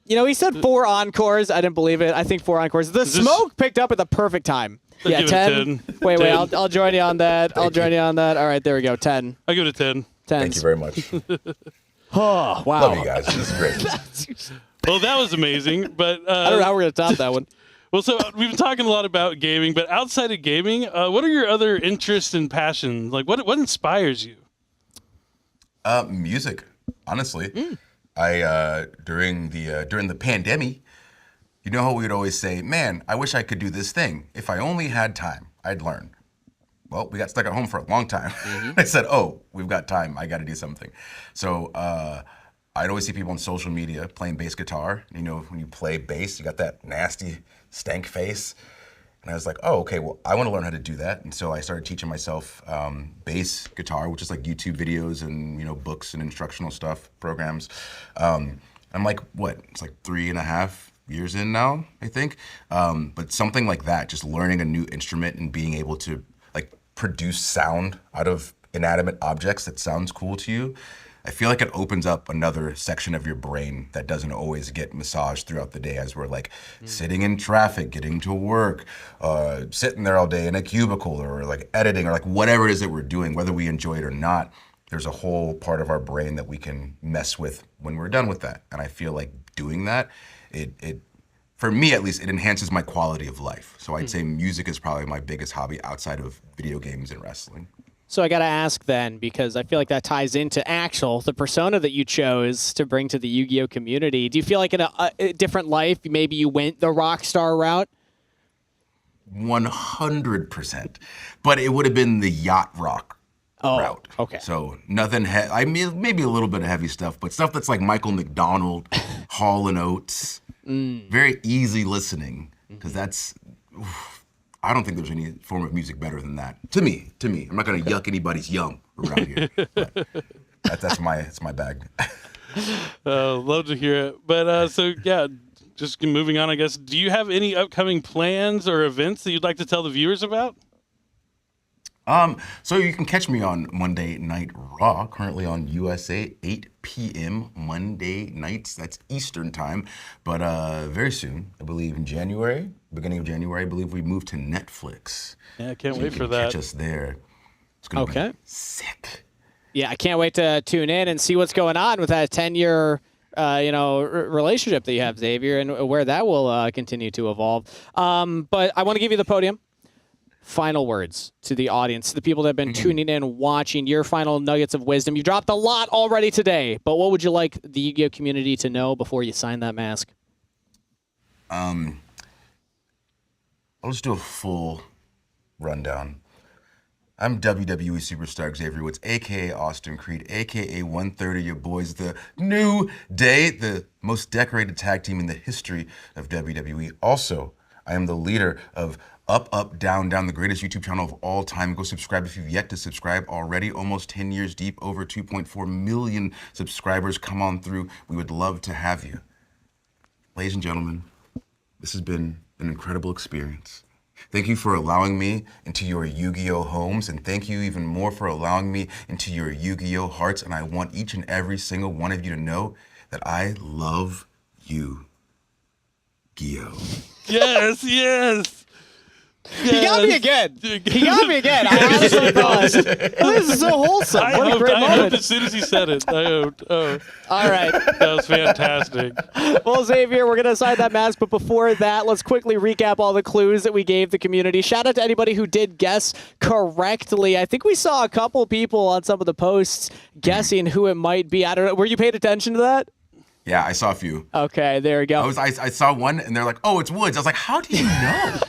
You know, he said 4 encores. I didn't believe it. I think 4 encores. The smoke picked up at the perfect time. Yeah, give it 10. 10. Wait, 10. I'll join you on that. I'll join you on that. All right, there we go. 10. I'll give it a 10. 10. Thank you very much. Oh, wow. Love you guys. This is great. Well, that was amazing. But I don't know how we're going to top that one. well, so we've been talking a lot about gaming, but outside of gaming, what are your other interests and passions? Like, what inspires you? Music, honestly. I during the pandemic, you know how we would always say, "Man, I wish I could do this thing. If I only had time, I'd learn." Well, we got stuck at home for a long time. I said, "Oh, we've got time. I got to do something." So I'd always see people on social media playing bass guitar. You know, when you play bass, you got that nasty stank face. And I was like, oh, okay, well, I want to learn how to do that. And so I started teaching myself bass guitar, which is like YouTube videos and, you know, books and instructional stuff, programs. I'm like, what? It's like 3.5 years in now, I think. But something like that, just learning a new instrument and being able to like produce sound out of inanimate objects that sounds cool to you. I feel like it opens up another section of your brain that doesn't always get massaged throughout the day as we're like sitting in traffic, getting to work, sitting there all day in a cubicle or like editing or like whatever it is that we're doing, whether we enjoy it or not. There's a whole part of our brain that we can mess with when we're done with that. And I feel like doing that, it for me at least, it enhances my quality of life. So I'd say music is probably my biggest hobby outside of video games and wrestling. So I got to ask then, because I feel like that ties into Axel, the persona that you chose to bring to the Yu-Gi-Oh community. Do you feel like in a different life, maybe you went the rock star route? 100%. But it would have been the yacht rock route. Okay. So nothing, I mean, maybe a little bit of heavy stuff, but stuff that's like Michael McDonald, Hall & Oates, very easy listening, because that's... I don't think there's any form of music better than that. To me. I'm not gonna yuck anybody's yum around here. But that's my bag. Love to hear it. But so yeah, just moving on, I guess. Do you have any upcoming plans or events that you'd like to tell the viewers about? So you can catch me on Monday Night Raw, currently on USA, 8 p.m. Monday nights. That's Eastern time. But very soon, I believe in January, beginning of January, I believe we move to Netflix. Yeah, I can't So wait you for can that. catch us there. It's gonna Okay. be sick. Yeah, I can't wait to tune in and see what's going on with that 10-year relationship that you have, Xavier, and where that will continue to evolve. But I want to give you the podium. Final words to the audience, to the people that have been tuning in, watching, your final nuggets of wisdom. You dropped a lot already today, but what would you like the Yu-Gi-Oh community to know before you sign that mask? I'll just do a full rundown. I'm WWE superstar Xavier Woods, a.k.a. Austin Creed, a.k.a. 130, your boys, the New Day, the most decorated tag team in the history of WWE. Also, I am the leader of Up, Up, Down, Down, the greatest YouTube channel of all time. Go subscribe if you've yet to subscribe already. Almost 10 years deep, over 2.4 million subscribers. Come on through. We would love to have you. Ladies and gentlemen, this has been an incredible experience. Thank you for allowing me into your Yu-Gi-Oh homes, and thank you even more for allowing me into your Yu-Gi-Oh hearts. And I want each and every single one of you to know that I love you, Gi-Oh. Yes, yes. He got me again. He got me again. I honestly thought, this is so wholesome. What a great I moment. hoped as soon as he said it. I hoped. Oh, All right. that was fantastic. Well, Xavier, we're going to assign that mask, but before that, let's quickly recap all the clues that we gave the community. Shout out to anybody who did guess correctly. I think we saw a couple people on some of the posts guessing who it might be. I don't know. Were you paying attention to that? Yeah, I saw a few. Okay, there we go. I saw one, and they're like, "Oh, it's Woods." I was like, "How do you know?"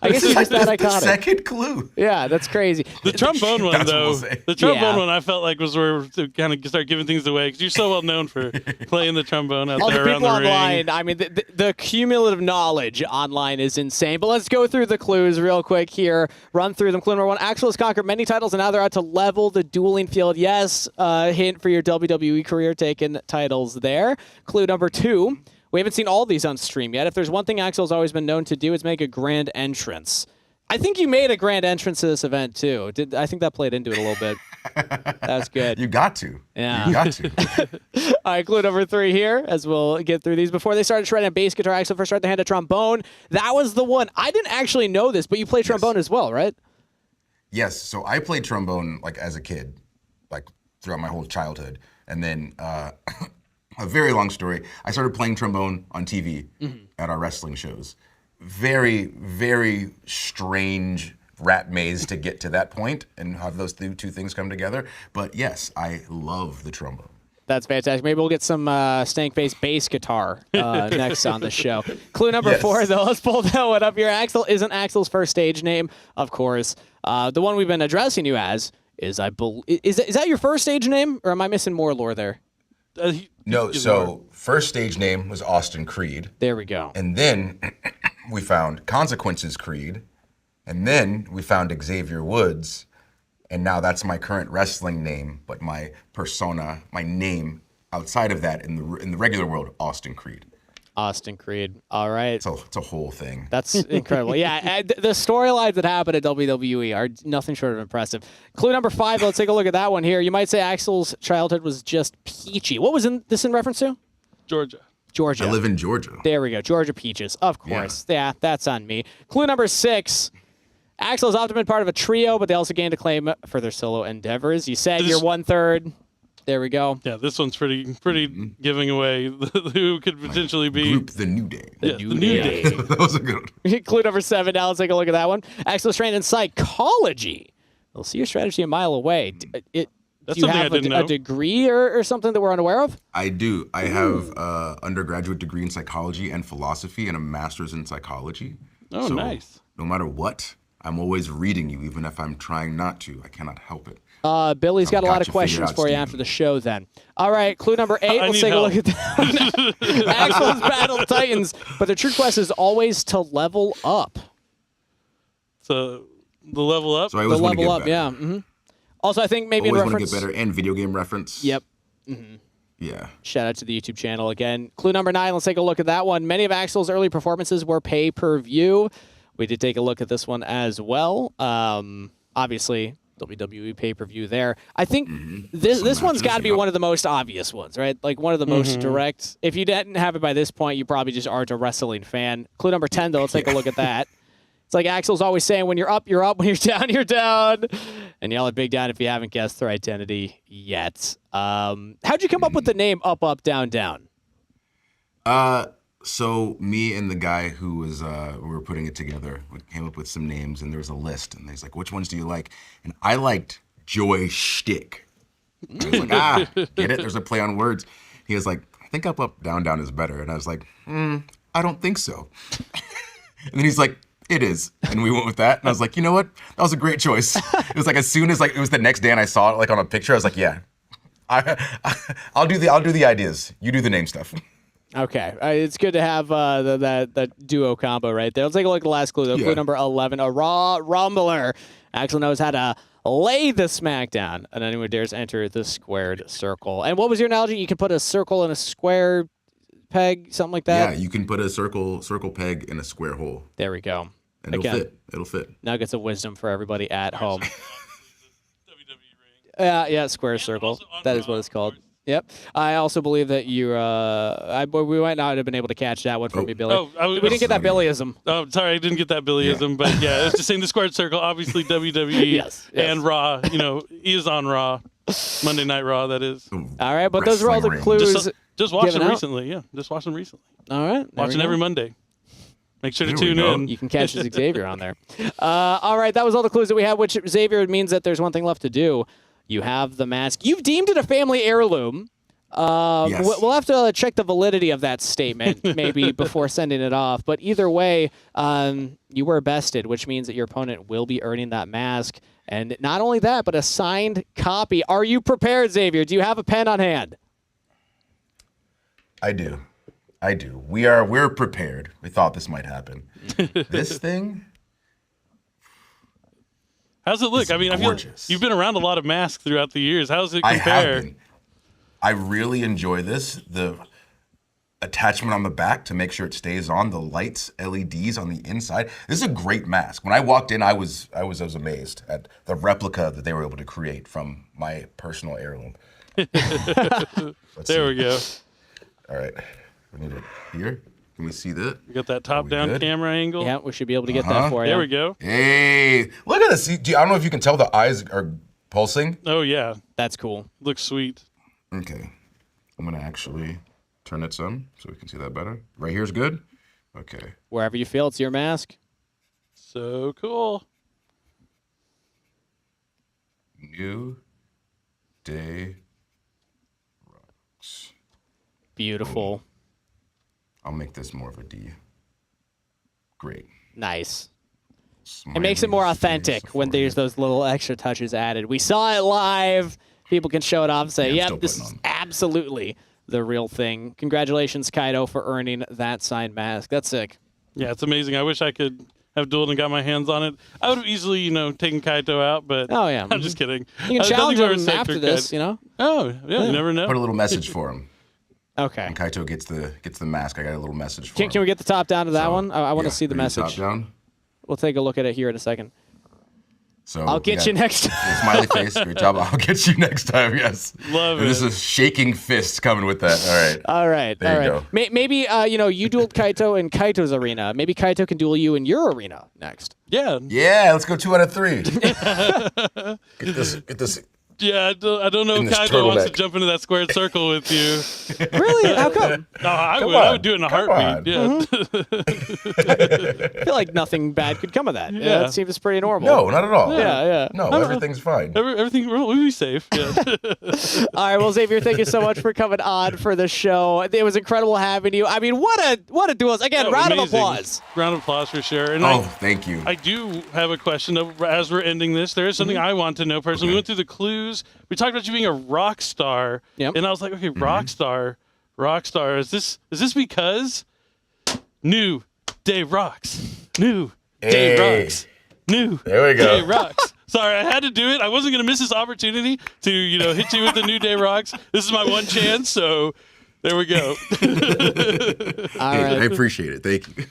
I guess it's just that the iconic. second clue. Yeah, that's crazy. The trombone one, That's what though, we'll say. the trombone Yeah. one I felt like was where to kind of start giving things away because you're so well known for playing the trombone out All there the around people the ring. online, I mean, the cumulative knowledge online is insane. But let's go through the clues real quick here. Run through them. Clue number 1, Axel has conquered many titles, and now they're out to level the dueling field. Yes, hint for your WWE career taking titles there. Clue number 2, we haven't seen all these on stream yet. If there's one thing Axel's always been known to do, it's make a grand entrance. I think you made a grand entrance to this event too. I think that played into it a little bit. That's good. You got to. Yeah. You got to. All right, clue number 3 here as we'll get through these. Before they started shredding bass guitar, Axel first started to hand a trombone. That was the one. I didn't actually know this, but you play trombone as well, right? Yes. So I played trombone like as a kid, like throughout my whole childhood, and then a very long story. I started playing trombone on TV at our wrestling shows. Very, very strange rat maze to get to that point and have those two things come together. But yes, I love the trombone. That's fantastic. Maybe we'll get some stank-based bass guitar next on the show. Clue number 4, though. Let's pull that one up here. Axel isn't Axel's first stage name, of course. The one we've been addressing you as is, is that your first stage name, or am I missing more lore there? No, so first stage name was Austin Creed. There we go. And then we found Consequences Creed. And then we found Xavier Woods. And now that's my current wrestling name, but my persona, my name outside of that in the regular world, Austin Creed. Austin Creed. All right. So it's a whole thing. That's incredible. Yeah, the storylines that happen at WWE are nothing short of impressive. Clue number 5, let's take a look at that one here. You might say Axel's childhood was just peachy. What was this in reference to? Georgia. Georgia. I live in Georgia. There we go. Georgia Peaches. Of course. Yeah, that's on me. Clue number 6. Axel has often been part of a trio, but they also gained acclaim for their solo endeavors. You said you're 1/3. There we go. Yeah, this one's pretty giving away who could potentially be. Group The New Day. The New Day. That was a good one. Clue number 7. Now let's take a look at that one. Axel's trained in psychology. We'll see your strategy a mile away. That's do you something have I didn't know. a degree or something that we're unaware of? I do. I have an undergraduate degree in psychology and philosophy and a master's in psychology. Oh, so nice. No matter what, I'm always reading you, even if I'm trying not to. I cannot help it. Billy's got a lot of Gotcha, questions figured out, for you Steven. after the show then. All right, clue number 8. Let's need take a look help. at that one. Axel's battled Titans, but their true quest is always to level up. So the level up. So I The always want to level get up, better. yeah. Mhm. Also, I think maybe Always in want to reference... get better, and video game reference. Yep. Yeah. Shout out to the YouTube channel again. Clue number 9, let's take a look at that one. Many of Axel's early performances were pay-per-view. We did take a look at this one as well. Obviously, WWE pay-per-view there. I think this one's got to be one of the most obvious ones, right? Like one of the most direct. If you didn't have it by this point, you probably just aren't a wrestling fan. Clue number 10, though, let's take a look at that. It's like Axel's always saying, when you're up, you're up. When you're down, you're down. And yell at Big Down if you haven't guessed their identity yet. How'd you come up with the name Up, Up, Down, Down? So me and the guy who was we were putting it together, we came up with some names, and there was a list, and he's like, "Which ones do you like?" And I liked Joy Shtick. I was like, get it? There's a play on words. He was like, "I think Up, Up, Down, Down is better," and I was like, "I don't think so." And then he's like, "It is," and we went with that. And I was like, "You know what? That was a great choice." It was like as soon as it was the next day, and I saw it like on a picture, I was like, "Yeah, I'll do the ideas. You do the name stuff." Okay, it's good to have that duo combo right there. Let's take a look at the last clue, though. Yeah. Clue number 11, a Raw Rumbler. Axel knows how to lay the smackdown, and anyone who dares enter the squared circle. And what was your analogy? You can put a circle in a square peg, something like that? Yeah, you can put a circle peg in a square hole, There we go. and it'll fit. It'll fit. Nuggets of wisdom for everybody at home. WWE ring. Yeah, square circle. also on That is Raw, what it's of called. course. Yep. I also believe that we might not have been able to catch that one from you, Billy. Oh, we didn't get that Billyism. Oh, sorry, I didn't get that Billyism, but yeah, it's just saying the squared circle. Obviously, WWE Yes. and Raw. You know, he is on Raw, Monday Night Raw. That is. All right, but those are all the Wrestling clues. ring. Just watch given them out. recently. Yeah, just watch them recently. All right. there we Watching go. every Monday. Make sure to There we tune go. in. You can catch Xavier on there. All right, that was all the clues that we have, which Xavier means that there's one thing left to do. You have the mask. You've deemed it a family heirloom. Yes. We'll have to check the validity of that statement maybe before sending it off. But either way, you were bested, which means that your opponent will be earning that mask. And not only that, but a signed copy. Are you prepared, Xavier? Do you have a pen on hand? I do. We're prepared. We thought this might happen. This thing, How's it look? It's I mean, I feel gorgeous. you've been around a lot of masks throughout the years. How's it I compare? have been. I really enjoy this. attachment on the back to make sure it stays on, the lights, LEDs on the inside. This is a great mask. When I walked in, I was amazed at the replica that they were able to create from my personal heirloom. There we go. All right, we need it here. Can we see that? We got that top-down camera angle. Yeah, we should be able to get that for you. There we go. Hey, look at this. I don't know if you can tell the eyes are pulsing. Oh, yeah. That's cool. Looks sweet. Okay, I'm gonna actually turn it some so we can see that better. Right here's good. Okay. Wherever you feel, it's your mask. So cool. New Day Rocks. Beautiful. I'll make this more of a D. Great. Nice. It makes it more authentic when there's those little extra touches added. We saw it live. People can show it off and say, yep, this is absolutely the real thing. Congratulations, Kaito, for earning that signed mask. That's sick. Yeah, it's amazing. I wish I could have dueled and got my hands on it. I would have easily, taken Kaito out, but Oh, yeah. I'm just kidding. You can challenge nothing more him safe after for this, Kaito. Oh, yeah, you never know. Put a little message for him. Okay. When Kaito gets the mask, I got a little message for him. Can we get the top down to that So, one? I want to see the maybe message. Top down. We'll take a look at it here in a second. So I'll get you next time. Smiley face. Great job. I'll get you next time. Yes. Love There's it. a shaking fist coming with that. All right. All right. There all you right. go. Maybe you dueled Kaito in Kaito's arena. Maybe Kaito can duel you in your arena next. Yeah. Yeah. Let's go 2 out of 3. Get this. Yeah, I don't know In if this Kaito wants to turtleneck. jump into that squared circle with you. Really? How come? No, I Come would. I on, would do it in a come heartbeat. on. Yeah. I feel like nothing bad could come of that. Yeah. It seems pretty normal. No, not at all. Yeah, yeah. No, everything's fine. Everything will be safe. Yeah. All right, well, Xavier, thank you so much for coming on for the show. It was incredible having you. I mean, what a duel. Again, Oh, round of amazing. applause. Round of applause for sure. And Thank you. I do have a question though, as we're ending this. There is something I want to know personally. We went through the clues. We talked about you being a rock star. Yep. And I was like, okay, rock star. Is this because New Day Rocks? New Day Hey. Rocks. New There we go. Day Rocks. Sorry, I had to do it. I wasn't going to miss this opportunity to, hit you with the New Day Rocks. This is my one chance, so there we go. All Hey, right. I appreciate it. Thank you.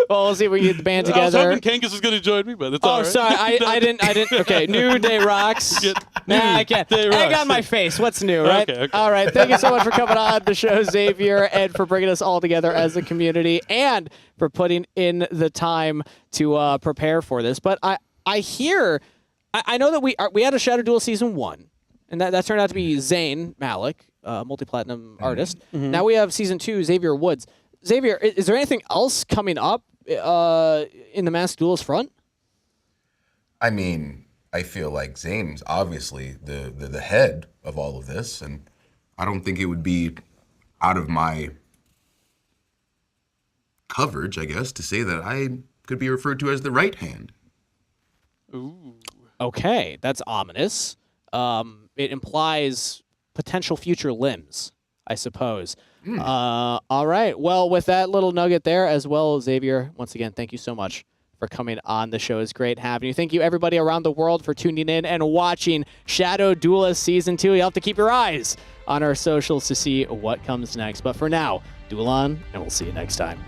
Well, we'll see if we can get the band I was together. hoping Kangas was going to join me, but it's all Oh, right. sorry. I didn't. Okay, New Day Rocks. Nah, I can't. Day Egg Rocks. on my face. What's new, right? Okay. All right. Thank you so much for coming on the show, Xavier, and for bringing us all together as a community, and for putting in the time to prepare for this. But I know that we had a Shadow Duel Season 1, and that turned out to be Zane Malik, multi-platinum artist. Now we have Season 2, Xavier Woods. Xavier, is there anything else coming up in the Masked Duelist front? I mean, I feel like Zane's obviously the head of all of this, and I don't think it would be out of my coverage, I guess, to say that I could be referred to as the right hand. Ooh. Okay, that's ominous. It implies potential future limbs, I suppose. All right. Well, with that little nugget there as well, Xavier, once again, thank you so much for coming on the show. It's great having you. Thank you, everybody around the world, for tuning in and watching Shadow Duelist Season 2. You'll have to keep your eyes on our socials to see what comes next. But for now, duel on, and we'll see you next time.